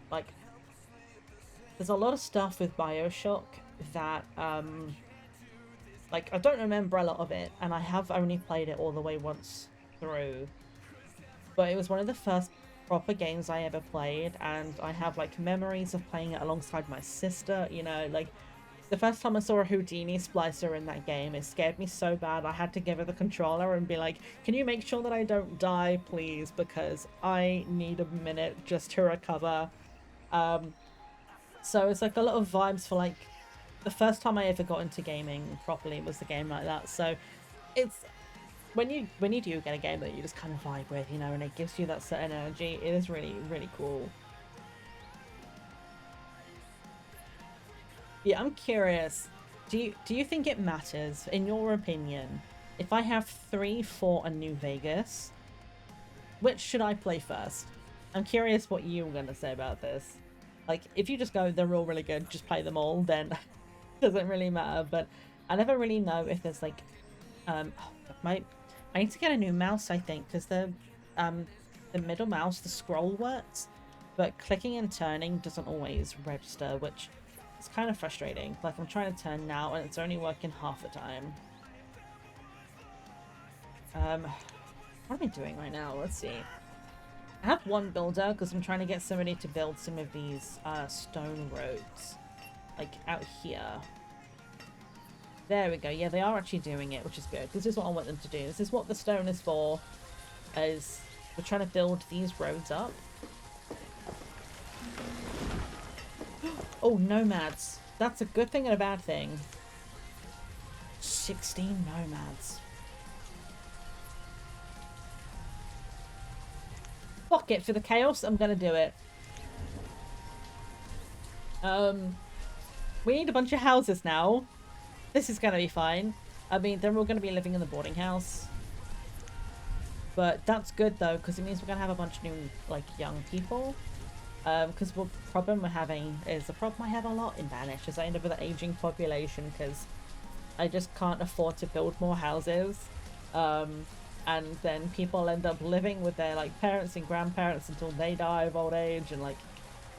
Like, there's a lot of stuff with BioShock that, like, I don't remember a lot of it, and I have only played it all the way once through, but it was one of the first proper games I ever played, and I have, like, memories of playing it alongside my sister, you know, like, the first time I saw a Houdini splicer in that game, it scared me so bad I had to give her the controller and be like, can you make sure that I don't die, please, because I need a minute just to recover. So it's like a lot of vibes for, like, the first time I ever got into gaming properly was the game like that. So it's when you do get a game that you just kind of vibe with, you know, and it gives you that certain energy, it is really, really cool. Yeah, I'm curious. Do you think it matters, in your opinion, if I have 3, 4, and New Vegas, which should I play first? I'm curious what you're gonna say about this. Like, if you just go, they're all really good, just play them all, then it doesn't really matter. But I never really know if there's, like, I need to get a new mouse, I think, because the middle mouse, the scroll works, but clicking and turning doesn't always register, which it's kind of frustrating. Like, I'm trying to turn now and it's only working half the time. What am I doing right now? Let's see. I have one builder because I'm trying to get somebody to build some of these stone roads, like out here. There we go. Yeah, they are actually doing it, which is good. This is what I want them to do. This is what the stone is for, is we're trying to build these roads up. Oh, nomads. That's a good thing and a bad thing. 16 nomads. Fuck it, for the chaos, I'm gonna do it. We need a bunch of houses now. This is gonna be fine. I mean, they're all gonna be living in the boarding house. But that's good though, because it means we're gonna have a bunch of new, like, young people. Because the problem we're having is the problem I have a lot in Banished is I end up with an aging population because I just can't afford to build more houses. And then people end up living with their, like, parents and grandparents until they die of old age, and, like,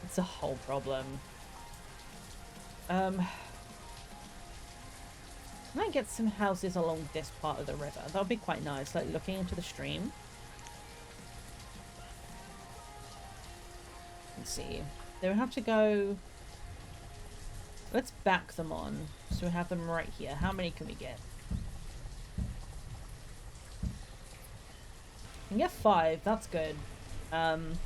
it's a whole problem. Can I get some houses along this part of the river? That would be quite nice, like, looking into the stream. Let's see. They would have to go... Let's back them on. So we have them right here. How many can we get? We can get 5. That's good. And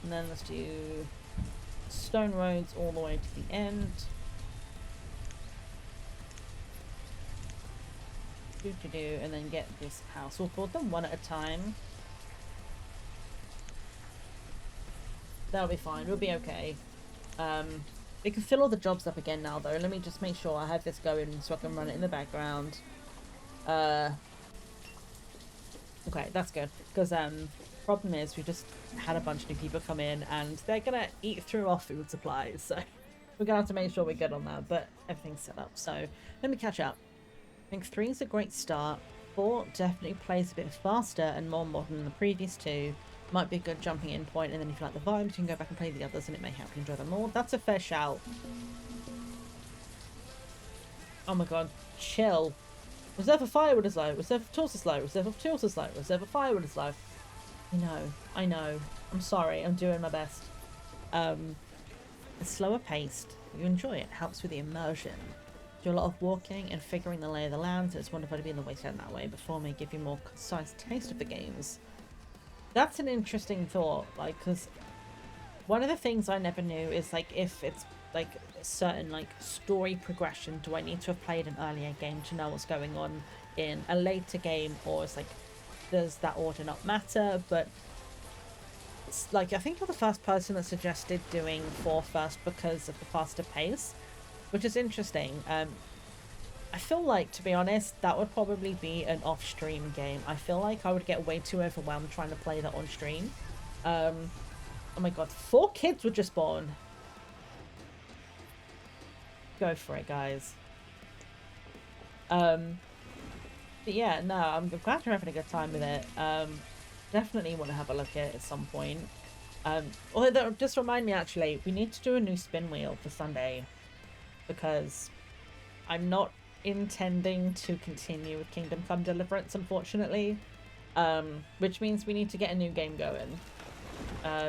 then let's do stone roads all the way to the end. And then get this house. We'll build them one at a time. That'll be fine. We'll be okay. We can fill all the jobs up again now, though. Let me just make sure I have this going so I can run it in the background. Okay, that's good. Because, problem is, we just had a bunch of new people come in, and they're gonna eat through our food supplies, so we're gonna have to make sure we're good on that, but everything's set up. So, let me catch up. I think 3 is a great start. 4 definitely plays a bit faster and more modern than the previous 2. Might be a good jumping in point, and then if you like the vibes, you can go back and play the others, and it may help you enjoy them more. That's a fair shout. Oh my god, chill. Reserve of firewood is low, reserve of tools is low, reserve of tools is low, reserve of firewood is low. I know. I'm sorry, I'm doing my best. It's slower paced. You enjoy it, helps with the immersion. Do a lot of walking and figuring the lay of the land, so it's wonderful to be in the wasteland that way. Before me, give you more concise taste of the games. That's an interesting thought, like, because one of the things I never knew is, like, if it's, like, a certain, like, story progression, do I need to have played an earlier game to know what's going on in a later game, or is, like, does that order not matter? But, it's, like, I think you're the first person that suggested doing 4 first because of the faster pace, which is interesting. I feel like, to be honest, that would probably be an off-stream game. I feel like I would get way too overwhelmed trying to play that on stream. Oh my god, 4 kids were just born. Go for it, guys. But yeah, no, I'm glad you're having a good time with it. Definitely want to have a look at it at some point. Although that just remind me, actually, we need to do a new spin wheel for Sunday, because I'm not intending to continue with Kingdom Come Deliverance, unfortunately, which means we need to get a new game going. I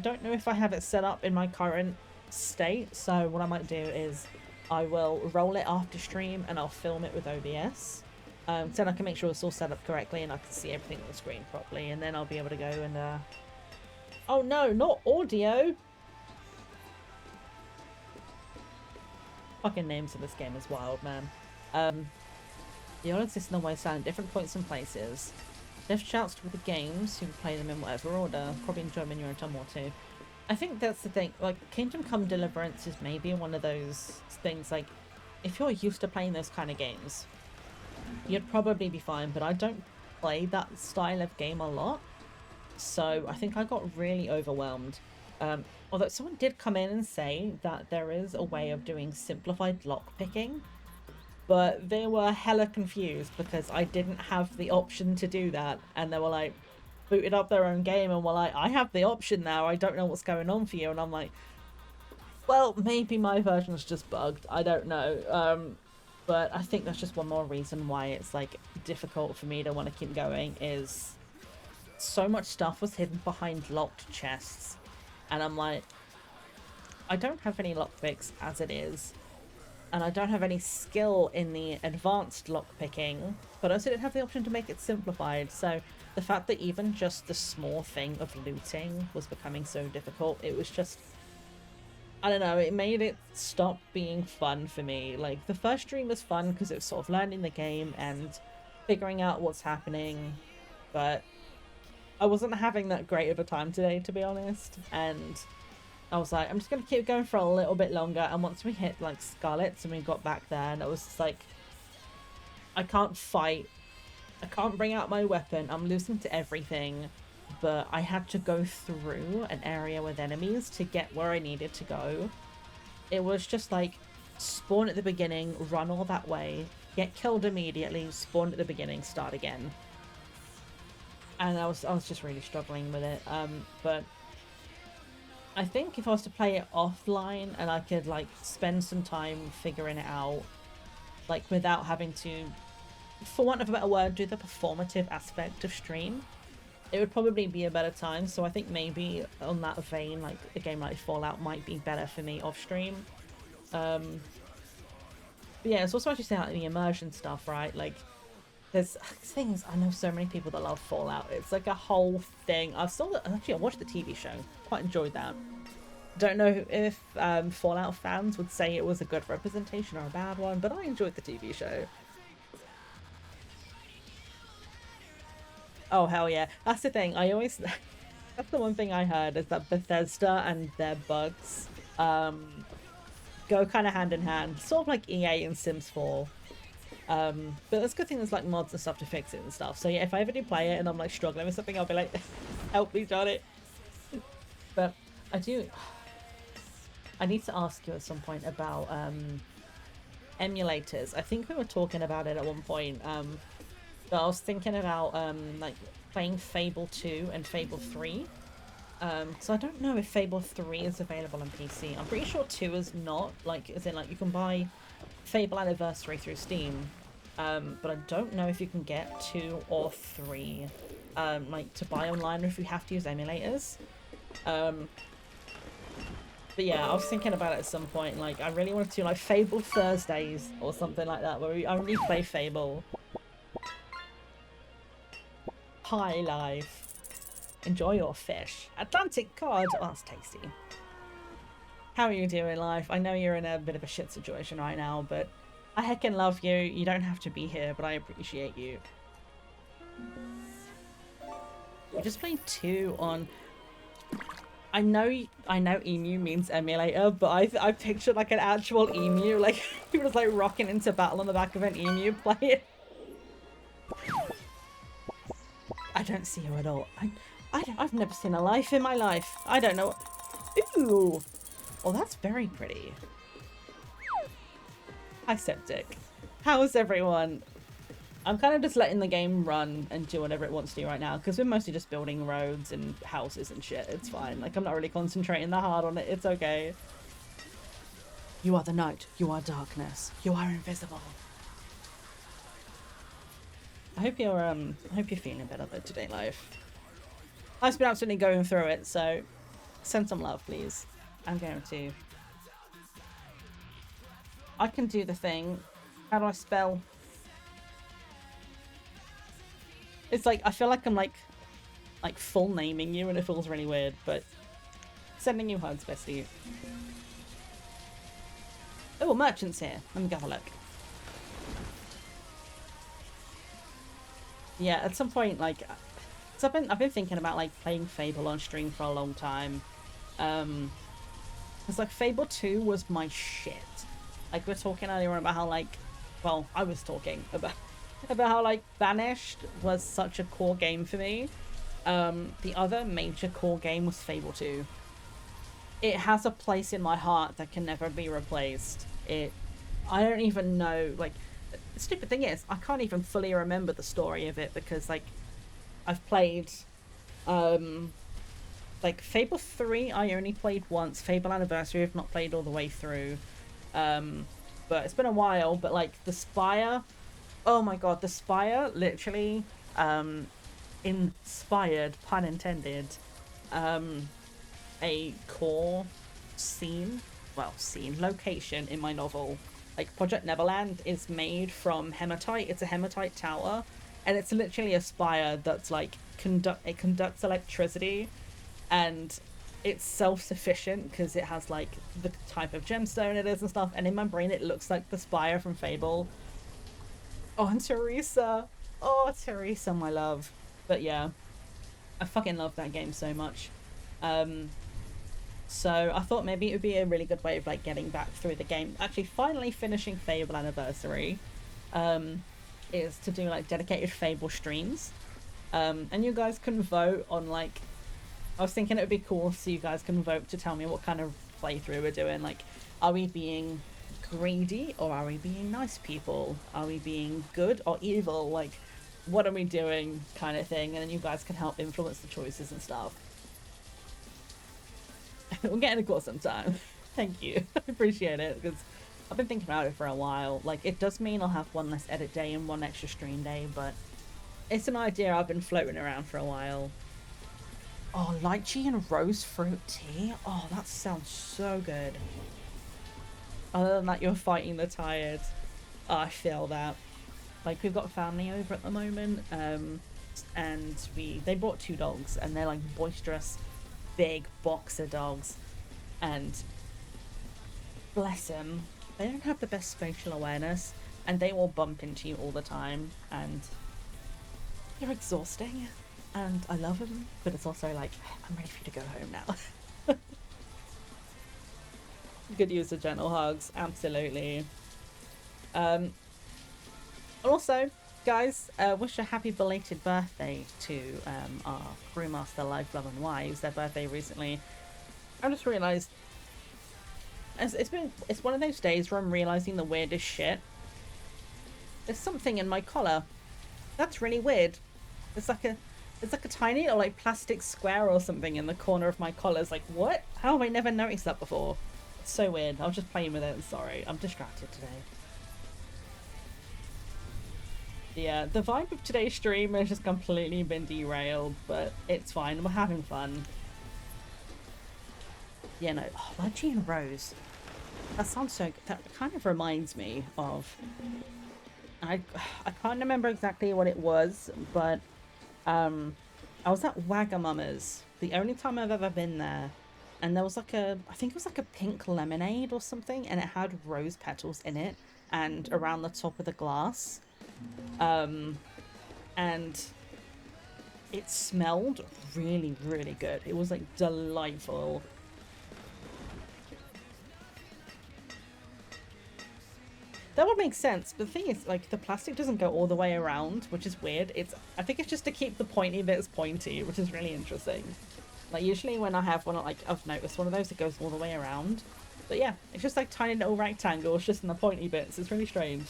don't know if I have it set up in my current state, so what I might do is I will roll it after stream and I'll film it with OBS, so then I can make sure it's all set up correctly and I can see everything on the screen properly, and then I'll be able to go and oh no, not audio! Fucking names in this game is wild, man. They all exist in the wasteland at different points and places. There's shouts with the games, you can play them in whatever order. Probably enjoy them in your own time or two. I think that's the thing, like, Kingdom Come Deliverance is maybe one of those things, like, if you're used to playing those kind of games, you'd probably be fine, but I don't play that style of game a lot, so I think I got really overwhelmed. Although someone did come in and say that there is a way of doing simplified lockpicking, but they were hella confused because I didn't have the option to do that, and they were like, booted up their own game and were like, I have the option now, I don't know what's going on for you, and I'm like, well, maybe my version's just bugged, I don't know, but I think that's just one more reason why it's, like, difficult for me to want to keep going, is so much stuff was hidden behind locked chests. And I'm like, I don't have any lockpicks as it is, and I don't have any skill in the advanced lockpicking, but I also didn't have the option to make it simplified, so the fact that even just the small thing of looting was becoming so difficult, it was just, I don't know, it made it stop being fun for me. Like, the first stream was fun because it was sort of learning the game and figuring out what's happening, but I wasn't having that great of a time today, to be honest, and I was like, I'm just going to keep going for a little bit longer, and once we hit, like, Scarlet's and we got back there, and it was just like, I can't fight, I can't bring out my weapon, I'm losing to everything, but I had to go through an area with enemies to get where I needed to go. It was just like, spawn at the beginning, run all that way, get killed immediately, spawn at the beginning, start again. And I was just really struggling with it, but I think if I was to play it offline and I could, like, spend some time figuring it out, like, without having to, for want of a better word, do the performative aspect of stream, it would probably be a better time. So I think maybe on that vein, like, a game like Fallout might be better for me off stream. But yeah, it's also actually saying, like, the immersion stuff, right? Like, there's things, I know so many people that love Fallout. It's like a whole thing. I watched the TV show. Quite enjoyed that. Don't know if Fallout fans would say it was a good representation or a bad one, but I enjoyed the TV show. Oh, hell yeah. That's the thing. I always That's the one thing I heard, is that Bethesda and their bugs go kind of hand in hand, sort of like EA and Sims 4. But that's a good thing there's like mods and stuff to fix it and stuff. So yeah, if I ever do play it and I'm like struggling with something, I'll be like, help me, John it. But I need to ask you at some point about emulators. I think we were talking about it at one point. But I was thinking about like playing Fable 2 and Fable 3. So I don't know if Fable 3 is available on PC. I'm pretty sure 2 is not. Like, as in, like, you can buy Fable Anniversary through Steam. But I don't know if you can get 2 or 3, like, to buy online, or if you have to use emulators. But yeah, I was thinking about it at some point. Like, I really wanted to, like, Fable Thursdays or something like that, where we only play Fable. High life. Enjoy your fish. Atlantic cod. Oh, that's tasty. How are you doing, life? I know you're in a bit of a shit situation right now, but I heckin' love you. You don't have to be here, but I appreciate you. We just played 2 on... I know emu means emulator, but I pictured like an actual emu, like he was like rocking into battle on the back of an emu playing. I don't see you at all. I've never seen a life in my life. I don't know. Ooh. Oh, that's very pretty. Hi, Septic. How's everyone? I'm kind of just letting the game run and do whatever it wants to do right now, because we're mostly just building roads and houses and shit. It's fine. Like, I'm not really concentrating that hard on it. It's okay. You are the night. You are darkness. You are invisible. I hope you're feeling better though today, life. I've been absolutely going through it, so send some love, please. I'm going to. I can do the thing. How do I spell? It's like, I feel like I'm like full naming you and it feels really weird, but sending you hugs, bestie. Oh, merchant's here. Let me go have a look. Yeah, at some point, like, so I've been thinking about like playing Fable on stream for a long time. It's like Fable 2 was my shit. Like, we were talking earlier on about how like, well, I was talking about how like Banished was such a core game for me. The other major core game was Fable 2. It has a place in my heart that can never be replaced. I don't even know, like, the stupid thing is, I can't even fully remember the story of it because, like, I've played, like, Fable 3 I only played once. Fable Anniversary I've not played all the way through. But it's been a while, but, like, the Spire, oh my god, the Spire literally, inspired, pun intended, a core location in my novel. Like, Project Neverland is made from hematite. It's a hematite tower, and it's literally a spire that's like it conducts electricity, and it's self-sufficient because it has like the type of gemstone it is and stuff. And in my brain, it looks like the spire from Fable. Oh, and Teresa. Oh, Teresa, my love. But yeah, I fucking love that game so much. So I thought maybe it would be a really good way of like getting back through the game. Actually, finally finishing Fable Anniversary is to do like dedicated Fable streams. And you guys can vote on like, I was thinking it would be cool so you guys can vote to tell me what kind of playthrough we're doing. Like, are we being greedy or are we being nice people? Are we being good or evil? Like, what are we doing, kind of thing? And then you guys can help influence the choices and stuff. We're getting a call sometime. Thank you. I appreciate it, because I've been thinking about it for a while. Like, it does mean I'll have one less edit day and one extra stream day, but it's an idea I've been floating around for a while. Oh, lychee and rose fruit tea? Oh, that sounds so good. Other than that, you're fighting the tired. Oh, I feel that. Like, we've got family over at the moment, and they brought 2 dogs, and they're like boisterous, big boxer dogs, and bless them, they don't have the best spatial awareness, and they will bump into you all the time, and they're exhausting. and I love him, but it's also like, I'm ready for you to go home now. Good use of gentle hugs, absolutely. Also, guys, wish a happy belated birthday to our crewmaster, Life, Love and Wives. Their birthday recently. I just realised it's one of those days where I'm realising the weirdest shit. There's something in my collar. That's really weird. It's like a tiny little like plastic square or something in the corner of my collar. It's like, what? How have I never noticed that before? It's so weird. I was just playing with it. Sorry, I'm distracted today. Yeah, the vibe of today's stream has just completely been derailed, but it's fine. We're having fun. Yeah, no. Oh, Ludgie and Rose. That sounds so good. That kind of reminds me of... I can't remember exactly what it was, but I was at Wagamama's, the only time I've ever been there, and there was like I think it was like a pink lemonade or something, and it had rose petals in it and around the top of the glass, and it smelled really, really good. It was like delightful. That would make sense, but the thing is, like, the plastic doesn't go all the way around, which is weird. I think it's just to keep the pointy bits pointy, which is really interesting. Like, usually when I have one, like, I've noticed one of those, it goes all the way around. But yeah, it's just like tiny little rectangles just in the pointy bits. It's really strange.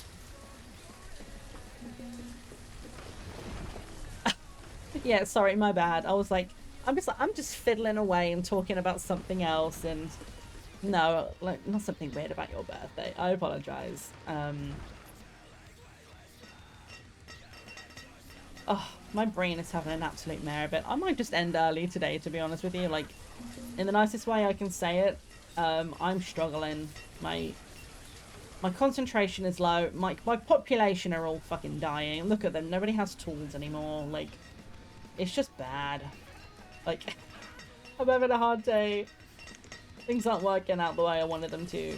Yeah, sorry, my bad. I was like, I'm just fiddling away and talking about something else, and no, like, not something weird about your birthday. I apologize. Oh, my brain is having an absolute mare of it. I might just end early today, to be honest with you. Like, in the nicest way I can say it. I'm struggling. My concentration is low. My population are all fucking dying. Look at them. Nobody has tools anymore. Like, it's just bad. Like, I'm having a hard day. Things aren't working out the way I wanted them to.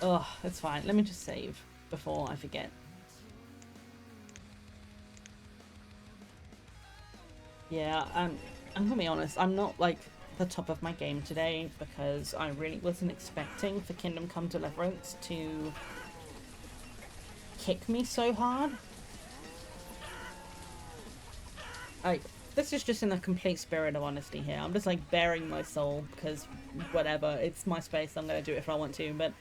Ugh, it's fine. Let me just save before I forget. Yeah, I'm gonna be honest. I'm not like the top of my game today because I really wasn't expecting for Kingdom Come Deliverance to kick me so hard. This is just in a complete spirit of honesty here. I'm just like bearing my soul because whatever, it's my space. I'm gonna do it if I want to, but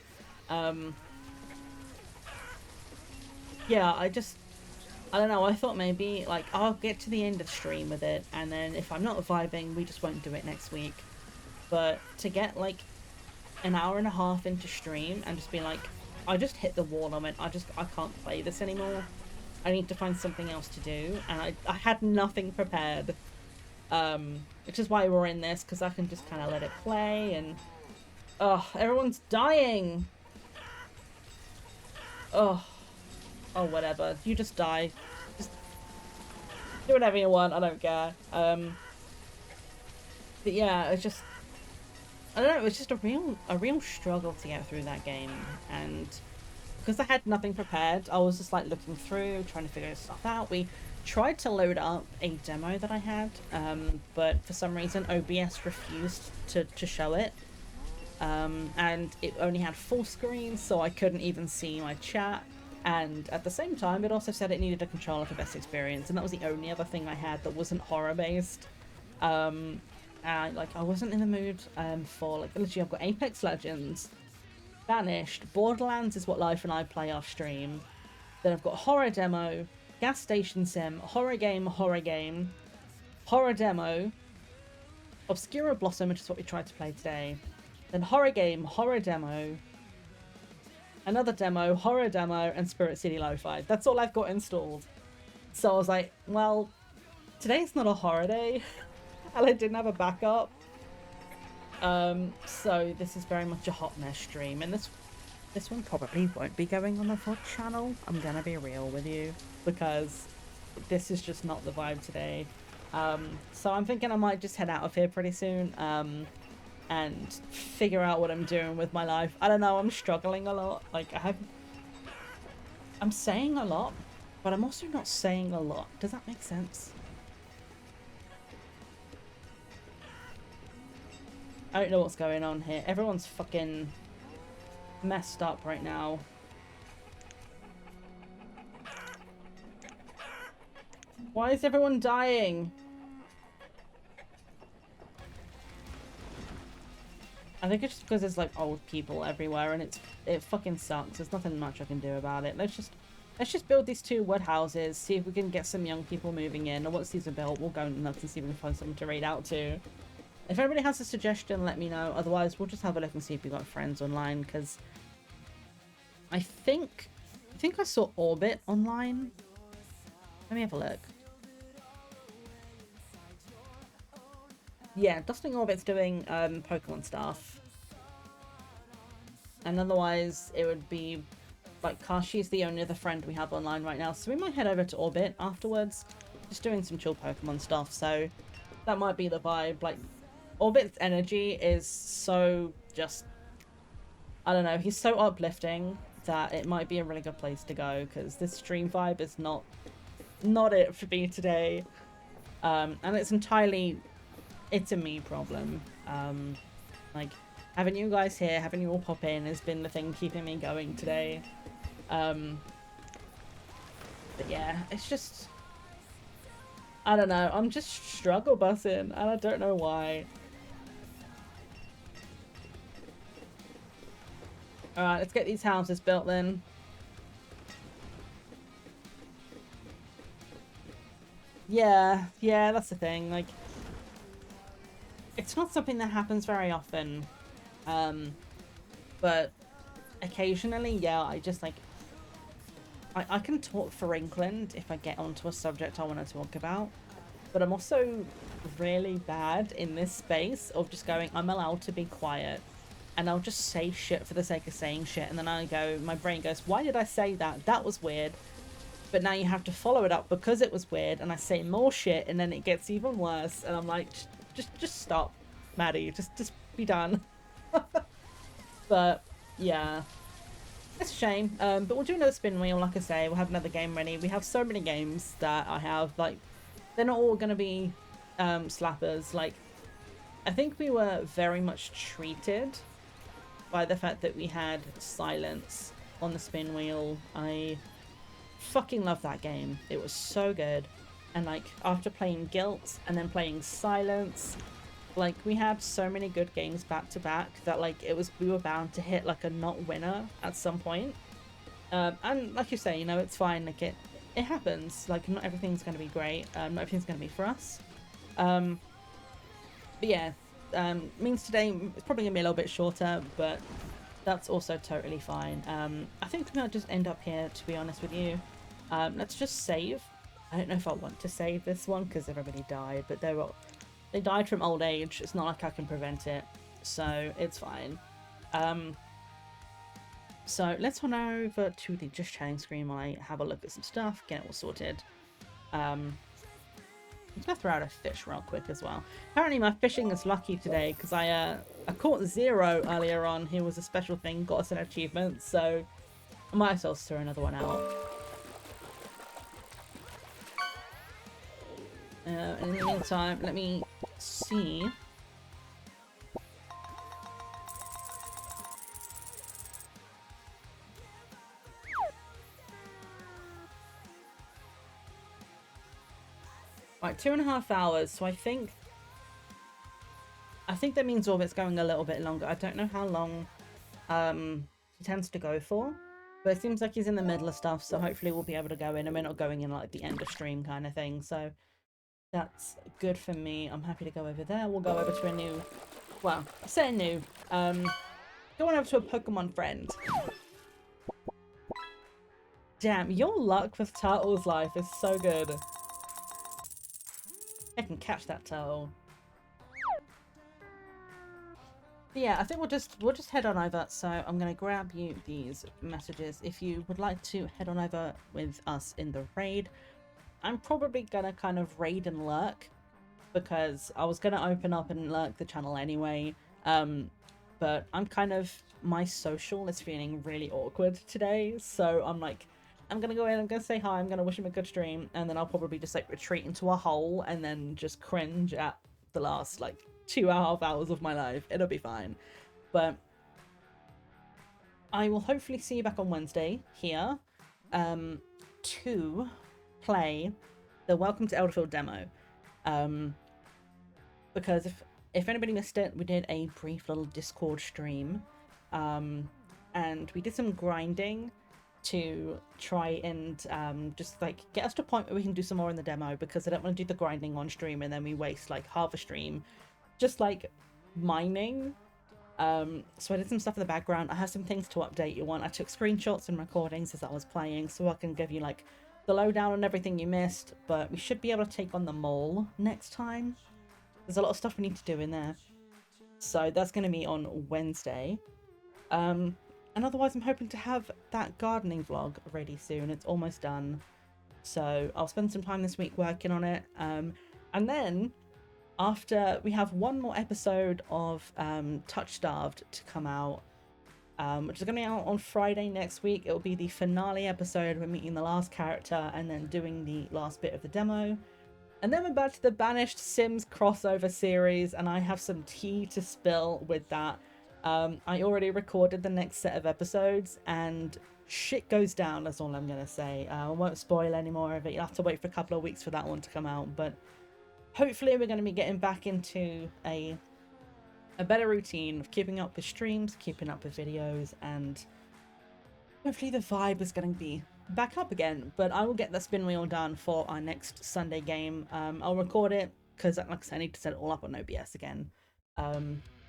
yeah, I don't know. I thought maybe like I'll get to the end of stream with it, and then if I'm not vibing, we just won't do it next week. But to get like an hour and a half into stream and just be like, I just hit the wall on it. I can't play this anymore. I need to find something else to do, and I had nothing prepared, which is why we're in this, because I can just kind of let it play, and everyone's dying. Oh, whatever, you just die, just do whatever you want, I don't care. But yeah, it's just, I don't know, it was just a real struggle to get through that game, and because I had nothing prepared, I was just like looking through, trying to figure stuff out. We tried to load up a demo that I had, but for some reason OBS refused to show it. And it only had full screen, so I couldn't even see my chat. And at the same time, it also said it needed a controller for best experience, and that was the only other thing I had that wasn't horror-based. And like, I wasn't in the mood for, like, literally I've got Apex Legends, Banished, Borderlands is what Life and I play off stream. Then I've got horror demo, gas station sim, horror game, horror demo, Obscura Blossom, which is what we tried to play today. Then horror game, horror demo, another demo, horror demo, and Spirit City Lo-Fi. That's all I've got installed. So I was like, well, today's not a horror day, and I didn't have a backup. So this is very much a hot mess stream, and this one probably won't be going on the VOD channel. I'm gonna be real with you, because this is just not the vibe today. So I'm thinking I might just head out of here pretty soon, and figure out what I'm doing with my life. I don't know, I'm struggling a lot. Like, I'm saying a lot, but I'm also not saying a lot. Does that make sense? I don't know what's going on here. Everyone's fucking messed up right now. Why is everyone dying? I think it's just because there's like old people everywhere and it fucking sucks. There's nothing much I can do about it. Let's just build these 2 wood houses, see if we can get some young people moving in, and once these are built, we'll go nuts and see if we can find someone to raid out to. If anybody has a suggestion, let me know. Otherwise, we'll just have a look and see if we got friends online, because I think I saw Orbit online. Let me have a look. Yeah, Dusting Orbit's doing Pokemon stuff. And otherwise, it would be like Kashi's the only other friend we have online right now. So we might head over to Orbit afterwards. Just doing some chill Pokemon stuff. So that might be the vibe. Like, Orbit's energy is so just... I don't know. He's so uplifting that it might be a really good place to go. Because this stream vibe is not it for me today. And it's entirely... It's a me problem. Like, having you guys here, having you all pop in has been the thing keeping me going today. But yeah, it's just... I don't know, I'm just struggle busing, and I don't know why. Alright, let's get these houses built then. Yeah, that's the thing, like... It's not something that happens very often, but occasionally, yeah, I just like, I can talk for England if I get onto a subject I want to talk about, but I'm also really bad in this space of just going, I'm allowed to be quiet, and I'll just say shit for the sake of saying shit, and then I go, my brain goes, why did I say that? That was weird. But now you have to follow it up because it was weird, and I say more shit, and then it gets even worse, and I'm like, just stop, Maddie. Just be done. But yeah, it's a shame. But we'll do another spin wheel. Like I say, we'll have another game ready. We have so many games that I have. Like, they're not all gonna be slappers. Like, I think we were very much treated by the fact that we had Silence on the spin wheel. I fucking love that game. It was so good. And like, after playing Guilt and then playing Silence, like, we had so many good games back to back that like we were bound to hit like a not winner at some point. And like you say, you know, it's fine. Like, it happens. Like, not everything's going to be great. Not everything's going to be for us. But yeah, means today it's probably going to be a little bit shorter, but that's also totally fine. I think we might just end up here, to be honest with you. Let's just save. I don't know if I want to save this one because everybody died, but they died from old age. It's not like I can prevent it, so it's fine. So let's run over to the just chatting screen while I have a look at some stuff, get it all sorted. I'm gonna throw out a fish real quick as well. Apparently my fishing is lucky today because I caught Zero earlier on. He was a special thing, got us an achievement, so I might as well throw another one out. In the meantime, let me see. Right, 2.5 hours. So I think that means Orbit's going a little bit longer. I don't know how long he tends to go for, but it seems like he's in the middle of stuff. So hopefully we'll be able to go in, and we're not going in like the end of stream kind of thing. So that's good for me. I'm happy to go over there. We'll go over to a new, well, I say new, going over to a Pokemon friend. Damn, your luck with Turtle's life is so good. I can catch that turtle. But yeah, I think we'll just head on over. So I'm gonna grab you these messages. If you would like to head on over with us in the raid, I'm probably gonna kind of raid and lurk because I was gonna open up and lurk the channel anyway. But I'm kind of, my social is feeling really awkward today, so I'm like, I'm gonna go in, I'm gonna say hi, I'm gonna wish him a good stream, and then I'll probably just like retreat into a hole and then just cringe at the last like 2.5 hours of my life. It'll be fine. But I will hopefully see you back on Wednesday here to play the Welcome to Elderfield demo. Because if anybody missed it, we did a brief little Discord stream, and we did some grinding to try and just like get us to a point where we can do some more in the demo, because I don't want to do the grinding on stream and then we waste like half a stream just like mining. So I did some stuff in the background. I have some things to update you on. I took screenshots and recordings as I was playing so I can give you like the lowdown on everything you missed, but we should be able to take on the mole next time. There's a lot of stuff we need to do in there. So that's going to be on Wednesday. And otherwise I'm hoping to have that gardening vlog ready soon. It's almost done. So I'll spend some time this week working on it. And then after we have one more episode of Touch Starved to come out, which is going to be out on Friday next week. It will be the finale episode. We're meeting the last character and then doing the last bit of the demo. And then we're back to the Banished Sims crossover series, and I have some tea to spill with that. I already recorded the next set of episodes, and shit goes down, that's all I'm going to say. I won't spoil any more of it. You'll have to wait for a couple of weeks for that one to come out, but hopefully we're going to be getting back into a better routine of keeping up with streams, keeping up with videos, and hopefully the vibe is going to be back up again. But I will get the spin wheel done for our next Sunday game. I'll record it because, like I said, I need to set it all up on OBS again.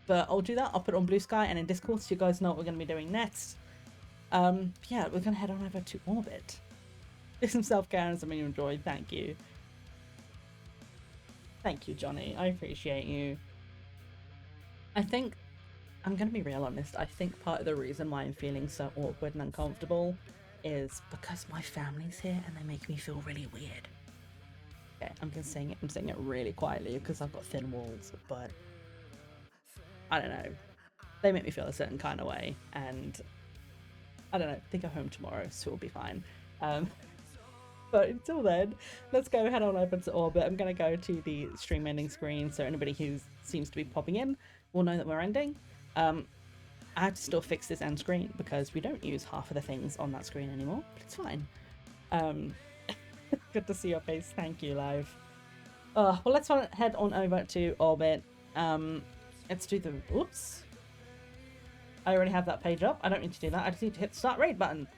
But I'll do that. I'll put it on Blue Sky and in Discord so you guys know what we're going to be doing next. Yeah, we're going to head on over to Orbit. Do some self-care and something you enjoyed. Thank you. Thank you, Johnny. I appreciate you. I think, I'm going to be real honest, I think part of the reason why I'm feeling so awkward and uncomfortable is because my family's here and they make me feel really weird. Okay, I'm saying it really quietly because I've got thin walls, but I don't know. They make me feel a certain kind of way, and I don't know, they go home tomorrow, so it'll be fine. But until then, let's go head on over to Orbit. I'm going to go to the stream ending screen, so anybody who seems to be popping in will know that we're ending. I have to still fix this end screen because we don't use half of the things on that screen anymore, but it's fine. Good to see your face. Thank you, live. Well, let's head on over to Orbit. Let's do the... Oops. I already have that page up. I don't need to do that. I just need to hit the start raid button.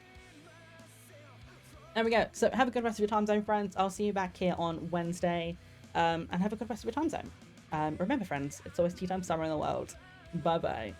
There we go. So have a good rest of your time zone, friends. I'll see you back here on Wednesday. And have a good rest of your time zone. Remember, friends, it's always tea time somewhere in the world. Bye-bye.